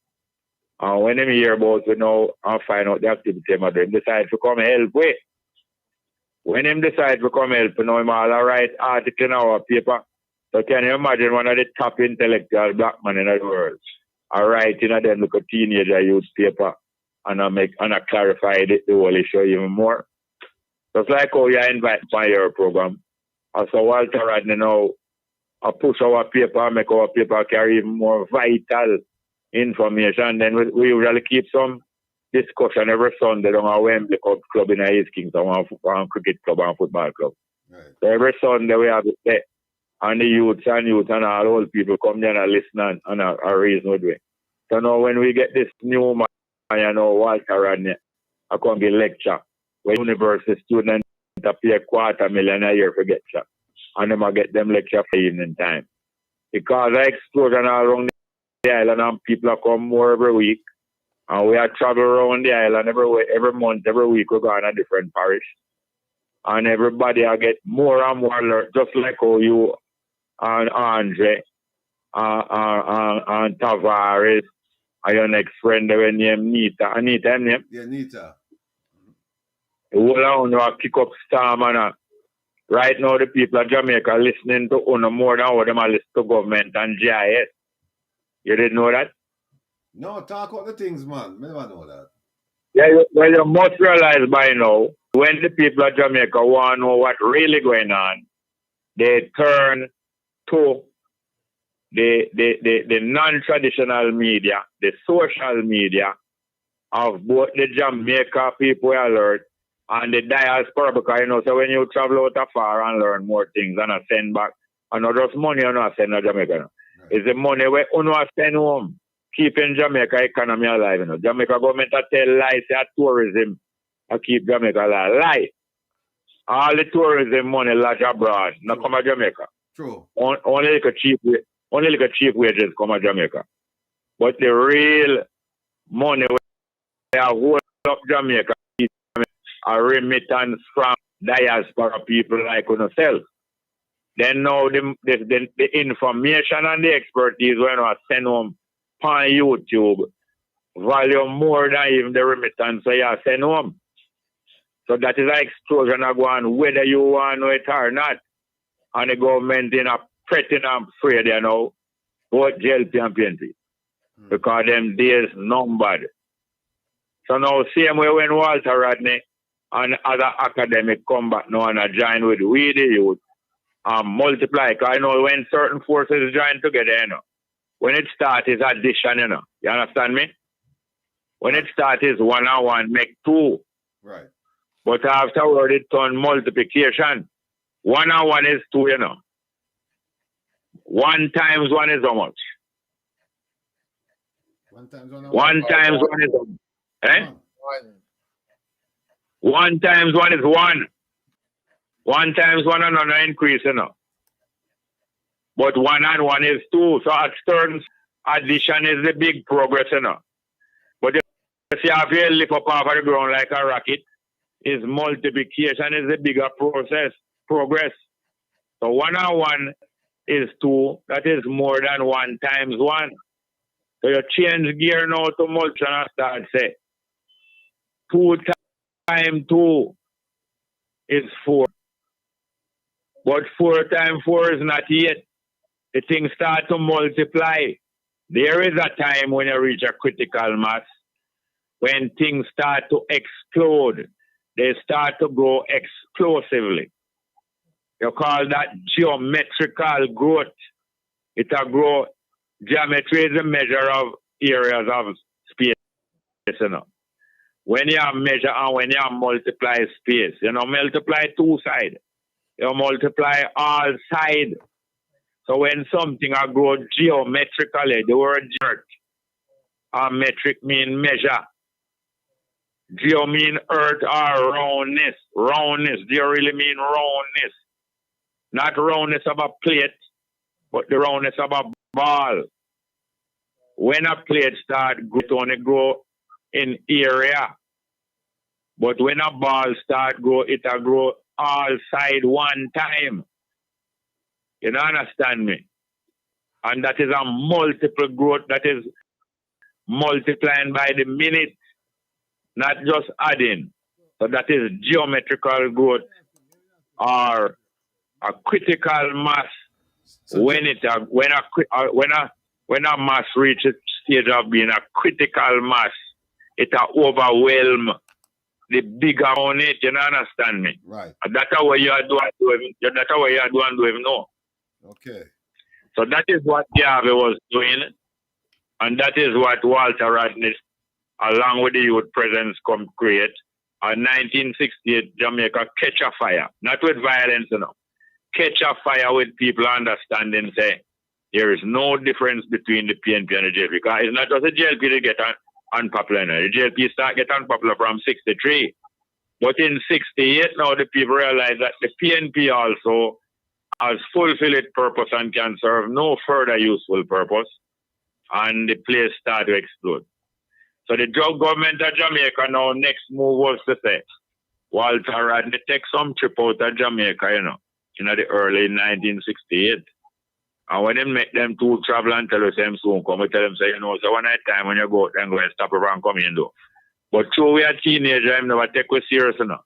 And when him hear about we know and find out the activity him do, him decide to come help with. When him decide to come help, you know, him all write article in our paper. So can you imagine one of the top intellectual black men in the world? I write in a them look a teenager use paper and I clarify the whole issue even more. Just like how you invite my your program. And so Walter Rodney now I push our paper, make our paper carry even more vital information. Then we usually keep some discussion every Sunday on our Wembley Club in East Kingston, one cricket club and football club. Right. So every Sunday we have it, and the youths and all old people come there and listen and reason with me. So now when we get this new man, you know, Walter Rodney, I come give lecture where university students pay $250,000 a year for lecture. And them get them lecture for evening time. Because the explosion all around the island and people come more every week. And we are travel around the island every month, every week we go in a different parish. And everybody I get more and more alert, just like how you and Andre and Tavares and your next friend they were named Nita. Anita name? Yeah, Nita. The whole around kick up storm and right now the people of Jamaica are listening to UNO more than how them are listening to government and GIS. You didn't know that? No, talk about the things, man. I never know that. Yeah, well, you must realize by now, when the people of Jamaica want to know what's really going on, they turn to the non-traditional media, the social media of both the Jamaica people alert and the diaspora, because you know, so when you travel out afar and learn more things and I send back, and not just money you know send to Jamaica. Right. It's the money where you know send home. Keeping Jamaica economy alive, you know. Jamaica government tell lies that tourism keep Jamaica alive. Lie. All the tourism money lodge abroad, not come to Jamaica. True. Only like a cheap wages come to Jamaica. But the real money we are hold up Jamaica are remittance from diaspora people like yourself. Then now the information and the expertise when we send home on YouTube value more than even the remittance you send home. So that is an explosion of going whether you want to it or not. And the government in a pretty and afraid, you know, both JLP and PNP. Because them days numbered. So now same way when Walter Rodney and other academic come back now and join with we the youth and multiply. Because I know when certain forces join together, you know. When it starts, it's addition, you know. You understand me? When it starts, it's 1 and 1 make 2. Right. But afterward, it turns multiplication. 1 and 1 is 2, you know. 1 times 1 is how much? 1 times 1. 1 times 1 is how much? Eh? 1 times 1 is 1. 1 times 1 and another increase, you know. But 1 and 1 is 2. So at turns, addition is the big progress, you know. But if you have to lift up off of the ground like a rocket, is multiplication is the bigger progress. So 1 and 1 is 2. That is more than 1 times 1. So you change gear now to multiply and start say 2 times 2 is 4. But 4 times 4 is not 8. The things start to multiply. There is a time when you reach a critical mass, when things start to explode. They start to grow explosively. You call that geometrical growth. It a grow. Geometry is a measure of areas of space. You know. When you measure and when you multiply space, you know, multiply 2 sides. You multiply all sides. So when something grows geometrically, the word metric mean measure. Geo mean earth or roundness. Roundness, do you really mean roundness? Not roundness of a plate, but the roundness of a ball. When a plate starts growing, it only grow in area. But when a ball starts grow, it will grow all side 1 time. You don't understand me? And that is a multiple growth. That is multiplying by the minute, not just adding. So that is geometrical growth or a critical mass. When a mass reaches stage of being a critical mass, it overwhelm the bigger on it. You understand me? Right. And that's how you are doing. That's how you are doing now. Okay. So that is what Garvey was doing, and that is what Walter Rodney, along with the youth presence, come create. In 1968, Jamaica catch a fire, not with violence, catch a fire with people understanding, say, there is no difference between the PNP and the JLP. Because it's not just the JLP that get unpopular. The JLP start get unpopular from 63. But in 68 now, the people realize that the PNP also has fulfilled its purpose and can serve no further useful purpose. And the place start to explode. So the drug government of Jamaica now next move was to say, Walter Rodney take some trip out of Jamaica, in the early 1968. And when they make them two travel and tell us them soon come, we tell them, say, so one night time when you go out and go and stop around come in though. But through we are teenagers, I never take us serious enough.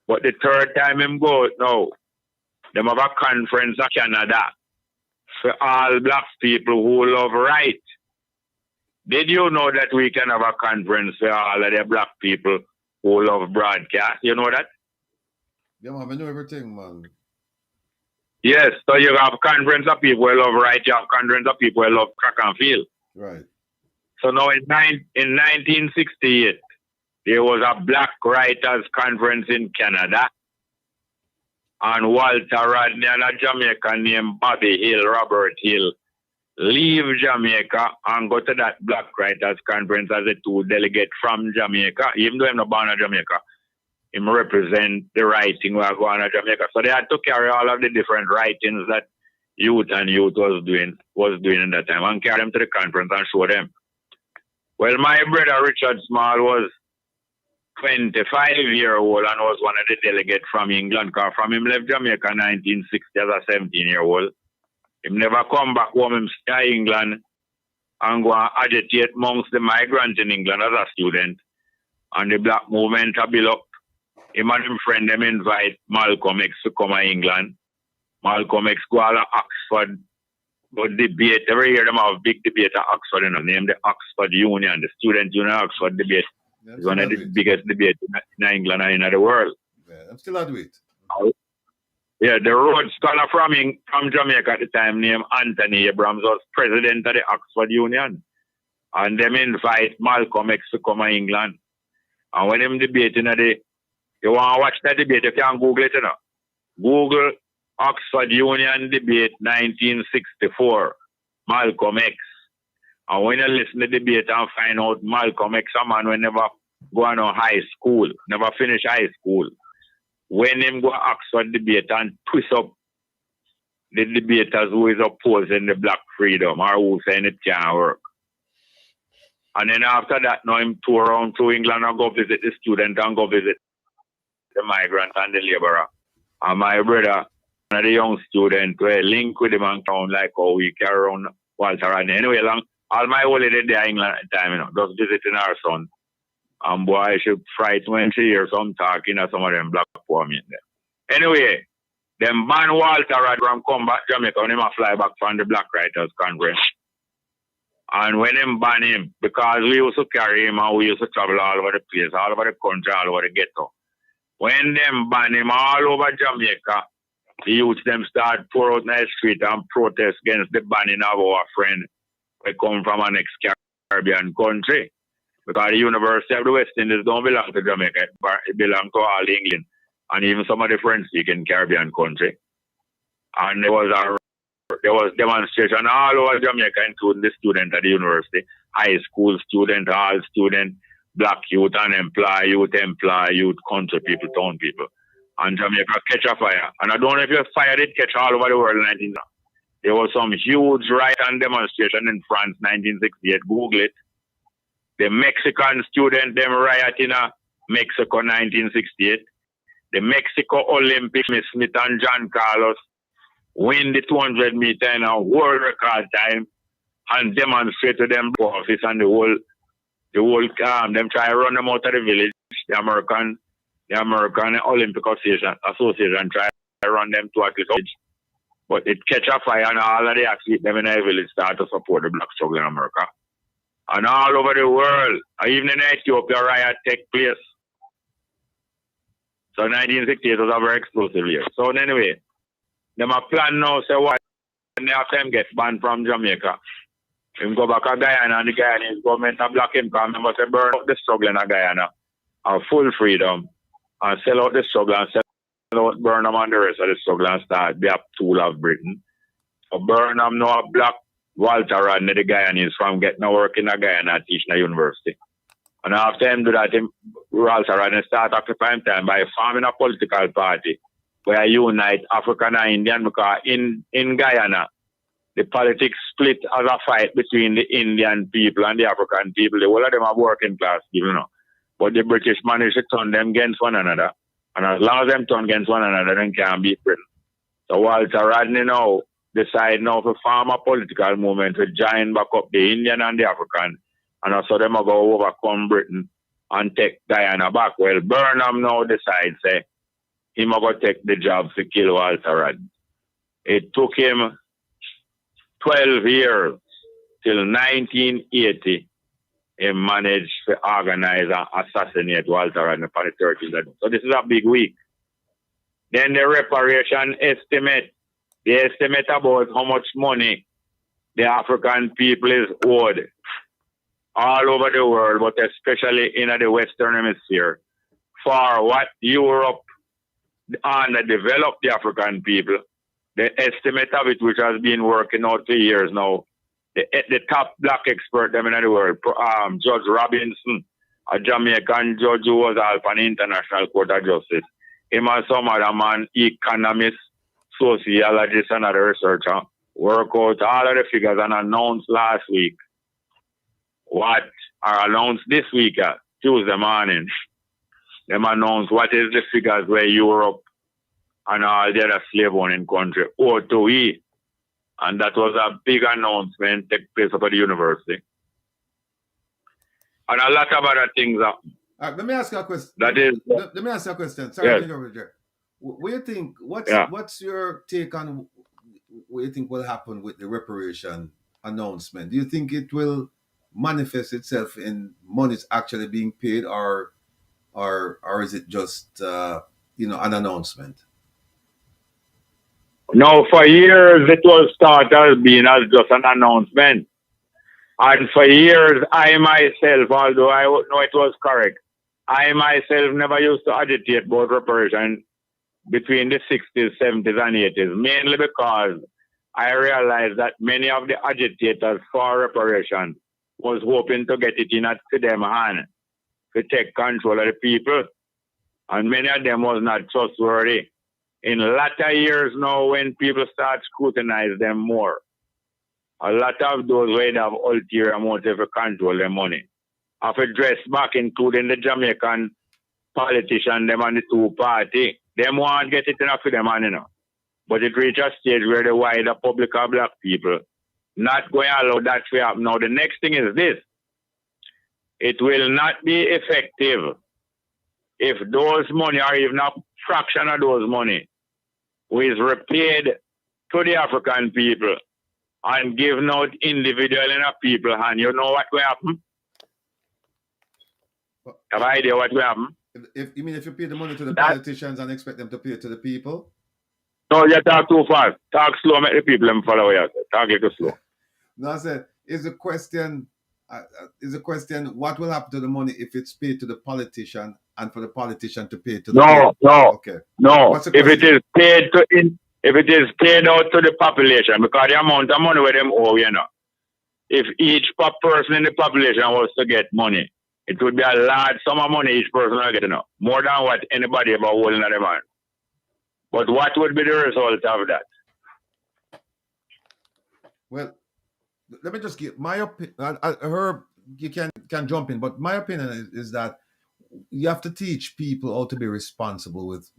But the third time him go out now, them have a conference in Canada for all black people who love right. Did you know that we can have a conference for all of the black people who love broadcast? You know that? Yeah, man, I know everything, man. Yes, so you have conference of people who love right, you have conference of people who love crack and feel. Right. So now in 1968, there was a Black Writers Conference in Canada, and Walter Rodney and a Jamaican named Robert Hill, leave Jamaica and go to that Black Writers Conference as a two delegate from Jamaica, even though I'm not born in Jamaica. Him represent the writing we are going to Jamaica. So they had to carry all of the different writings that youth was doing in that time and carry them to the conference and show them. Well, my brother Richard Small was 25-year-old and was one of the delegates from England. Because from him left Jamaica in 1960 as a 17-year-old. Him never come back home, him stay in England and go and agitate amongst the migrants in England as a student. And the black movement a build up. Him and him friend them invite Malcolm X to come to England. Malcolm X go all to Oxford, but debate. Every year them have a big debate at Oxford, named the Oxford Union, the Student Union Oxford debate. It's one of the biggest debates in England and in the world. Yeah, I'm still at it. Yeah, the Rhodes scholar from Jamaica at the time named Anthony Abrams was president of the Oxford Union. And them invite Malcolm X to come to England. And when them debating you want to watch that debate, you can Google it, Google Oxford Union debate 1964, Malcolm X. And when you listen to the debate and find out Malcolm X, a man who never go on high school, never finish high school. When him go Oxford debate and twist up the debaters who is opposing the black freedom or who saying it can't work. And then after that, now him tour around through England and go visit the student and go visit the migrant and the laborer. And my brother, one of the young students, we link with him and town like how we carry around Walter Rodney. Anyway, all my holiday there in England at the time, just visiting our son. And boy, she fright when she hears some talking of some of them black poor men there. Anyway, them ban Walter Rodney from come back to Jamaica when him fly back from the Black Writers Conference. And when him ban him, because we used to carry him and we used to travel all over the place, all over the country, all over the ghetto. When them ban him all over Jamaica, the youth them start pour out in the street and protest against the banning of our friend who come from an ex-Caribbean country. Because the University of the West Indies don't belong to Jamaica, but it belongs to all England and even some of the French-speaking Caribbean country. And there was demonstration all over Jamaica, including the student at the university, high school student, all student, black youth, unemployed youth, country people, town people. And Jamaica catch a fire. And I don't know if you fire it catch all over the world in 1990. There was some huge riot and demonstration in France, 1968. Google it. The Mexican student, them riot in Mexico, 1968. The Mexico Olympic, Smith and John Carlos win the 200 meter in a world record time. and demonstrate to them office and the whole them try to run them out of the village. The American Olympic Association try to run them to a village. But it catch a fire and all of the athletes them in the village start to support the black struggle in America. And all over the world, even in Ethiopia, riot take place. So 1968 was a very explosive year. So anyway, them a plan now, say what, when they have them get banned from Jamaica. Him go back to Guyana and the Guyanese government and block him because remember say burn out the struggle in Guyana have full freedom and sell out the struggle and sell out Burnham and the rest of the struggle and start be a tool of Britain. So Burnham now block Walter Rodney, the Guyanese, from getting a work in Guyana and teaching at university. And after him do that, Walter Rodney start occupying time by forming a political party where unite African and Indian because in Guyana, the politics split as a fight between the Indian people and the African people. The whole of them are working class people, you know. But the British managed to turn them against one another. And as long as them turn against one another, they can't beat Britain. So Walter Rodney now decide now to form a political movement to join back up the Indian and the African. And also them are go overcome Britain and take Guyana back. Well, Burnham now decides, say, he will go take the job to kill Walter Rodney. It took him 12 years till 1980, he managed to organize and assassinate Walter Rodney on the 13th. So this is a big week. Then the reparation estimate, they estimate about how much money the African people is owed all over the world, but especially in the Western Hemisphere, for what Europe underdeveloped the African people. The estimate of it, which has been working out for years now, the top black expert them in the world, Judge Robinson, a Jamaican judge who was up on the International Court of Justice. Him and some other man, economist, sociologist, and other researcher, work out all of the figures and announced last week what are announced this week, Tuesday morning. Them announced what is the figures where Europe and all the other slave owning country owe to we. And that was a big announcement take place up at the university. And a lot of other things happen. Let me ask you a question. That is, let me ask you a question. Sorry, yes. What do you think? What's your take on what you think will happen with the reparation announcement? Do you think it will manifest itself in monies actually being paid, or is it just an announcement? No, for years it was thought as being as just an announcement. And for years, I myself, although I know it was correct, I myself never used to agitate about reparation between the 60s, 70s, and 80s, mainly because I realized that many of the agitators for reparation was hoping to get it in to them hand to take control of the people. And many of them was not trustworthy. In latter years now, when people start scrutinize them more, a lot of those who have ulterior motive to control their money have addressed back, including the Jamaican politician, them and the two party. Them want to get it enough for them, but it reached a stage where the wider public of black people not going to allow that to happen. Now, the next thing is this. It will not be effective if those money, or even a fraction of those money, is repaid to the African people and given out individually in a people hand. You know what will happen? Have I idea what will happen? If you pay the money to the politicians and expect them to pay it to the people? No, you talk too fast. Talk slow, make the people them follow you. Talk a little slow. No, I said, is the question what will happen to the money if it's paid to the politician and for the politician to pay to the people? No. Okay. No. If it is paid out to the population, because the amount of money where them owe, if each person in the population was to get money, it would be a large sum of money each person will get, more than what anybody ever holding at the man. But what would be the result of that? Well, let me just give my opinion. Herb, you can jump in, but my opinion is that you have to teach people how to be responsible with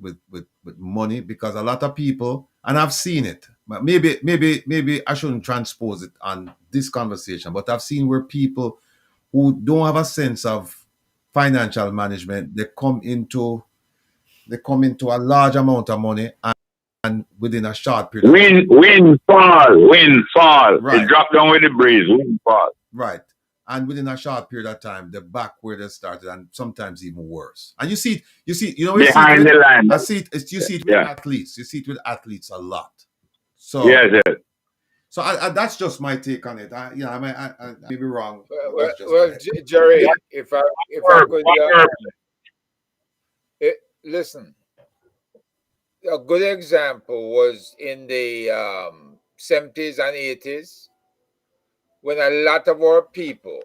money, because a lot of people, and I've seen it, but maybe I shouldn't transpose it on this conversation, but I've seen where people who don't have a sense of financial management, they come into a large amount of money, and within a short period of time. Windfall. Right. It dropped down with the breeze. Windfall. Right. And within a short period of time, they're back where they started, and sometimes even worse. And you see, Behind the line. you see it with athletes. You see it with athletes a lot. So Yes. So that's just my take on it. I may be wrong. Well, Jerry, if I could listen, a good example was in the 70s and 80s, when a lot of our people,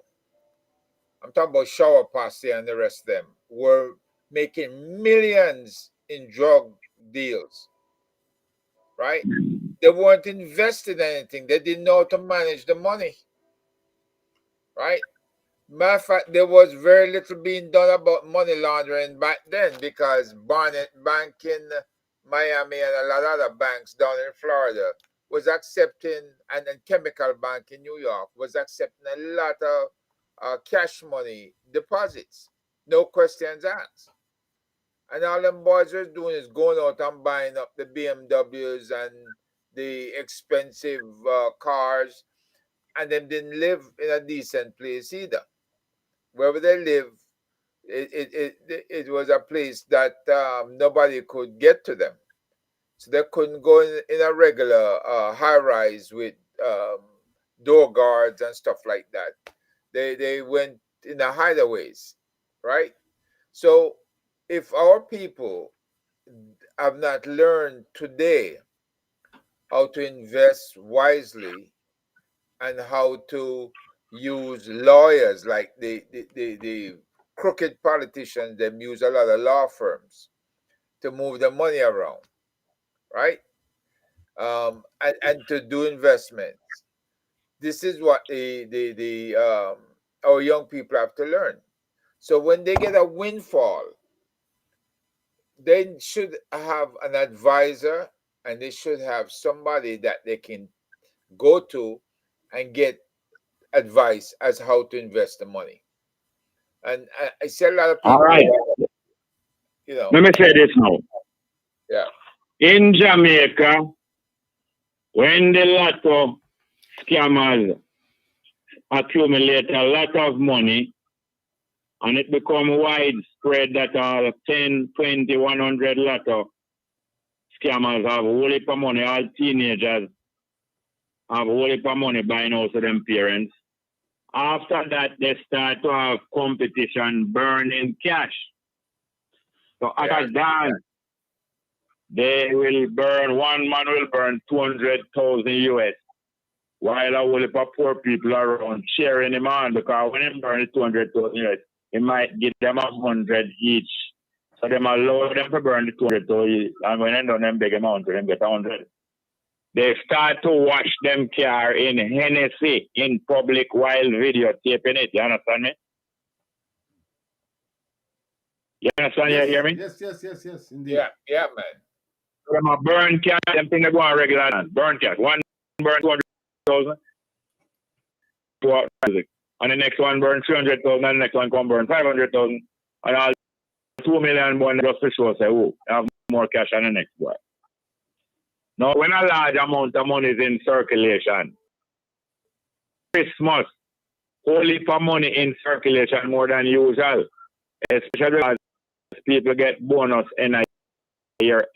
I'm talking about Shower Posse and the rest of them, were making millions in drug deals, right? They weren't investing in anything. They didn't know how to manage the money, right? Matter of fact, there was very little being done about money laundering back then, because Barnett Bank in Miami and a lot of other banks down in Florida was accepting, and then Chemical Bank in New York was accepting a lot of cash money deposits, no questions asked. And all them boys were doing is going out and buying up the BMWs and the expensive cars, and them didn't live in a decent place either. Wherever they live, it was a place that nobody could get to them. So they couldn't go in a regular high rise with door guards and stuff like that. They went in the hideaways, right? So if our people have not learned today how to invest wisely and how to use lawyers, like the crooked politicians, they use a lot of law firms to move the money around, right? And to do investments. This is what our young people have to learn. So when they get a windfall, they should have an advisor, and they should have somebody that they can go to and get advice as how to invest the money. And I see a lot of people. All right. Let me say this now. Yeah. In Jamaica, when the lotto scammers accumulate a lot of money, and it become widespread that all 10, 20, 100 lotto scammers have a whole heap of money, all teenagers have a whole heap of money buying house of them parents. After that, they start to have competition burning cash. So at a dance, they will burn, one man will burn 200,000 US, while a whole heap of poor people around cheering him on, because when he burns 200,000 US, he might give them 100 each. So them allow them to burn the 200,000, and when they done them big amount, them get 100. They start to watch them car in Hennessy in public while videotaping it. You understand me? You understand? Yes, you hear me? Yes, indeed. Yeah, man. Them a burn cash, them thing they go on regular burn cash. One burn 200,000, and the next one burn 300,000, and the next one come burn 500,000, and all 2 million one just to show say, oh, I have more cash than the next one. Now, when a large amount of money is in circulation, Christmas, whole heap of money in circulation more than usual, especially as people get bonus in a year.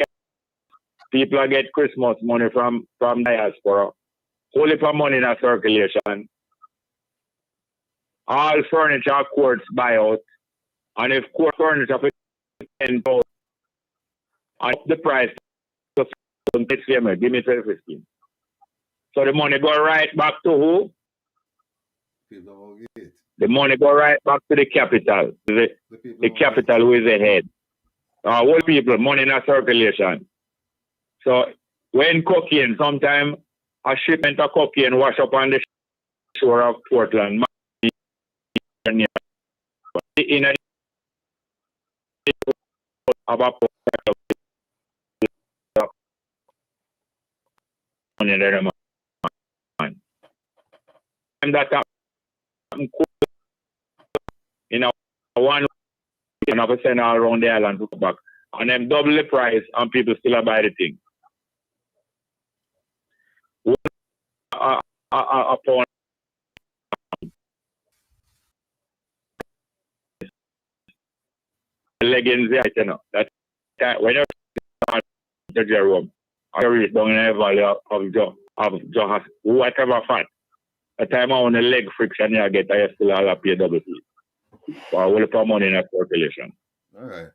People get Christmas money from Diaspora. Whole heap of money in a circulation. All furniture courts buy out. And if court furniture for 10,000, and the price give me 15. So the money go right back to who? The money go right back to the capital. The capital who is the head. All people, money in a circulation. So when cocaine, sometimes a shipment of cocaine wash up on the shore of Portland, in a have a money there, man. And that in a one and have a send all around the island to come back. And them double the price and people still buy the thing. Upon leggings, you know, that when you start to Jerome, I reach down in the valley of just whatever fat. The time I want the leg friction I get, I still have to pay double fee. Or I will put money in a circulation. All right.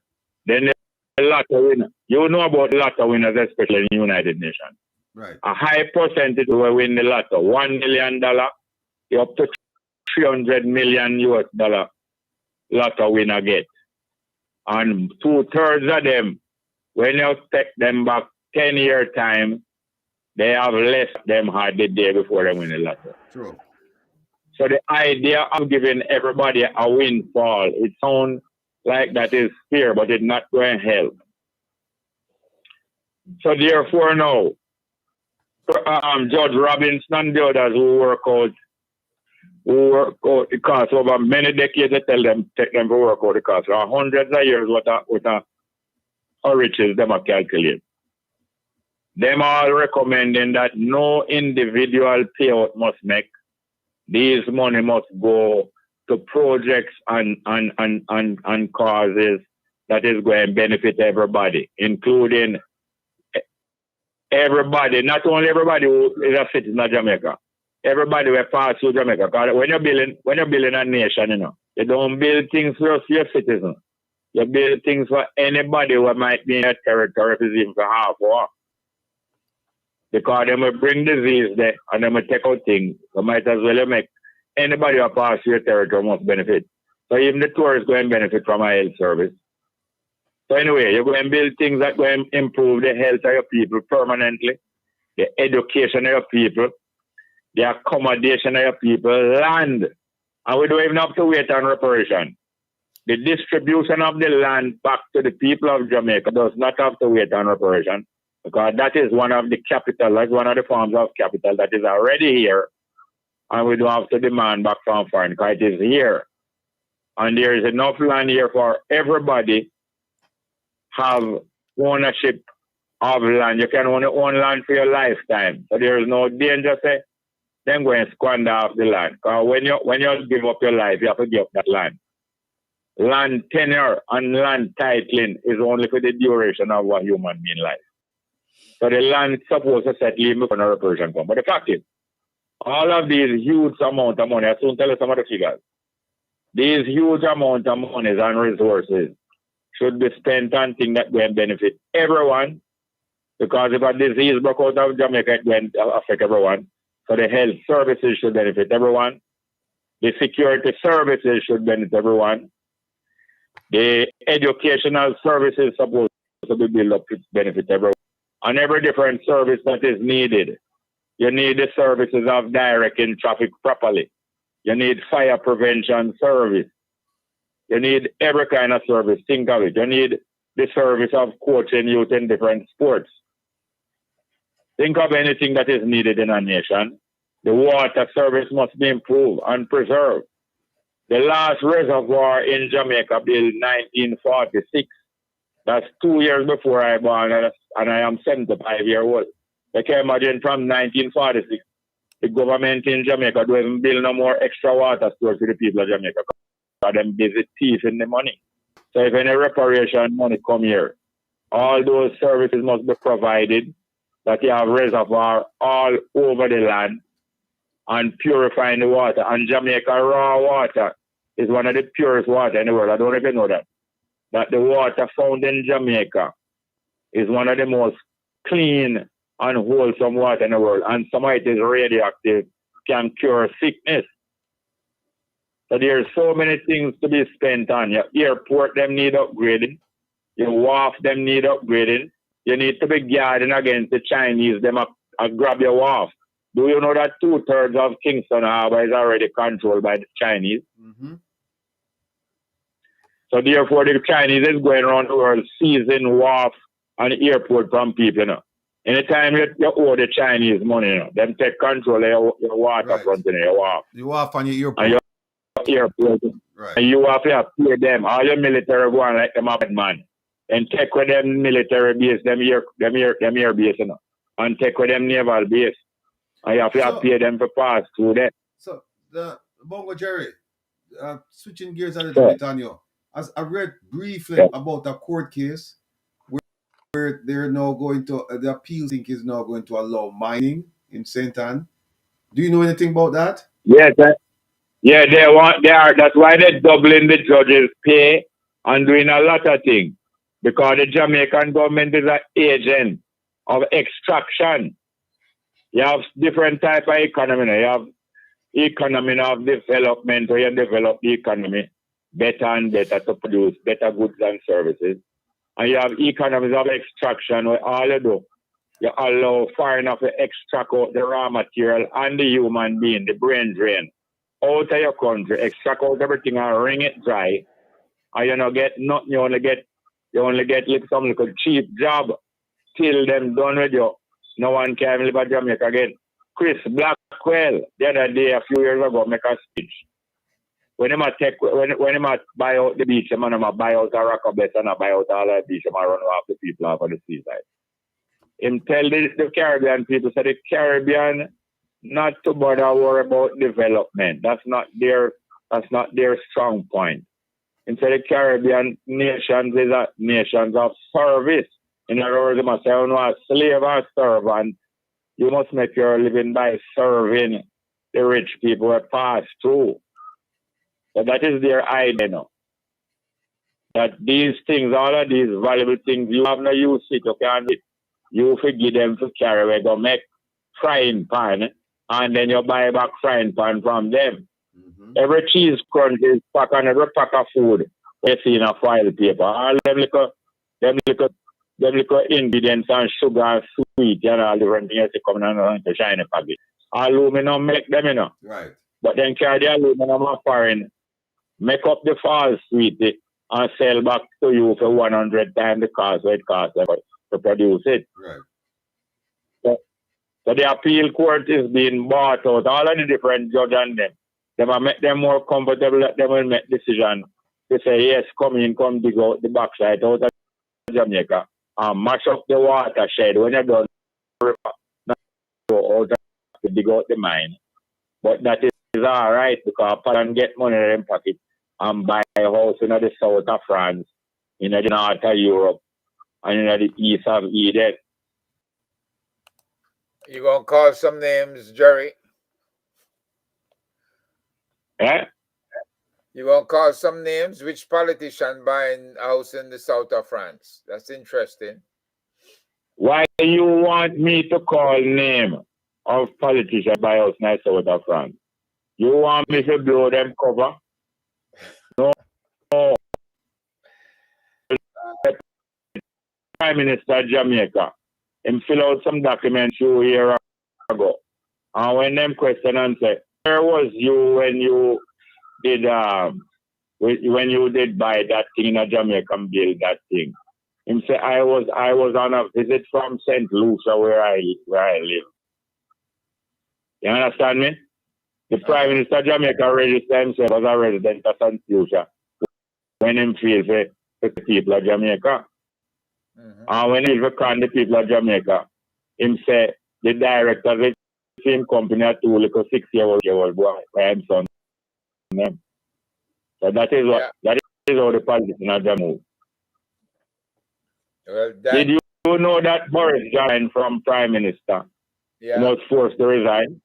Then the lotto winner. You know about lotto winners, especially in the United Nations. Right. A high percentage will win the lotto. $1 million, up to $300 million US lotto winner get. And 2/3 of them, when you take them back 10-year time, they have less them had the day before they win the lotto. True. So the idea of giving everybody a windfall, it sounds like that is fair, but it's not going to help. So therefore now, Judge Robinson and the others who work out the cost over many decades, they tell them, take them to work out the cost. For hundreds of years, what riches them are calculate. Them all recommending that no individual payout must make. These money must go to projects and causes that is going to benefit everybody, including everybody, not only everybody who is a citizen of Jamaica, everybody will pass through Jamaica. Because when you're building a nation, you know, you don't build things for your citizens. You build things for anybody who might be in your territory if it's even for half war. Because they will bring disease there and they will take out things. So might as well make anybody who pass through your territory must benefit. So even the tourists going to benefit from a health service. So anyway, you're going to build things that going to improve the health of your people permanently, the education of your people, the accommodation of your people, land. And we don't even have to wait on reparation. The distribution of the land back to the people of Jamaica does not have to wait on reparation, because that is one of the capital, that's one of the forms of capital that is already here, and we don't have to demand back from foreign, because it is here. And there is enough land here for everybody have ownership of land. You can only own land for your lifetime. So there is no danger, say, then go and squander off the land. Because when you give up your life, you have to give up that land. Land tenure and land titling is only for the duration of a human being life. So the land is supposed to settle even before the reparation comes. But the fact is, all of these huge amount of money, I soon tell you some of the figures, these huge amount of monies and resources should be spent on things that will benefit everyone, because if a disease broke out of Jamaica, it will affect everyone. So the health services should benefit everyone. The security services should benefit everyone. The educational services supposed to be built up to benefit everyone. And every different service that is needed. You need the services of directing traffic properly. You need fire prevention service. You need every kind of service. Think of it. You need the service of coaching youth in different sports. Think of anything that is needed in a nation. The water service must be improved and preserved. The last reservoir in Jamaica built 1946. That's 2 years before I born, and I am 75 years old. You can imagine from 1946, the government in Jamaica don't even build no more extra water stores for the people of Jamaica. Because them busy thieving the money. So if any reparation money come here, all those services must be provided, that you have reservoir all over the land and purifying the water. And Jamaica raw water is one of the purest water in the world. I don't even know that. That the water found in Jamaica is one of the most clean and wholesome water in the world. And some of it is radioactive, can cure sickness. So there's so many things to be spent on. Your airport, them need upgrading. Your wharf, them need upgrading. You need to be guarding against the Chinese, them grab your wharf. Do you know that 2/3 of Kingston Harbour is already controlled by the Chinese? Mm-hmm. So therefore, the Chinese is going around the world seizing wharf and airport from people, you know. Anytime you owe the Chinese money, you know, them take control of your waterfront, you know, your wharf. You off on your airport. And your airport. Right. And you have to pay them. All your military go on like them a bad man. And take with them military base, them air base, you know. And take with them naval base. And you have to pay them for pass through that. So, the Bongo Jerry, switching gears a little bit on you. As I read briefly about a court case where they're now going to, the appeal think is now going to allow mining in St. Anne. Do you know anything about that? Yes, that's why they're doubling the judges' pay and doing a lot of things. Because the Jamaican government is an agent of extraction. You have different type of economy. You have economy of development, where you develop the economy better and better to produce better goods and services. And you have economies of extraction, where all you do, you allow foreigners to extract out the raw material and the human being, the brain drain, out of your country, extract out everything and wring it dry. And you don't get nothing, you only get some little cheap job till them done with you. No one can live in Jamaica again. Chris Blackwell, the other day, a few years ago, make a speech. When he buy out the beach, he buy out a rock of and buy out all the beach, and run off the people off of the seaside. Him tell the Caribbean people, say the Caribbean not to bother worry about development. That's not their strong point. And so the Caribbean nations is a nations of service. In other words, they must say, you know, a slave or servant, you must make your living by serving the rich people who pass through. So that is their idea now. That these things, all of these valuable things, you have no use it, you can't it. You forgive them to carry away, go make frying pan, and then you buy back frying pan from them. Mm-hmm. Every cheese crunch is packed on every pack of food you see in a foil paper. All them little ingredients and sugar and sweet and all different things come in a shiny package. Aluminum make them, you know. Right. But then carry the aluminum of foreign, make up the false sweet and sell back to you for 100 times the cost what it costs to produce it. Right. So the appeal court is being bought out. All of the different judges and them. They will make them more comfortable that they will make decision to say, yes, come dig out the backside out of Jamaica and mash up the watershed when you're done go out to dig out the mine. But that is all right because people can get money in their pocket and buy a house in the south of France, in the north of Europe, and in the east of Eden. You gonna call some names, Jerry? Yeah? You gonna call some names? Which politician buying a house in the south of France? That's interesting. Why do you want me to call name of politician buy house in the south of France? You want me to blow them cover? No. Prime Minister of Jamaica, him fill out some documents 2 years ago. And when them question and say, where was you when you did buy that thing in a Jamaican bill, that thing? Him say, I was on a visit from St. Lucia where I live. You understand me? The Prime Minister of Jamaica registered himself as a resident of St. Lucia when him feel for the people of Jamaica. Mm-hmm. And when he con the people of Jamaica, him say the director of the same company had 2 little 6-year-old boy by his son. So that is how the politicians are moved. Well, did you know that Boris Johnson from Prime Minister was forced to resign?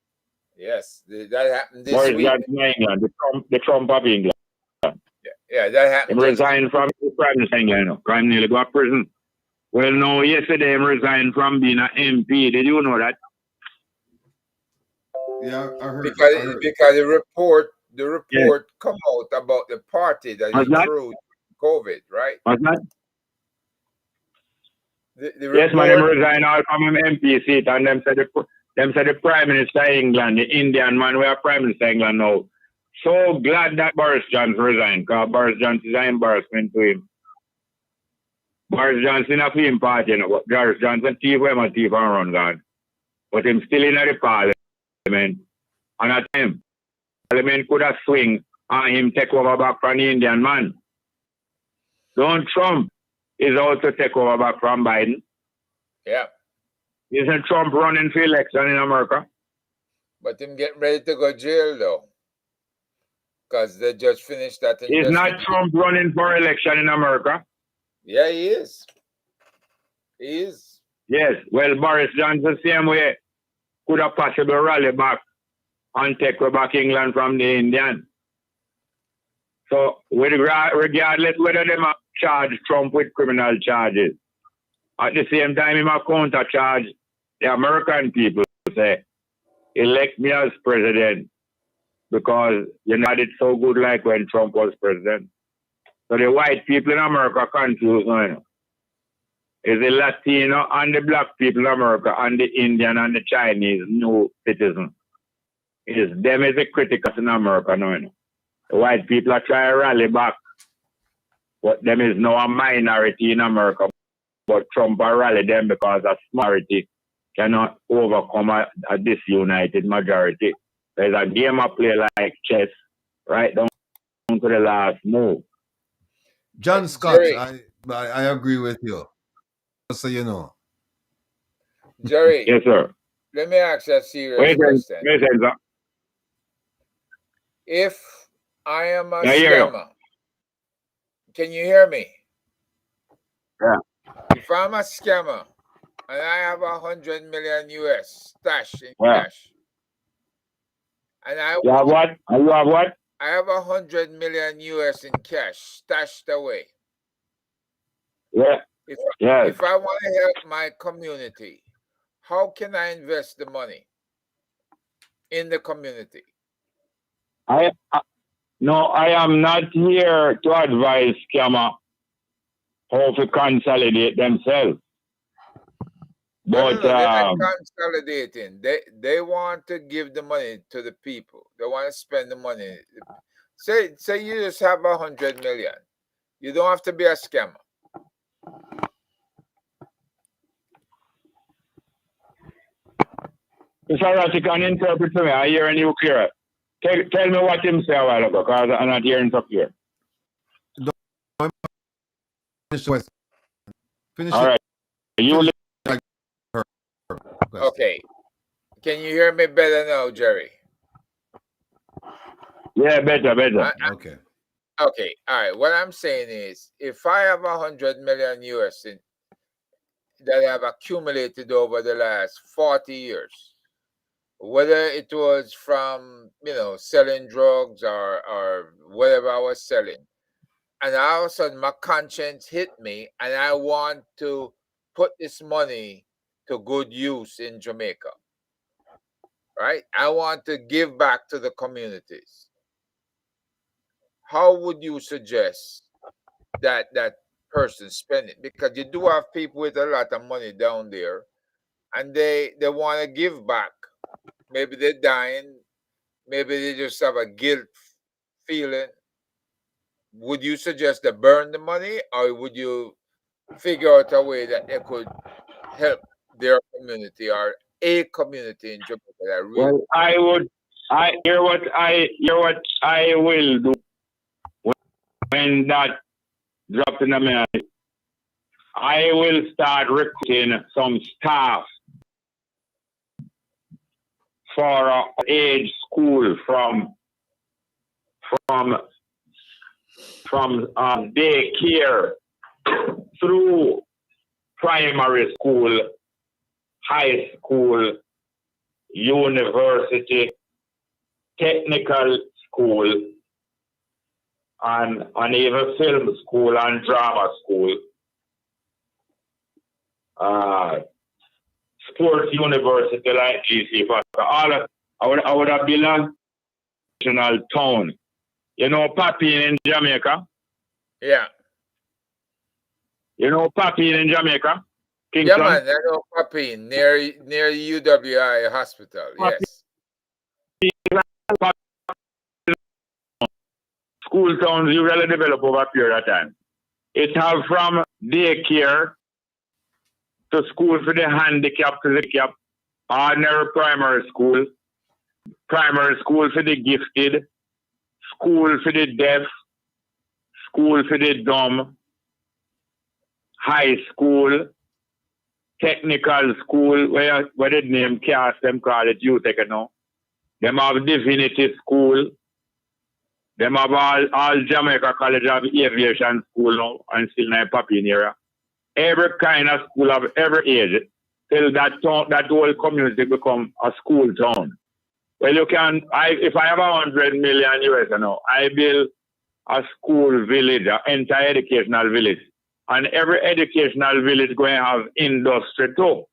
Yes, that happened this Boris week. Johnson of England, the Trump of England. Yeah, that happened. He resigned from the Prime Minister of England. Crime nearly go to prison. Well, no, yesterday he resigned from being an MP. Did you know that? Yeah, I heard. Because the report come out about the party that he threw COVID, right? What's that? Yes, man, he resigned all from an MP seat, and them said the Prime Minister of England, the Indian man, we are Prime Minister of England now, so glad that Boris Johnson resigned, because Boris Johnson is an embarrassment to him. Boris Johnson a film party, you know. Boris Johnson thief him a thief and run God. But him still in the parliament. And at him, parliament could have swing and him take over back from the Indian man. Donald Trump is out to take over back from Biden. Yeah. Isn't Trump running for election in America? But him getting ready to go jail though. Because they just finished that Is not Trump running for election in America? Yeah, he is. He is. Yes. Well, Boris Johnson, same way, could have possibly rally back and take back England from the Indian. So, regardless whether they charge Trump with criminal charges, at the same time, he might counter charge the American people, say, elect me as president because you know it's so good like when Trump was president. So the white people in America confused now. You know. Is the Latino and the black people in America and the Indian and the Chinese new citizens. Is them is the critics in America now. You know. The white people are trying to rally back. But them is now a minority in America. But Trump will rally them because a minority cannot overcome a disunited majority. There's a game of play like chess, right down to the last move. John Scott, Jerry. I agree with you. So you know. Jerry. Yes, sir. Let me ask you a serious question. If I am a scammer, can you hear me? Yeah. If I'm a scammer and I have 100 million US stashed in cash, and you have what? You have what? I have 100 million US in cash stashed away. Yeah. If I want to help my community, how can I invest the money in the community? No, I am not here to advise scammer how to consolidate themselves. But they're not consolidating. They want to give the money to the people. They want to spend the money. Say you just have 100 million. You don't have to be a scammer. Mr. Rattigan, interpret to me. I hear you clear. Tell me what him say a while ago, because I'm not hearing so clear. Finish all right. Okay. Can you hear me better now, Jerry? Yeah, better. Okay. Okay. All right. What I'm saying is, if I have 100 million US that I've accumulated over the last 40 years, whether it was from, selling drugs or whatever I was selling, and all of a sudden my conscience hit me and I want to put this money to good use in Jamaica, right? I want to give back to the communities. How would you suggest that person spend it? Because you do have people with a lot of money down there and they want to give back. Maybe they're dying. Maybe they just have a guilt feeling. Would you suggest they burn the money, or would you figure out a way that they could help their community or a community in Jamaica? That really well, I hear what I will do when that drops in a minute. I will start recruiting some staff for an age school from daycare through primary school, high school, university, technical school, and even film school and drama school, sports university like DC. I would have been a national town. You know Papi in Jamaica? Yeah. You know Papi in Jamaica? Kingston? Yeah, man, I know Papi near UWI hospital. Yes. school towns usually develop over a period of time. It have from daycare to school for the handicapped, ordinary primary school for the gifted, school for the deaf, school for the dumb, high school, technical school, where the name cast them call it UTech now. Them have divinity school. Them have all Jamaica College of Aviation School now and still not poppy in here. Every kind of school of every age till that whole community become a school town. Well, if I have 100 million US now, I build a school village, an entire educational village. And every educational village going to have industry too.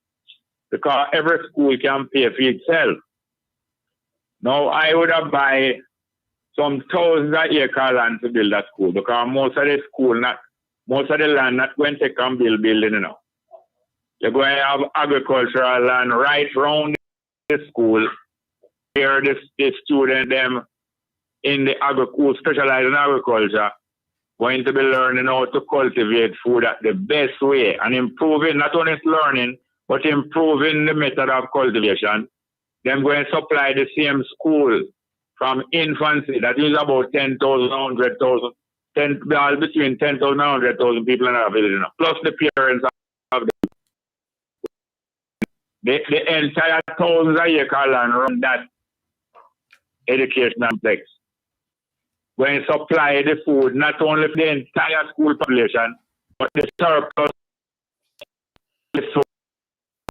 Because every school can pay for itself. Now, I would have buy some thousands of acre land to build a school because most of the land not going to take and build building, you know. You're going to have agricultural land right around the school where the student them in the specialize in agriculture going to be learning how to cultivate food at the best way and improving not only learning but improving the method of cultivation. Them going to supply the same school from infancy. That is about 10,000, 100,000, between 10,000 and 100,000 people in our village now. Plus the parents of the entire thousands of acre land around that education complex. Going to supply the food not only for the entire school population, but the surplus of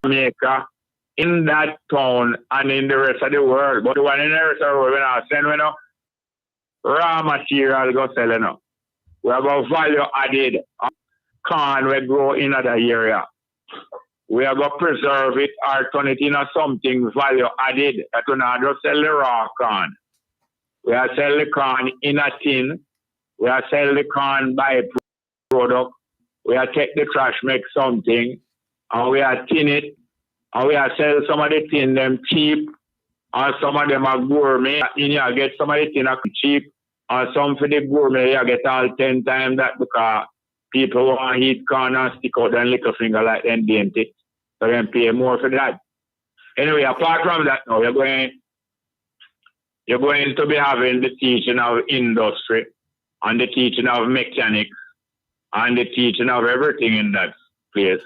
Jamaica in that town and in the rest of the world. But the one in the rest of the world, when I send raw material go sell, you know. We have a value added corn we grow in other area. We have to preserve it or turn it into something value added. That we not just sell the raw corn. We are sell the corn in a tin. We are sell the corn by product. We are take the trash, make something, and we are tin it. And we are sell some of the tin them cheap, and some of them are gourmet. And you get some of the tin are cheap, and some for the gourmet you get all 10 times that because people want to eat corn and stick out their little finger like them dainty. So they pay more for that. Anyway, apart from that now, you're going to be having the teaching of industry and the teaching of mechanics and the teaching of everything in that place.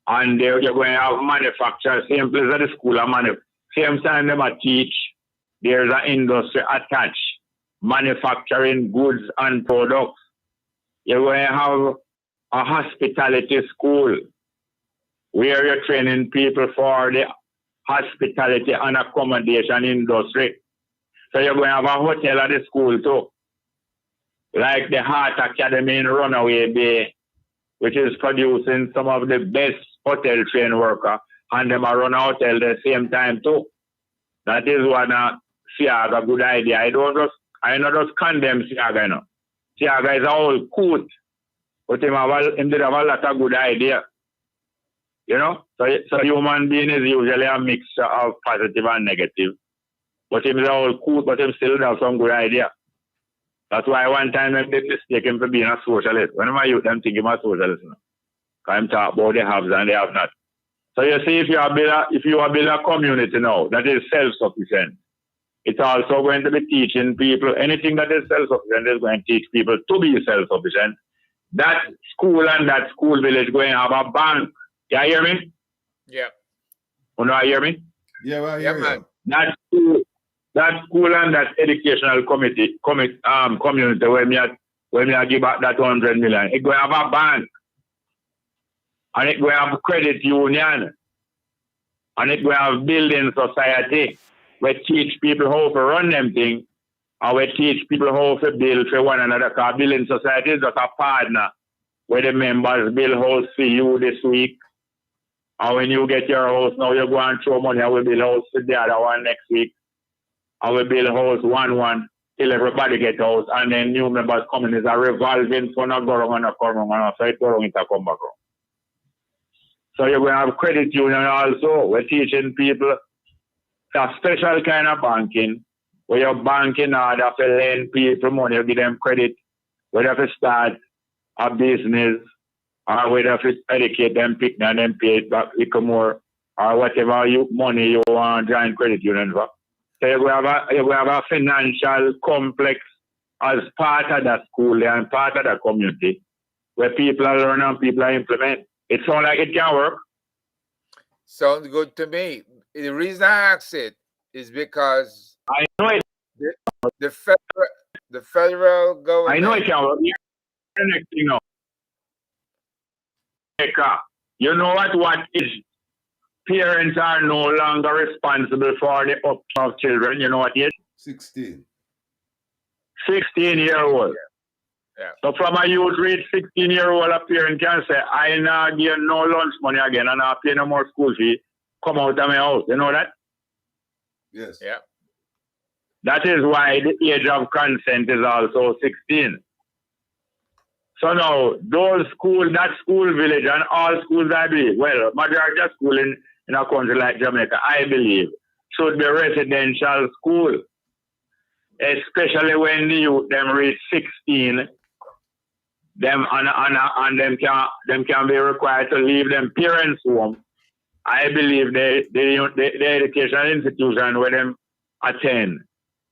And you're going to have manufacture, same place at the school of manufacture. Same time they might teach, there's an industry attached, manufacturing goods and products. You're going to have a hospitality school where you're training people for the hospitality and accommodation industry. So you're going to have a hotel at the school too. Like the Heart Academy in Runaway Bay, which is producing some of the best hotel trained workers, and them are run a hotel at the same time too. That is one Siaga good idea. I not just condemn Siaga, you know. Siaga is a whole coot, but him did have a lot of good idea. You know? So human being is usually a mixture of positive and negative. But him is a whole coot, but him still have some good idea. That's why one time they mistake him for being a socialist. When my youth, them think him a socialist. You know? Because I'm talking about the haves and the have not. So you see, if you are build a community now that is self-sufficient, it's also going to be teaching people anything that is self-sufficient is going to teach people to be self-sufficient. That school and that school village going to have a bank. You hear me? Yeah. You know, hear me? Yeah, well, I hear man. That school and that educational community where me give back that 100 million, it's going to have a bank. And it's going to have a credit union. And it's going to have building society. We teach people how to run them things. And we teach people how to build for one another. Because building society is just a partner where the members build house for you this week. And when you get your house, now you go and throw money and we build house for the other one next week. And we build house 1-1 till everybody get house. And then new members come in. It's a revolving fund of government and come around. So it go into come back around. So you're going to have credit union also. We're teaching people a special kind of banking where you're banking order to lend people money, you give them credit, whether to start a business or whether to educate them, pick and then pay it back little more, or whatever money you want to join credit union for. So you have a financial complex as part of that school and part of the community where people are learning and people are implement. It sounds like it can work. Sounds good to me. The reason I ask it is because I know it. The federal government. I know it can work. The next thing now. You know what is parents are no longer responsible for the upbringing of children. You know what it is? 16. 16-year-old. Yeah. So from a youth reach 16-year-old, a parent can say, I not give no lunch money again and I pay no more school fee. Come out of my house. You know that? Yes. Yeah. That is why the age of consent is also 16. So now, that school village and all schools, I believe, well, majority of school in a country like Jamaica, I believe, should be residential school. Especially when the youth them reach 16, them and them can be required to leave them parents' home. I believe the educational institution where them attend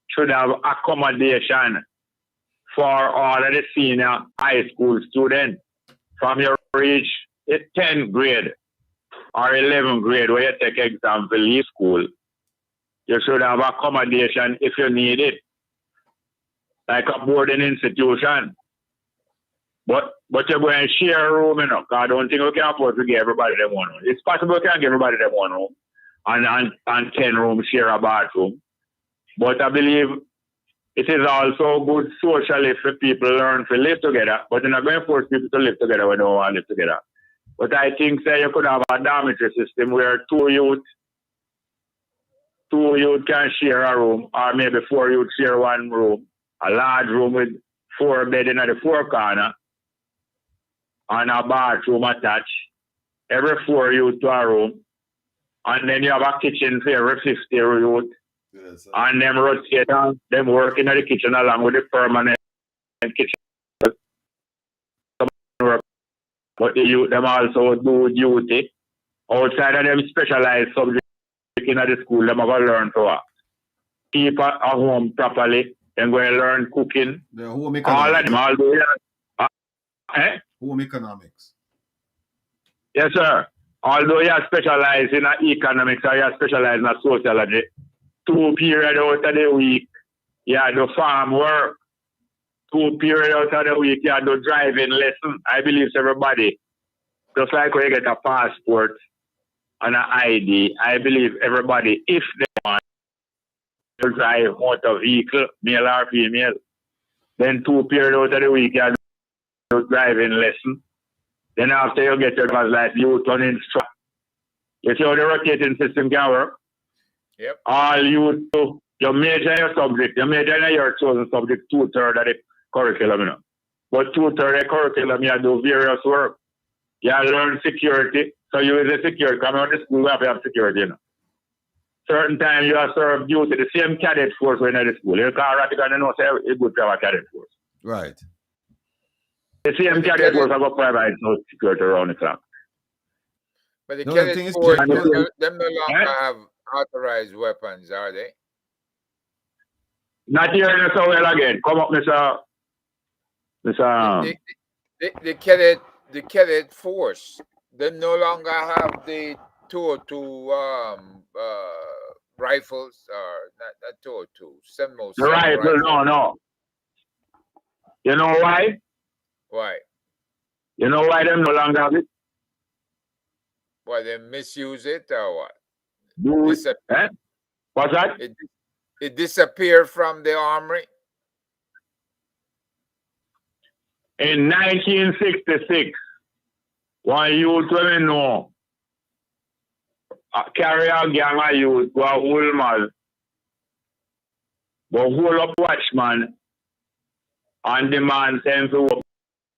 should have accommodation for all of the senior high school students from your reach 10th grade or 11th grade where you take exam to leave school. You should have accommodation if you need it, like a boarding institution. But you're going to share a room, you know, because I don't think we can afford to give everybody them one room. It's possible we can give everybody them one room and 10 rooms share a bathroom. But I believe it is also good socially for people learn to live together, but you're not going to force people to live together when they don't want to live together. But I think, say, you could have a dormitory system where two youth can share a room, or maybe 4 youth share one room, a large room with 4 beds in the 4 corner, and a bathroom attached. Every 4 youth to a room, and then you have a kitchen for every 50 youth. Yes, and them rotate on, them work in the kitchen along with the permanent kitchen. But the youth, them also do duty. Outside of them specialized subjects in the school, them are going to learn to keep a home properly. Then go and learn cooking. The home economics. All of them, Home economics. Yes, sir. Although you are specialized in economics or you are specialized in sociology, 2 periods out of the week, you do farm work. 2 periods out of the week, you do driving lesson. I believe everybody, just like when you get a passport and an ID, I believe everybody, if they want to drive motor vehicle, male or female, then 2 periods out of the week, you do driving lesson. Then after you get your driver's license, you turn instructor. You see how the rotating system can work? Yep. All you do, you major in your subject, you major in your chosen subject, 2/3 of the curriculum, you know. But 2/3 of the curriculum, you do various work. You learn security, so you is a security. Coming out of the school, you have to have security, you know. Certain time you have served duty, the same cadet force when at the school. You call Rattigan, you know, say it's good to have a cadet force. Right. The same cadet force have a private security around the clock. But the No, cadet the thing is, force, Jack, them no longer have authorized weapons, are they? Not hearing so well again. Come up, Mr. The cadet force, they no longer have the 202 rifles, or not 202, The rifle, no. You know why? Why? You know why them no longer have it? Why, they misuse it or what? What's that? It disappeared from the armory? In 1966, one youth women know carry a gang of youth go a whole mall, go hold up watchman and demand them to open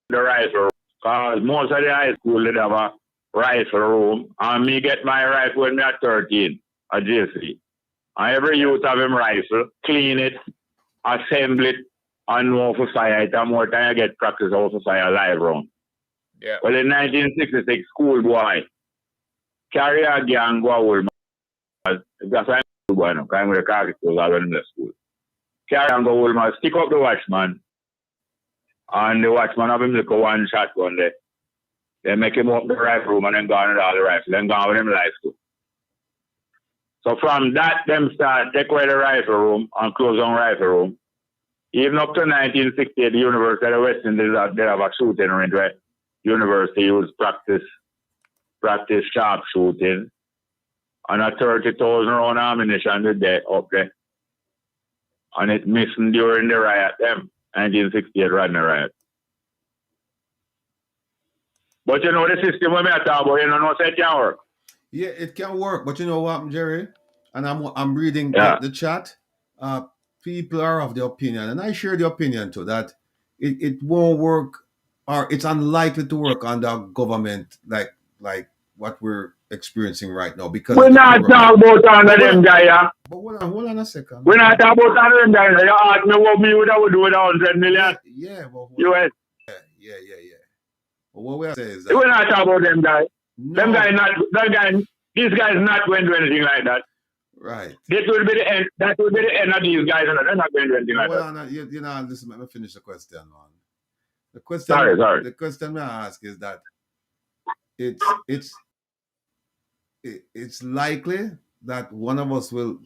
the rifle room. Because most of the high school did have a rifle room, and me get my rifle when me at 13 at JC. And every youth have him rifle, clean it, assemble it, and know for fire it. And more time you get practice how to fire live round. Yeah. Well, in 1966, schoolboy carry a gang go over. That's why I'm schoolboy now, because I'm going to call it because I went in the school. Carry and go over, stick up the watchman. And the watchman have him look at one shotgun there. They make him up the rifle room and then go on with all the rifle. Then go on with him life too. So from that, them start take away the rifle room and close down rifle room. Even up to 1968, the University of the West Indies, they have a shooting range where university use practice sharp shooting. And a 30,000 round ammunition with that up there. And it missing during the riot, them 1968 Rodney riot. But you know the system when we are talking about, you know, say it can work. Yeah, it can work, but you know what, Jerry? And I'm reading the chat. People are of the opinion, and I share the opinion too, that it won't work, or it's unlikely to work under government like what we're experiencing right now. Because we're not talking about under them guys. But hold on a second. We're not talking about under them guys. You ask me what me would do with 100 million. Yeah, well, US. Yeah. But what we are saying is that we're not talking about them guys. No. Them guys these guys not going to do anything like that. Right. This will be the end. That will be the end of these guys, and they're not going to do anything like that. You know, listen, let me finish the question, man. The question, sorry. The question I ask is that it's likely that one of us will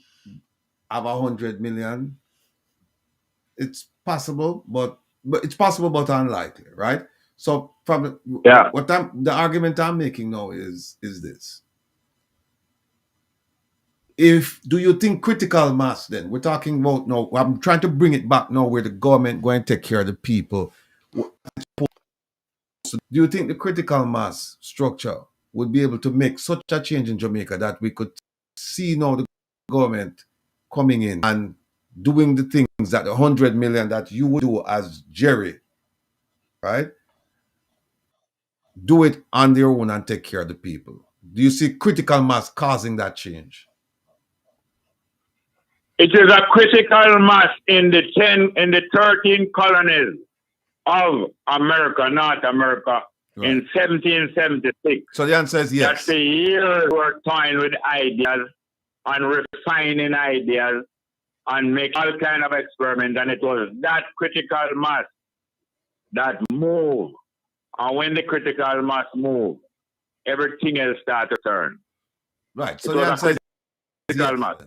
have 100 million. It's possible, but it's possible, but unlikely, right? So from the argument I'm making now is this. Do you think critical mass then, we're talking about now, I'm trying to bring it back now where the government going to take care of the people. So do you think the critical mass structure would be able to make such a change in Jamaica that we could see now the government coming in and doing the things that the 100 million that you would do as Jerry, right? Do it on their own and take care of the people. Do you see critical mass causing that change? It is a critical mass in the 13 colonies of America, North America, right, in 1776. So the answer is yes. That's the years were toying with ideas and refining ideas and make all kind of experiments, and it was that critical mass that moved. And when the critical mass moved, everything else started to turn. Right. So the answer is critical mass.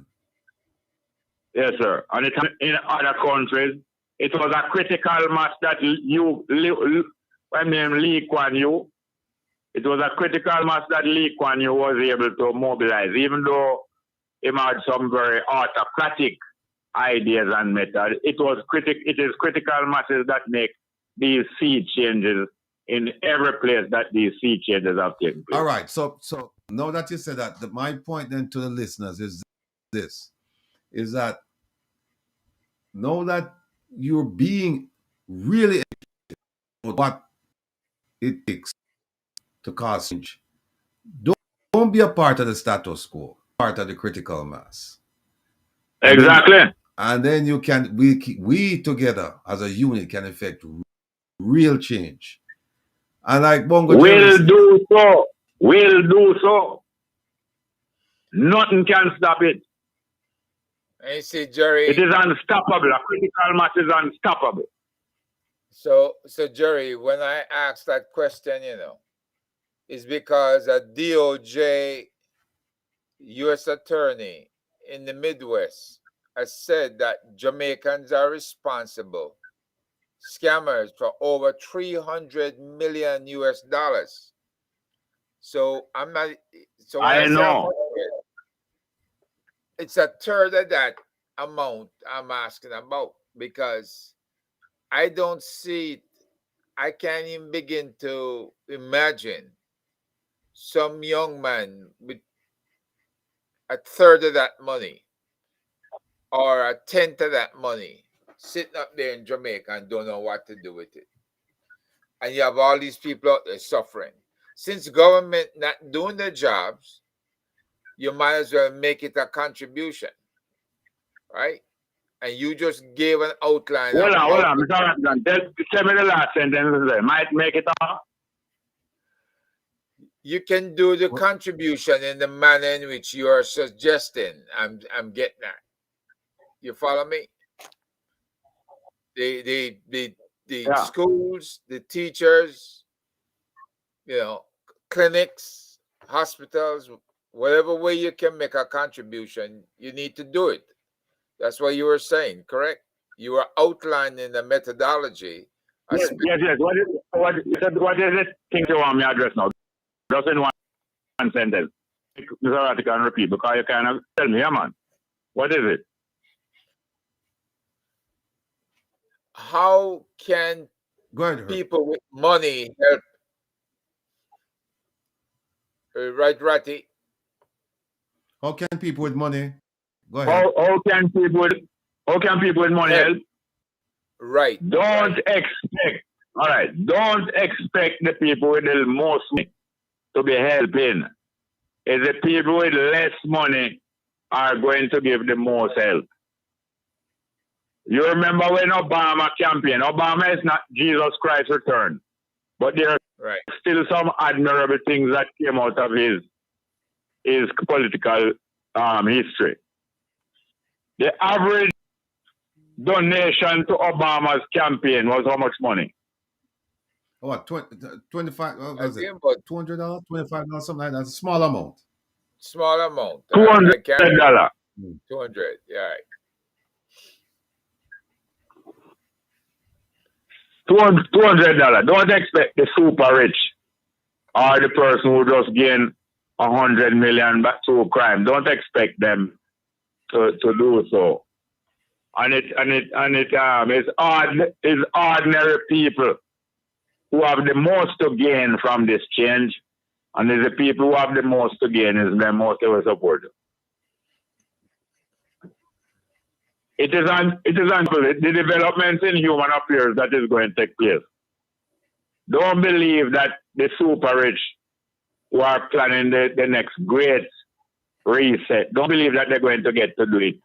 Yes, sir. And in other countries, it was a critical mass that Lee Kuan Yew. It was a critical mass that Lee Kuan Yew was able to mobilize, even though he had some very autocratic ideas and methods. It is critical masses that make these sea changes in every place that these sea changes have taken place. All right. So now that you said that, my point then to the listeners is this. Is that know that you're being really educated about what it takes to cause change. Don't be a part of the status quo, part of the critical mass. Exactly. And then you can, we together as a unit can effect real change. And like Bongo will do so. Nothing can stop it. And you see, Jerry, it is unstoppable. A critical mass is unstoppable. So Jerry, when I asked that question, is because a DOJ U.S. attorney in the Midwest has said that Jamaicans are responsible scammers for over $300 million US. So I'm not. So I know. It's a third of that amount I'm asking about, because I don't see it. I can't even begin to imagine some young man with a third of that money or a tenth of that money sitting up there in Jamaica and don't know what to do with it. And you have all these people out there suffering. Since government not doing their jobs, you might as well make it a contribution. right? And you just gave an outline. Hold on, Mr. Rattigan. Tell me the last sentence there. Might make it up. You can do the contribution in the manner in which you are suggesting. I'm getting that. You follow me? The schools, the teachers, clinics, hospitals, whatever way you can make a contribution, you need to do it. That's what you were saying, correct? You were outlining the methodology. Yes. What is it thing you want me to address now? Just in one sentence. Mr. Rattigan, repeat, because you kind of tell me, yeah, man. What is it? How can people with money help? Right, Ratty? How can people with money? Go ahead. How can people with money help? Right. Don't expect the people with the most money to be helping. It's the people with less money are going to give the most help. You remember when Obama campaigned? Obama is not Jesus Christ's return, but there are still some admirable things that came out of his political history. The average donation to Obama's campaign was how much money? What, 25, what was it? $200, $25, something like that. It's a small amount. Small amount. $200. $200, yeah. $200. Don't expect the super rich or the person who just gained 100 million back through crime. Don't expect them to do so. And it's ordinary people who have the most to gain from this change, and it's the people who have the most to gain is the most ever support. It is the developments in human affairs that is going to take place. Don't believe that the super rich who are planning the next great reset, don't believe that they're going to get to do it.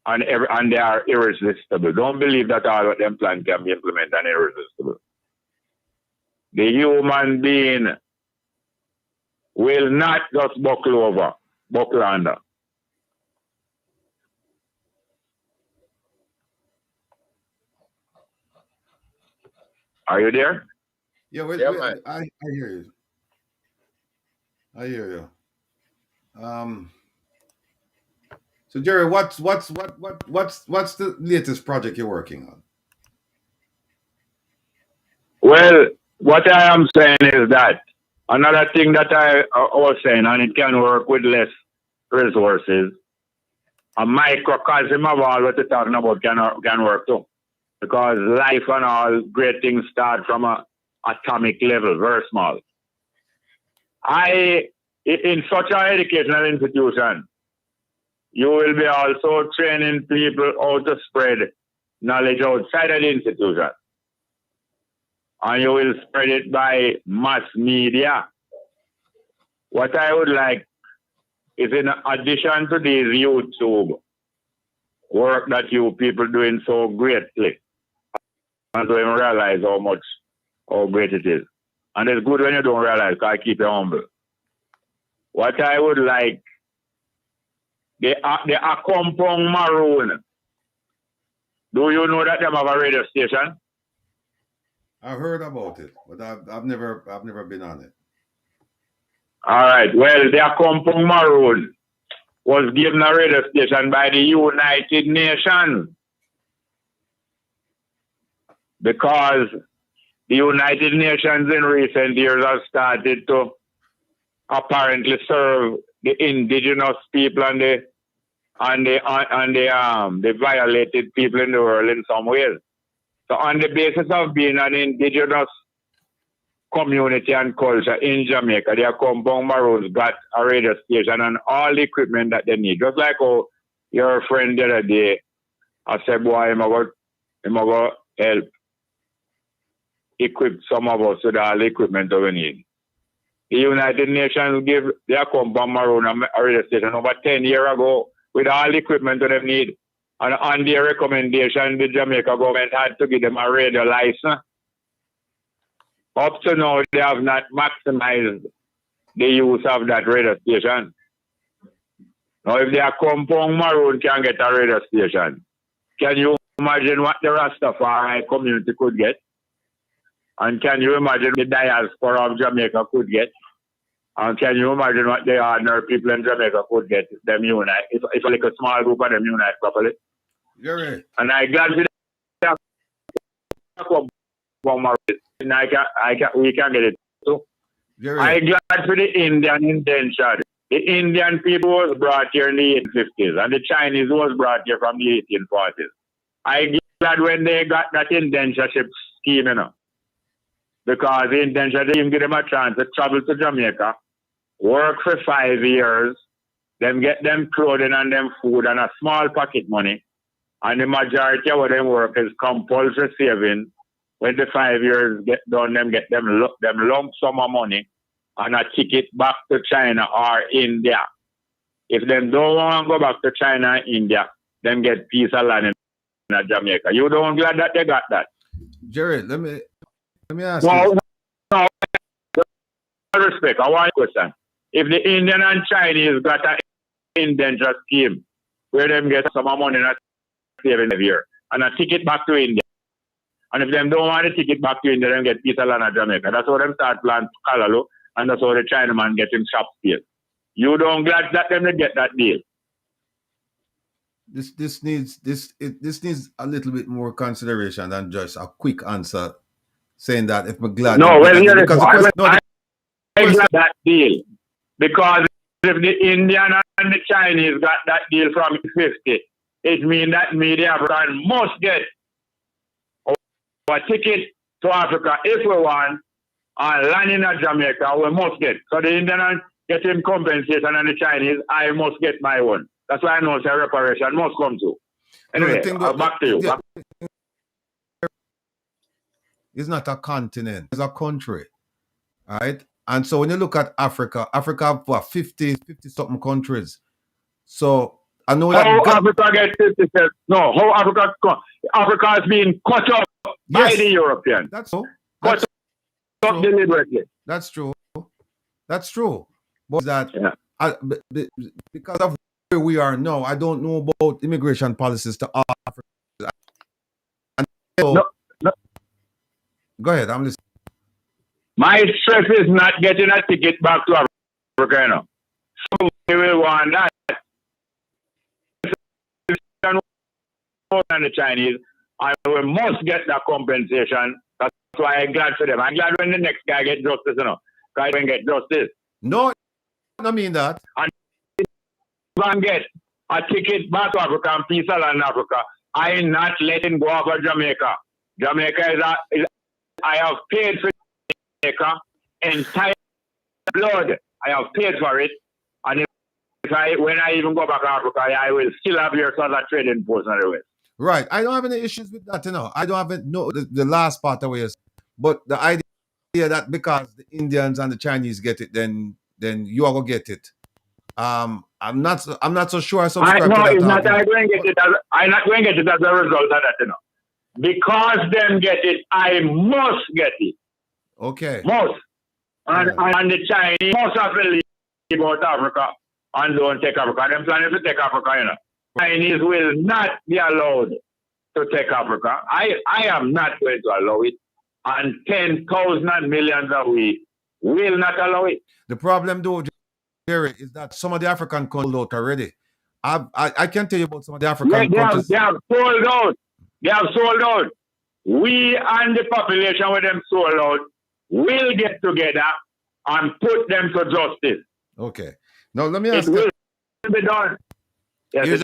And they are irresistible. Don't believe that all of them plans can be implemented and irresistible. The human being will not just buckle under. Are you there? Yeah, I hear you. I hear you. So Jerry, what's the latest project you're working on? Well, what I am saying is that another thing that I was saying, and it can work with less resources, a microcosm of all what you're talking about can work too. Because life and all great things start from an atomic level, very small. In such an educational institution, you will be also training people how to spread knowledge outside of the institution. And you will spread it by mass media. What I would like is, in addition to these YouTube work that you people doing so greatly, and don't even realize how great it is. And it's good when you don't realize, because I keep you humble. What I would like, the Accompong Maroon, do you know that they have a radio station? I've heard about it, but I've never been on it. All right. Well, the Accompong Maroon was given a radio station by the United Nations, because the United Nations in recent years have started to apparently serve the indigenous people and the violated people in the world in some ways. So on the basis of being an indigenous community and culture in Jamaica, the Accompong Maroons got a radio station and all the equipment that they need. Just like how your friend the other day, I said, boy, I'm going to help equip some of us with all the equipment that we need. The United Nations gave the Accompong Maroon a radio station over 10 years ago, with all the equipment that they need. And on their recommendation, the Jamaica government had to give them a radio license. Up to now, they have not maximized the use of that radio station. Now, if they are compound maroon can get a radio station, can you imagine what the Rastafari community could get? And can you imagine the diaspora of Jamaica could get? And can you imagine what the ordinary people in Jamaica could get if them unite? If like a small group of them unite properly. You're right. And I glad we can get it too. Right. I glad for the Indian indenture. The Indian people was brought here in the 1850s and the Chinese was brought here from the 1840s. I glad when they got that indentureship scheme, you know. Because the indenture didn't give them a chance to travel to Jamaica, work for 5 years, then get them clothing and them food and a small pocket money. And the majority of them work is compulsory saving. When the 5 years get done, them get them lump sum of money and a ticket back to China or India. If them don't want to go back to China or India, them get piece of land in Jamaica. You don't glad that they got that? Jerry, let me ask you. No, respect. I want a question. If the Indian and Chinese got an indenture scheme where them get some money in a saving every year and a ticket back to India, and if them don't want a ticket back to India, them get piece of land in Jamaica. That's how them start plan Kalalo, and that's how the Chinaman get him shop space. You don't glad that them get that deal. This needs a little bit more consideration than just a quick answer saying that if I'm glad. No, well, here is I glad that deal. Because if the Indian and the Chinese got that deal from 50, it means that media must get a ticket to Africa if we want, and land in Jamaica, we must get. So the Indian get him compensation and the Chinese, I must get my own. That's why I know say reparation must come to. Anyway, back to you. Yeah. It's not a continent, it's a country. All right? And so when you look at Africa have what, 50 something countries. So I know how Africa gets 50 cents. No, how Africa has been cut up by the Europeans. That's so. Cut up deliberately. That's true. That's true. But because of where we are now, I don't know about immigration policies to Africa. And so, no. Go ahead, I'm listening. My stress is not getting a ticket back to Africa, you know. So we will want that. And the Chinese, and we must get that compensation. That's why I'm glad for them. I'm glad when the next guy gets justice, you know. Guy can get justice. No, I mean that. And can get a ticket back to Africa and peace of land in Africa. I'm not letting go of Jamaica. Jamaica is I have paid for Jamaica entire blood. I have paid for it. And when I even go back to Africa, I will still have your sort of trading post in the West. Right. I don't have any issues with that, you know. I don't have it, no, the last part of it. But the idea that because the Indians and the Chinese get it, then you are gonna get it. I'm not so sure I subscribe to that. I'm not going to get it as a result of that, you know. Because them get it, I must get it. Okay. Must. And the Chinese must have to leave out Africa and don't take Africa. Them planning to take Africa, you know. Chinese will not be allowed to take Africa. I am not going to allow it. And 10,000 millions a week will not allow it. The problem, though, Jerry, is that some of the African countries out already. I can tell you about some of the African countries. They have sold out. They have sold out. We and the population with them sold out will get together and put them to justice. Okay. Now, let me ask you. It will be done. Yes,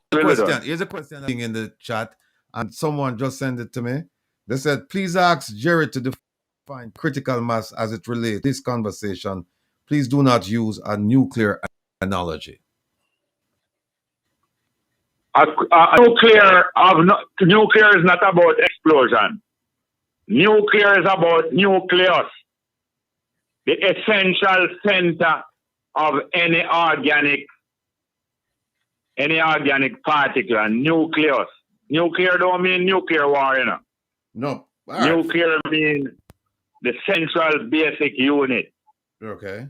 Here's a question in the chat, and someone just sent it to me. They said, please ask Jerry to define critical mass as it relates to this conversation. Please do not use a nuclear analogy. Nuclear is not about explosion. Nuclear is about nucleus, the essential center of any organic any organic particle, nucleus. Nuclear don't mean nuclear war, you know. No. All right. Nuclear means the central basic unit. Okay.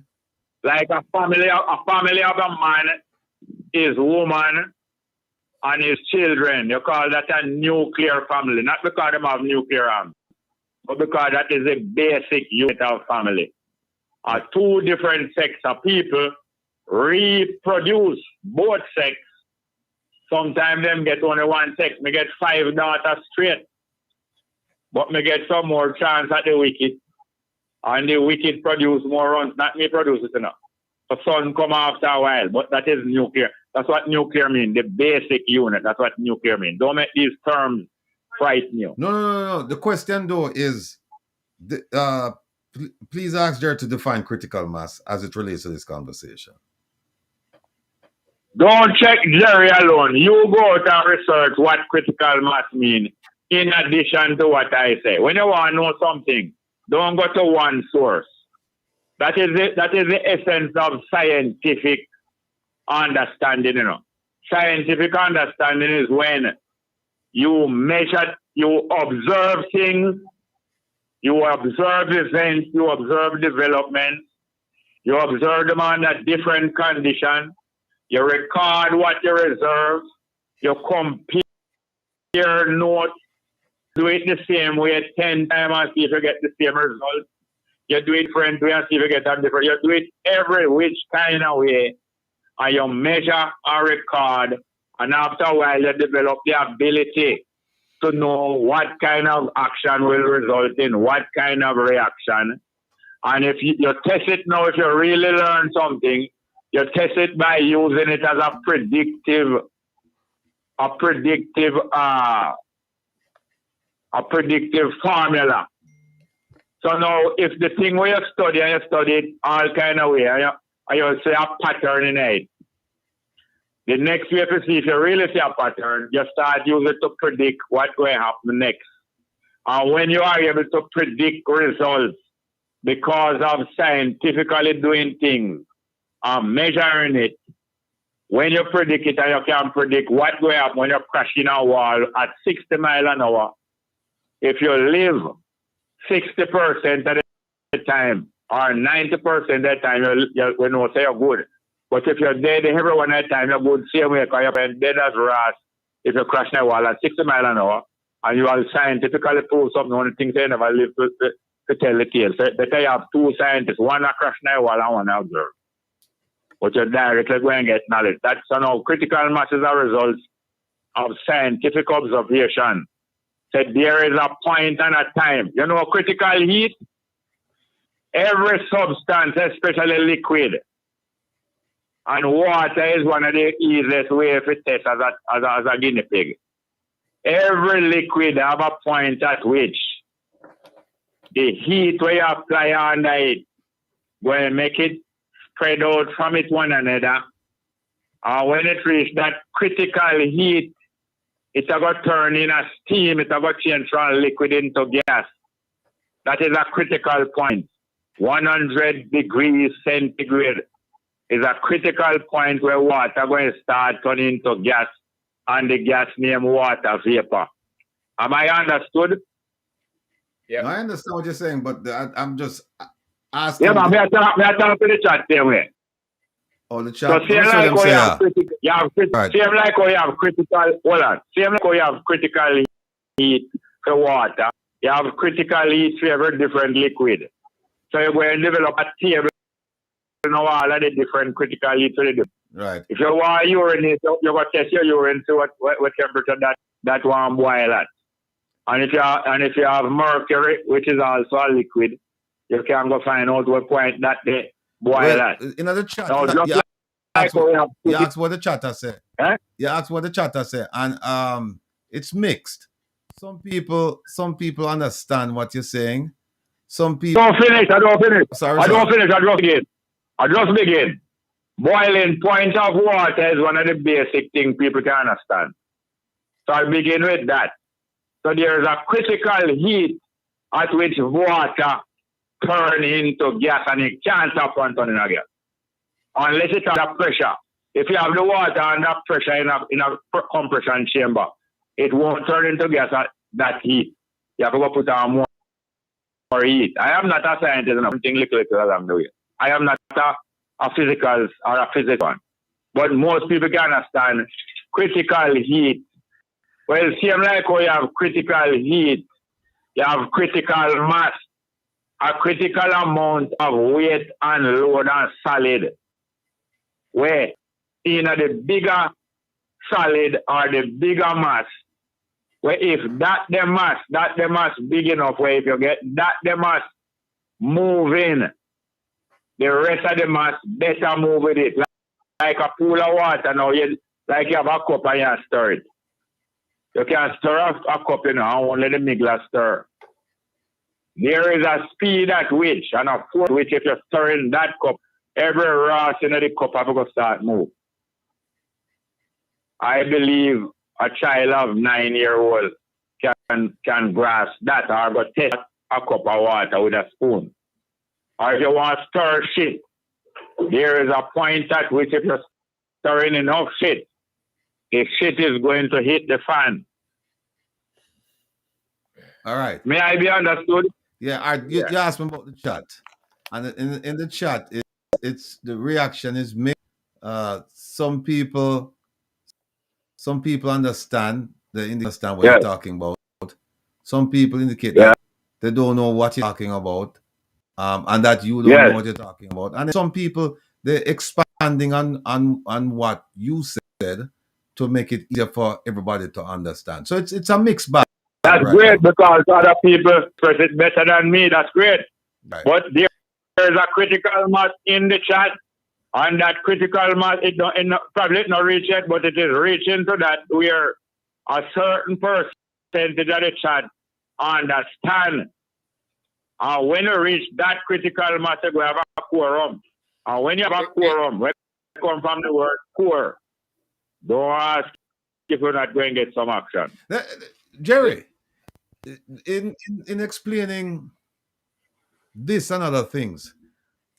Like a family of a man is woman and his children. You call that a nuclear family. Not because they have nuclear arms, but because that is a basic unit of family. Two different sexes of people reproduce both sex. Sometimes them get only one sex. Me get 5 daughters straight. But me get some more chance at the wicked. And the wicked produce more runs. Not me produce it enough. The son come after a while. But that is nuclear. That's what nuclear means. The basic unit. That's what nuclear means. Don't make these terms frighten you. No. The question though is, please ask Jared to define critical mass as it relates to this conversation. Don't check Jerry alone. You go out and research what critical mass means in addition to what I say. When you want to know something, don't go to one source. That is the essence of scientific understanding, you know. Scientific understanding is when you measure, you observe things, you observe events, you observe development, you observe them under different conditions. You record what you reserve. You compare notes. Do it the same way 10 times and see if you get the same result. You do it different way and see if you get a different. You do it every which kind of way. And you measure and record. And after a while, you develop the ability to know what kind of action will result in what kind of reaction. And if you test it now, if you really learn something, you test it by using it as a predictive formula. So now, if the thing where you study and you study it all kind of way, and you see a pattern in it, the next way to see if you really see a pattern, you start using it to predict what will happen next. And when you are able to predict results because of scientifically doing things, measuring it, when you predict it and you can predict what will happen when you're crashing a wall at 60 miles an hour, if you live 60% of the time or 90% of the time, you know, say you're good. But if you're dead every one at the time, you're good same way because you're dead as rat if you crash a wall at 60 miles an hour and you have scientifically proved something, one of the things they never live to tell the tale. So they have two scientists, one that crashed a wall and one observed. But you're directly going to get knowledge. That's how critical mass is a result of scientific observation. So there is a point and a time. You know, critical heat, every substance, especially liquid, and water is one of the easiest ways to test as a guinea pig. Every liquid have a point at which the heat where you apply under it will make it spread out from it one another. And when it reaches that critical heat, it's going to turn in a steam, it's going to change from liquid into gas. That is a critical point. 100 degrees centigrade is a critical point where water going to start turning into gas, and the gas named water vapor. Am I understood? Yeah, I understand what you're saying, but I'm just asking. Yeah, but me talk to the chat same way. Oh, the chat. So same like how you have critical, hold on. Same like how you have critical heat for water, you have critical heat for every different liquid. So you're going to develop a table to know all of the different critical heat for the different. Right. If you want to urinate, you're going to test your urine to what temperature that one boil at. And if you have mercury, which is also a liquid, you can go find out what point that they boil at. In the chat, now, you ask what the chatter say. Eh? You ask what the chatter say, and it's mixed. Some people understand what you're saying. Some people don't finish. I don't finish. Sorry, I don't finish. I just begin. Boiling point of water is one of the basic things people can understand. So I'll begin with that. So there is a critical heat at which water turns into gas, and it can't stop on turning again. Unless it has a pressure. If you have the water under pressure in a compression chamber, it won't turn into gas at that heat. You have to go put on more heat. I am not a scientist, and I'm thinking little along the way. I am not a physical or a physician. But most people can understand critical heat. Well, same like how you have critical heat, you have critical mass, a critical amount of weight and load and solid. Where in the bigger solid or the bigger mass, where if that the mass big enough, where if you get that the mass moving, the rest of the mass better move with it. Like a pool of water now, like you have a cup and you stir it. You can stir a cup, and only the middle stir. There is a speed at which, and a force which if you're stirring that cup, every ras in the cup have to start move. I believe a child of 9-year-old can grasp that or go take a cup of water with a spoon. Or if you want to stir shit, there is a point at which if you're stirring enough shit, the shit is going to hit the fan. All right. May I be understood? Yeah, you asked me about the chat. And in the chat, it's the reaction is mixed. Some people understand what you're talking about. Some people indicate that they don't know what you're talking about, and that you don't know what you're talking about. And some people they're expanding on what you said to make it easier for everybody to understand. So it's a mixed bag. That's right great now. Because other people express it better than me. That's great. Right. But there is a critical mass in the chat, and that critical mass, probably not reached yet, but it is reaching to that where a certain percentage of the chat understand. And when you reach that critical mass, you have a quorum. And when you have a quorum, when you come from the word core, don't ask if you're not going to get some action. Jerry, in explaining this and other things,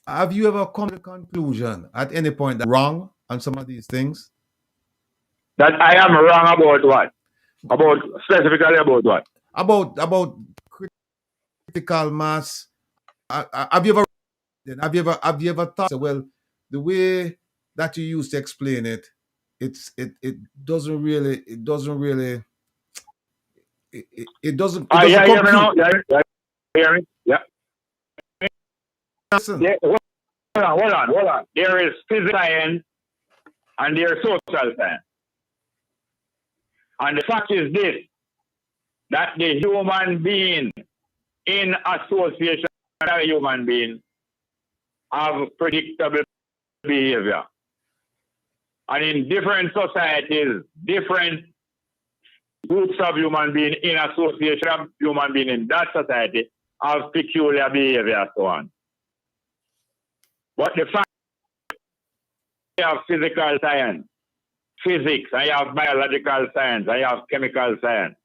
have you ever come to the conclusion at any point that wrong on some of these things? That I am wrong about what? Specifically about what? About critical mass. Have you ever thought, well, the way that you used to explain it, it doesn't really hear me now? Hear me? Yeah. Hold on. There is physical science and there is social science. And the fact is this, that the human being in association with a human being have predictable behavior. And in different societies, different groups of human beings in association of human beings in that society have peculiar behavior and so on. But the fact you have physical science, physics, and you have biological science, and you have chemical science.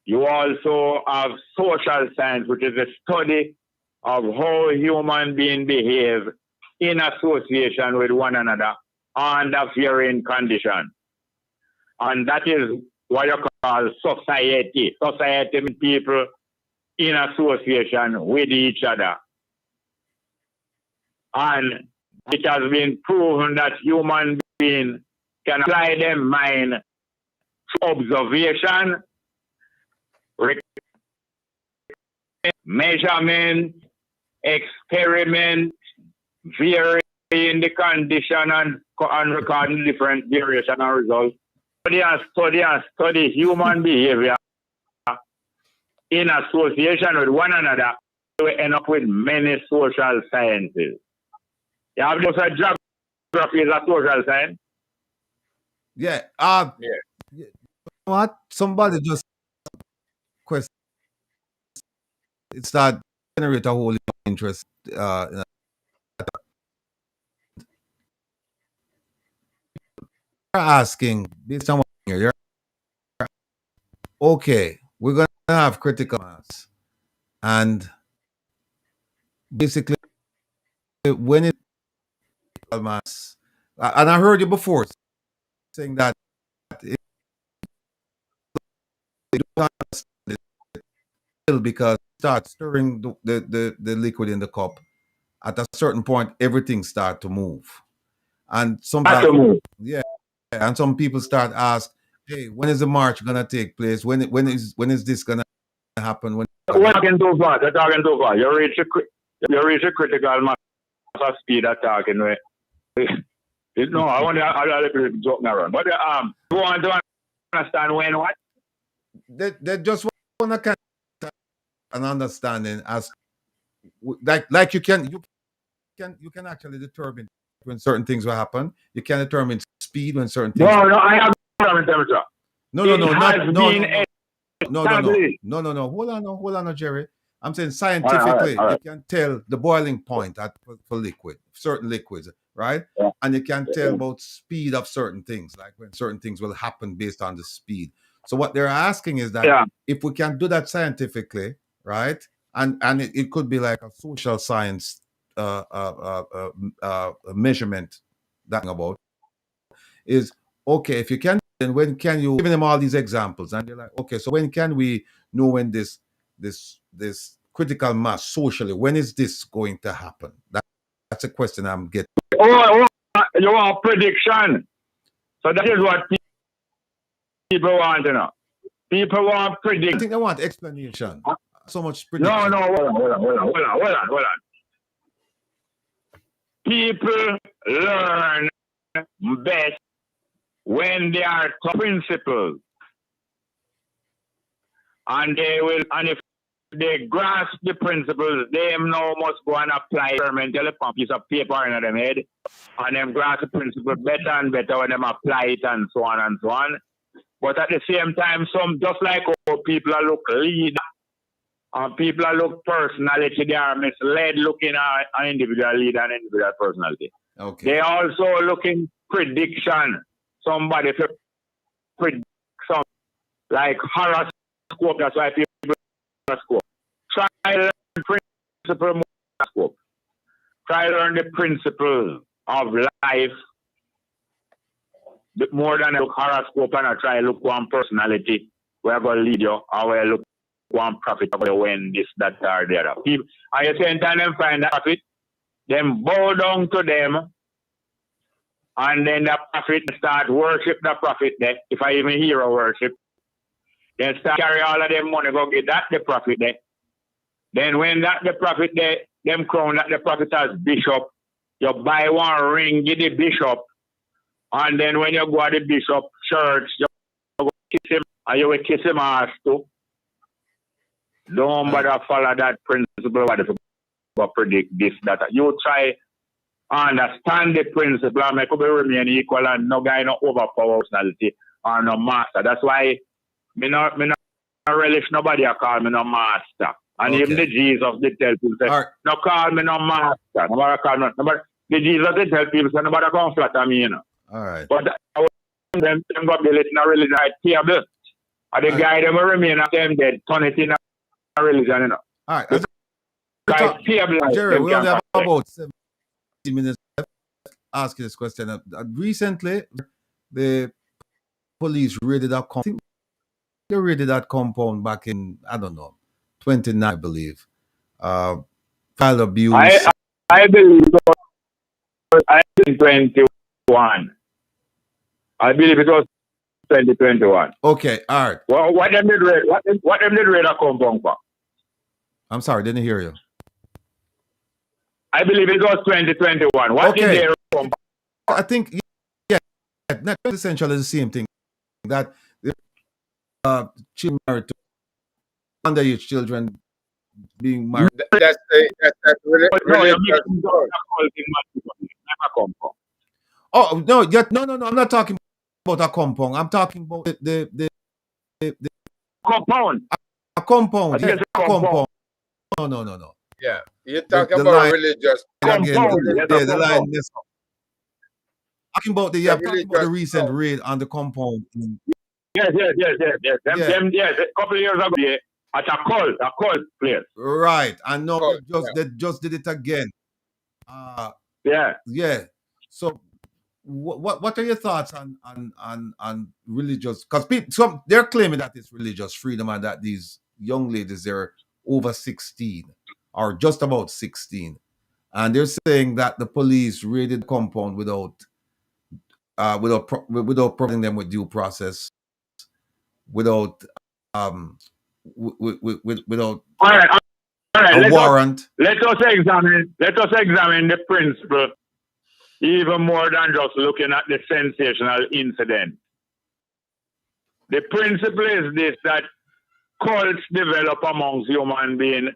You also have social science, which is the study of how human beings behave in association with one another under varying conditions. And that is what you call society. Society means people in association with each other. And it has been proven that human beings can apply their mind to observation, measurement, experiment, varying the condition and recording different variation and results. Study human behavior in association with one another, we end up with many social sciences. You have just a geography is a social science. Yeah. You know what? Somebody just question. It started to generate a whole interest. You're asking based on what you're okay. We're gonna have critical mass, and basically, when it's critical mass, And I heard you before saying that it don't understand it because it starts stirring the liquid in the cup. At a certain point, everything starts to move. And sometimes, yeah, and some people start ask, "Hey, when is the march gonna take place? When is this gonna happen?" We're talking too fast. You're talking too fast. You reach a critical mass of speed of talking. Right? No, I want to let you joke around. But you want to understand when what? They just want to kind of an understanding as like you can actually determine when certain things will happen. You can determine speed when certain things. No, I have temperature. No, hold on, Jerry. I'm saying scientifically, all right. You can tell the boiling point for liquid, certain liquids, right? Yeah. And you can tell about speed of certain things, like when certain things will happen based on the speed. So what they're asking is that if we can do that scientifically, right? And it could be like a social science measurement that about is okay. If you can, then when can you? Giving them all these examples, and they're like, okay, so when can we know when this critical mass socially? When is this going to happen? That's a question I'm getting. Oh, you want prediction? So that is what people want to know. People want prediction. I think they want explanation. So much prediction. No, hold on. People learn best when they are principled, and if they grasp the principles, they now must go and apply experimentally a piece of paper in their head, and them grasp the principle better and better when them apply it and so on and so on. But at the same time, some just like how people are look lead and people are look personality, they are misled looking at an individual lead and individual personality. Okay. They also looking prediction. Somebody predict some like horoscope. That's why people horoscope. Try to learn principle horoscope. Try to learn the principle of life more than a horoscope, and I try to look one personality where going to lead you, or where look one profit when this, that, or the other. People, and you same time them find that profit, then bow down to them, and then the prophet start worship the prophet there. If I even hear a worship, then start carry all of them money, go get that the prophet there. Then when that the prophet there, them crown that the prophet as bishop, you buy one ring, give the bishop, and then when you go to the bishop church, you go kiss him, and you will kiss him ass too. Don't bother follow that principle what if you predict this, that. You try understand the principle and make it remain equal, and no guy no overpower personality or no master. That's why me not relish nobody I call me no master. And even the Jesus they tell people say, no call me no master. Nobody call me nobody. The Jesus they tell people say nobody come flatter me, you know. All right. But them go build it in a religion table. And the guy them will remain at them dead, turn it in a religion, you know. All right. Jerry, we only have about 70 minutes left. Ask you this question. Recently, the police raided that compound. They raided that compound back in, I don't know, 29, I believe. Child abuse. I believe it was 2021. I believe it was 2021. Okay, all right. Well, what them did raid? What them did raid a compound for? I'm sorry, didn't hear you. I believe it was 2021. What did they raid? I think, not essentially the same thing. That children married to underage children being married. That's really Oh no, no. I'm not talking about a compound. I'm talking about the compound. A compound. Yeah, a compound. No. Yeah, you're talking about religious compound. The line. Talking about the recent raid on the compound. Yes. Them, a couple of years ago, at a cult place. Right, and no, they just did it again. Yeah. So, what are your thoughts on religious? Because some they're claiming that it's religious freedom and that these young ladies, they're over 16 or just about 16, and they're saying that the police raided the compound without providing them with due process, without without All right. a warrant. Let us examine the principle even more than just looking at the sensational incident. The principle is this, that cults develop amongst human beings.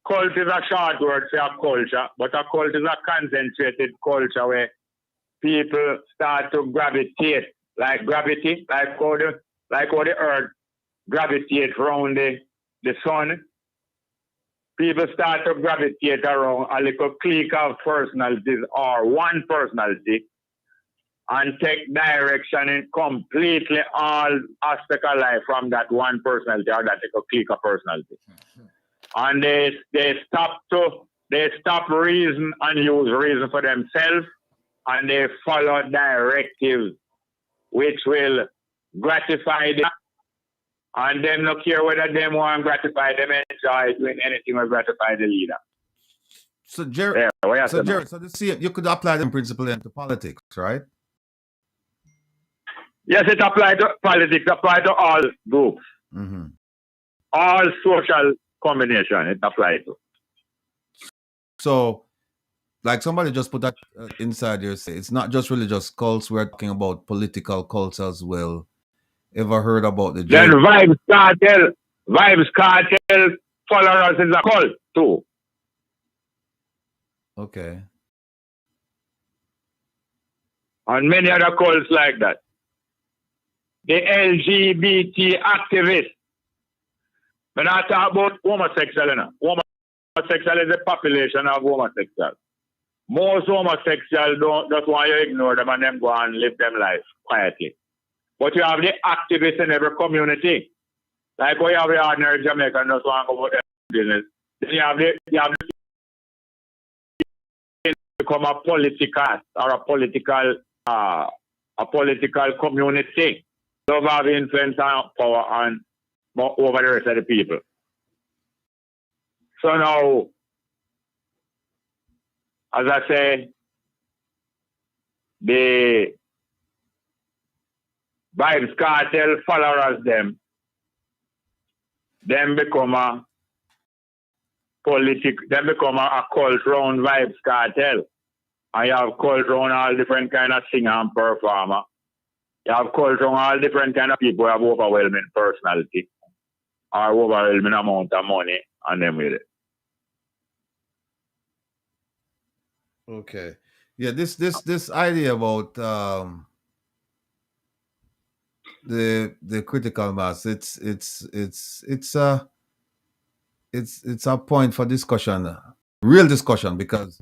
Cult is a short word for a culture, but a cult is a concentrated culture where people start to gravitate, like gravity, like how the earth gravitates around the sun. People start to gravitate around a little clique of personalities or one personality and take direction in completely all aspects of life from that one personality or that little clique of personality. And they stop reason and use reason for themselves, and they follow directives which will gratify them. And them not care whether them want to gratify them, enjoy doing anything will gratify the leader. So Jerry, so the same, you could apply the principle into politics, right? Yes, it applies to politics, applies to all groups, all social combination. It applies to. So, like somebody just put that inside here, say it's not just religious cults. We're talking about political cults as well. Ever heard about the? Then Vibes Cartel followers is a cult too. Okay. And many other cults like that. The LGBT activists. When I talk about homosexual, homosexual is the population of homosexuals. Most homosexuals don't just want you to ignore them and them go and live them life quietly. But you have the activists in every community. Like we have the ordinary Jamaican just want to go about their business. Then you have the become a political or a political community. So have influence and power on over the rest of the people. So now, as I say, the Vibes Cartel followers them become a cult round Vibes Cartel. And you have cult round all different kind of singer and performer. You have cult round all different kind of people who have overwhelming personality or overwhelming amount of money and them with it. Okay. Yeah, this idea about the critical mass, it's a point for discussion, real discussion, because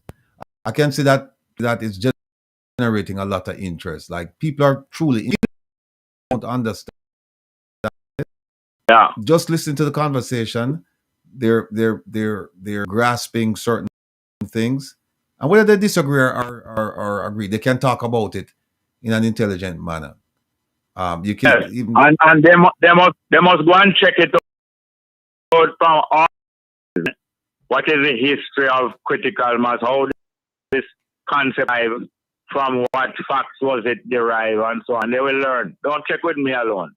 I can see that it's generating a lot of interest. Like people are truly don't understand. Yeah. Just listen to the conversation. They're grasping certain things, and whether they disagree or agree, they can talk about it in an intelligent manner. You can even and they must go and check it out from all. What is the history of critical mass? How this concept from what facts was it derived and so on. They will learn. Don't check with me alone.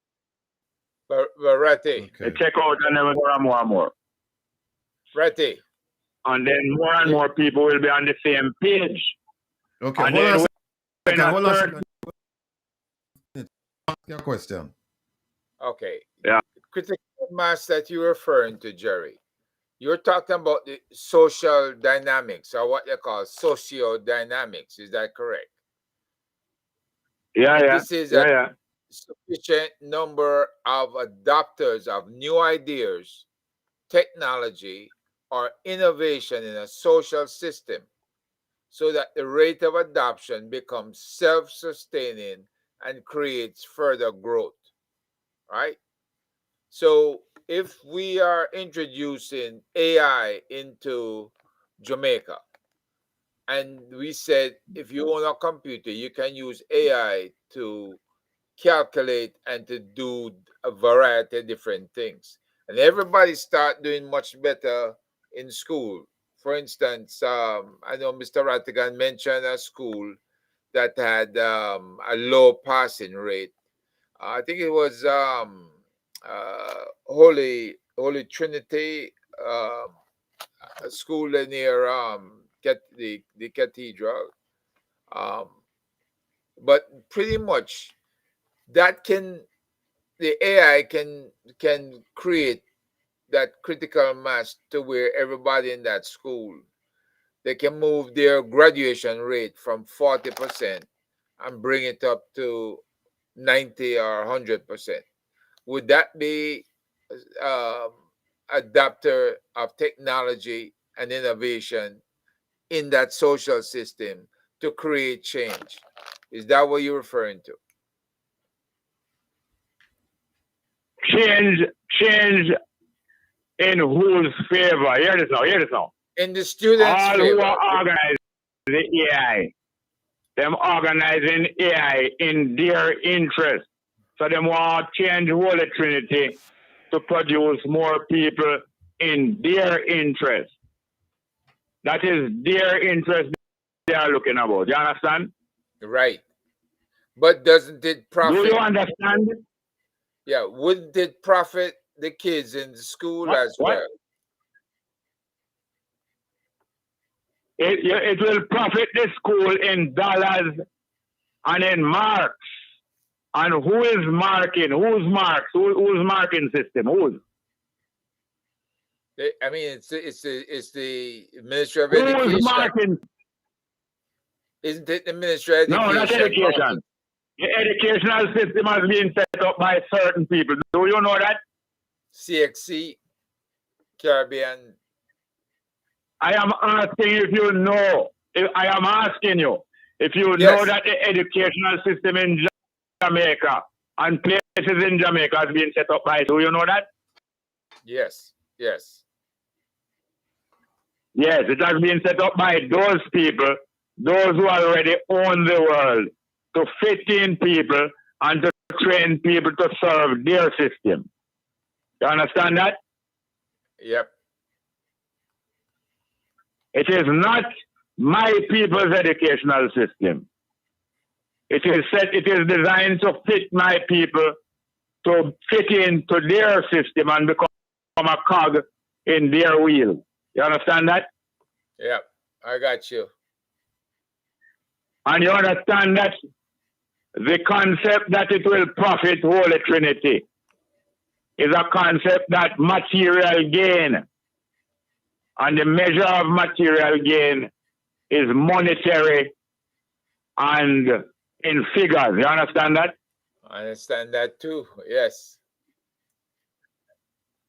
But Ratty. They check out and they will learn more and more. Ratty. And then more and more people will be on the same page. Okay, and hold on a second. Ask your question. Okay. Yeah. Critical mass that you're referring to, Jerry. You're talking about the social dynamics, or what they call socio-dynamics. Is that correct? Yeah. This is a sufficient number of adopters of new ideas, technology, or innovation in a social system, so that the rate of adoption becomes self-sustaining and creates further growth, right? So if we are introducing AI into Jamaica And we said, if you own a computer, you can use AI to calculate and to do a variety of different things. And everybody start doing much better in school. For instance, I know Mr. Rattigan mentioned a school that had a low passing rate. I think it was Holy Trinity a school near the cathedral. But pretty much that the AI can create that critical mass to where everybody in that school, they can move their graduation rate from 40% and bring it up to 90 or 100%. Would that be um, adapter of technology and innovation in that social system to create change? Is that what you're referring to? Change in whose favor? Hear this now. In the students' All favor. who are organizing the AI, them organizing AI in their interest. So them want to change Holy Trinity to produce more people in their interest. That is their interest they are looking about. You understand? Right. But doesn't it profit? Do you understand? Yeah. Wouldn't it profit the kids in the school as well? It will profit the school in dollars and in marks. And who is marking? Who's marks? Who's marking system? Who's? I mean, it's the Ministry of Education. Who's marking? Isn't it the Ministry of Education? No, not education. The educational system has been set up by certain people. Do you know that? CXC, Caribbean. I am asking if you know. I am asking you if you know that the educational system in Jamaica and places in Jamaica has been set up by. Do you know that? Yes. Yes, it has been set up by those people, those who already own the world, to fit in people and to train people to serve their system. You understand that? Yep. It is not my people's educational system. It is designed to fit my people to fit into their system and become a cog in their wheel. You understand that? Yep, I got you. And you understand that the concept that it will profit Holy Trinity is a concept that material gain, and the measure of material gain is monetary and in figures. You understand that? I understand that too. Yes.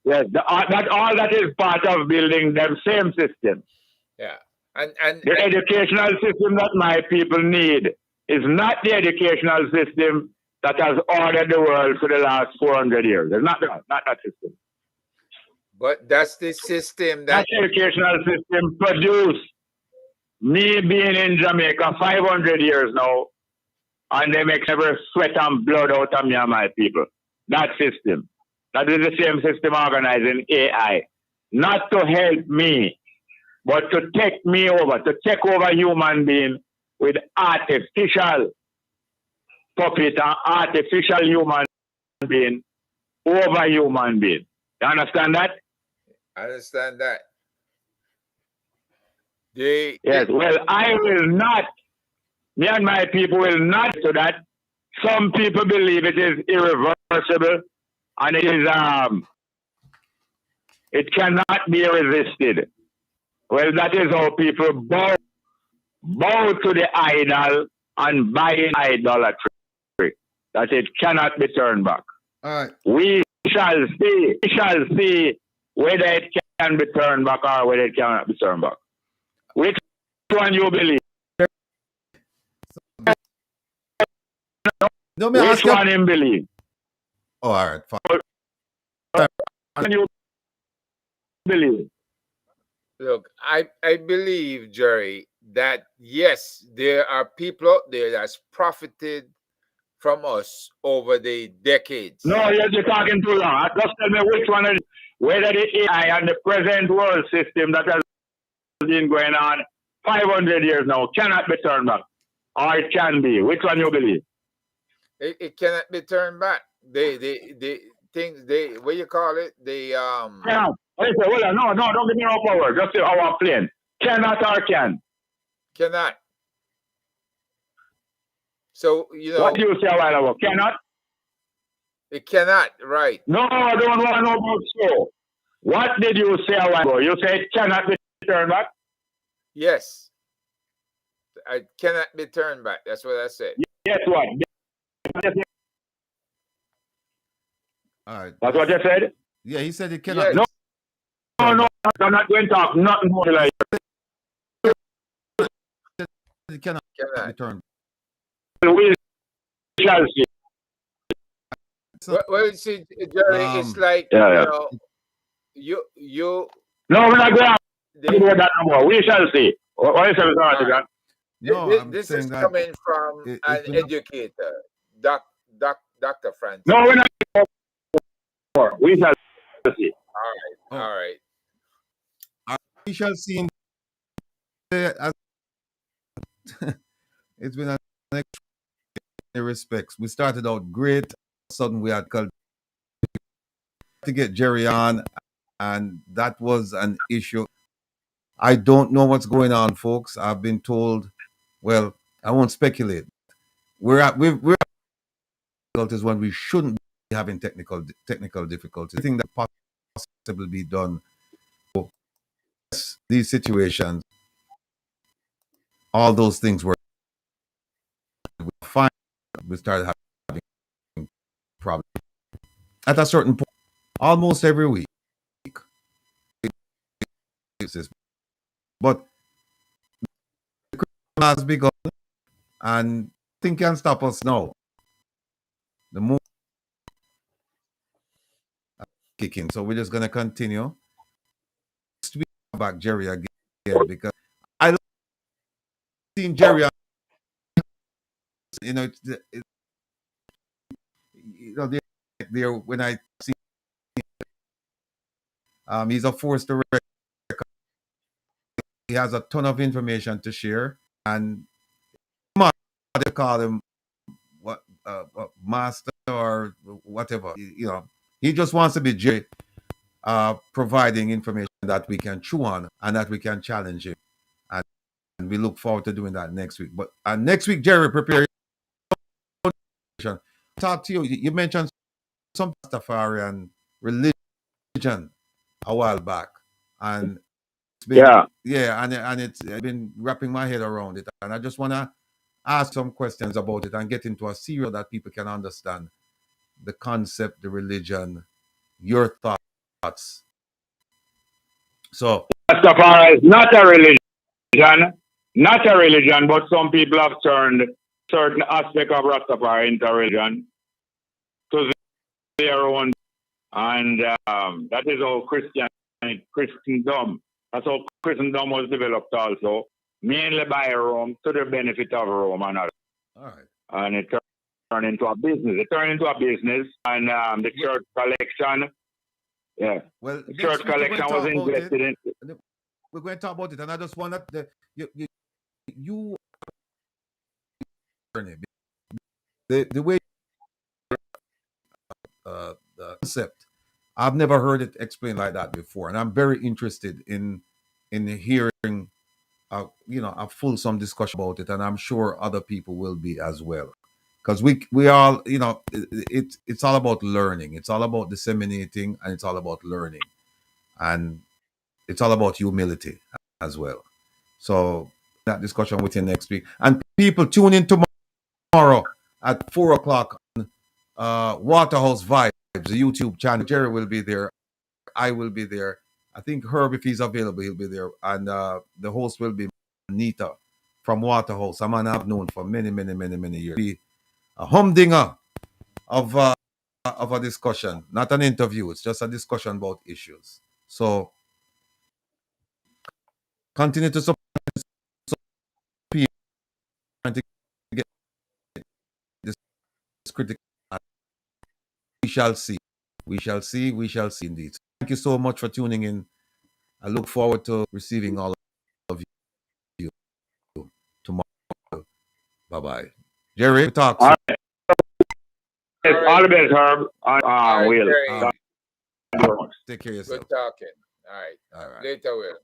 Yes, all that is part of building them same system. Yeah. And the educational system that my people need is not the educational system that has ordered the world for the last 400 years. It's not that system. But that's the system that educational system produced me being in Jamaica 500 years now, and they make every sweat and blood out of me and my people. That system. That is the same system organizing AI. Not to help me, but to take me over, to take over human being with artificial puppet and artificial human being over human being. You understand that? I understand that. Yes, well, I will not, me and my people will not do that. Some people believe it is irreversible and it cannot be resisted. Well, that is how people bow to the idol and buy in idolatry, that it cannot be turned back. All right. We shall see whether it can be turned back or whether it cannot be turned back. Which one you believe? No, which one you believe? Oh, all right. Fine. What you believe? Look, I believe, Jerry, that yes, there are people out there that's profited from us over the decades. No, you're talking too long. Just tell me which one is whether the AI and the present world system that has been going on 500 years now cannot be turned back, or it can be. Which one you believe? It cannot be turned back. The things they what you call it? Yeah. Hold on. No, don't give me no power. Just say our plane. Cannot or can. Cannot. So What do you say a while ago? Cannot? It cannot, right? No, I don't want to know about so. What did you say a while ago? You said it cannot be turned back? Yes. It cannot be turned back. That's what I said. Guess what? All right. That's what you said? Yeah, he said it cannot. Yes. No, I'm not going to talk nothing more like It cannot be turned. we shall see. Well, you see, Jerry, it's like you. No, we're not going to do that no more. We shall see. What is it, Rattigan? No, this is coming from an educator, Dr. Francis. No, we're not going to. We shall see. All right. We shall see. It's been an respects. We started out great. Sudden we had called to get Jerry on, and that was an issue. I don't know what's going on, folks. I've been told. Well, I won't speculate. We're at difficulties when we shouldn't be having technical difficulties. I think that possibly be done. So, yes, these situations, all those things were fine. We started having problems at a certain point, almost every week. But the criminal has begun, and nothing can stop us now. The more kicking, so we're just gonna continue. Next week, back Jerry again because I love seeing Jerry. There when I see he's a force to record. He has a ton of information to share, and they call him what master or whatever. He just wants to be Jerry, providing information that we can chew on and that we can challenge him, and we look forward to doing that next week. But next week, Jerry, prepare. Talk to you. You mentioned some Rastafarian religion a while back, and it's been, and it's been wrapping my head around it, and I just want to ask some questions about it and get into a serial that people can understand the concept, the religion, your thoughts. So Rastafari is not a religion, but some people have turned certain aspect of Rastafari into religion to their own, and that is how Christendom. That's how Christendom was developed also, mainly by Rome, to the benefit of Rome and others. All right. And it turned into a business. And the church collection. Yeah. Well, the church collection was invested in. We're going to talk about it, and I just want to you the way the concept. I've never heard it explained like that before, and I'm very interested in hearing a fulsome discussion about it, and I'm sure other people will be as well, because we all it's all about learning, it's all about disseminating, and it's all about learning, and it's all about humility as well. So that discussion with you next week, and people tune in tomorrow at 4:00 on Waterhouse Vibes, the YouTube channel. Jerry will be there. I will be there. I think Herb, if he's available, he'll be there. And the host will be Nita from Waterhouse, a man I've known for many, many, many, many years. Be a humdinger of a discussion, not an interview. It's just a discussion about issues. So continue to support to get this critical. We shall see. We shall see. We shall see indeed. Thank you so much for tuning in. I look forward to receiving all of you tomorrow. Bye-bye. Jerry, we talk soon. All the best, Herb. All right, Will. Jerry. Take care of yourself. Good talking. All right. All right. Later, Will.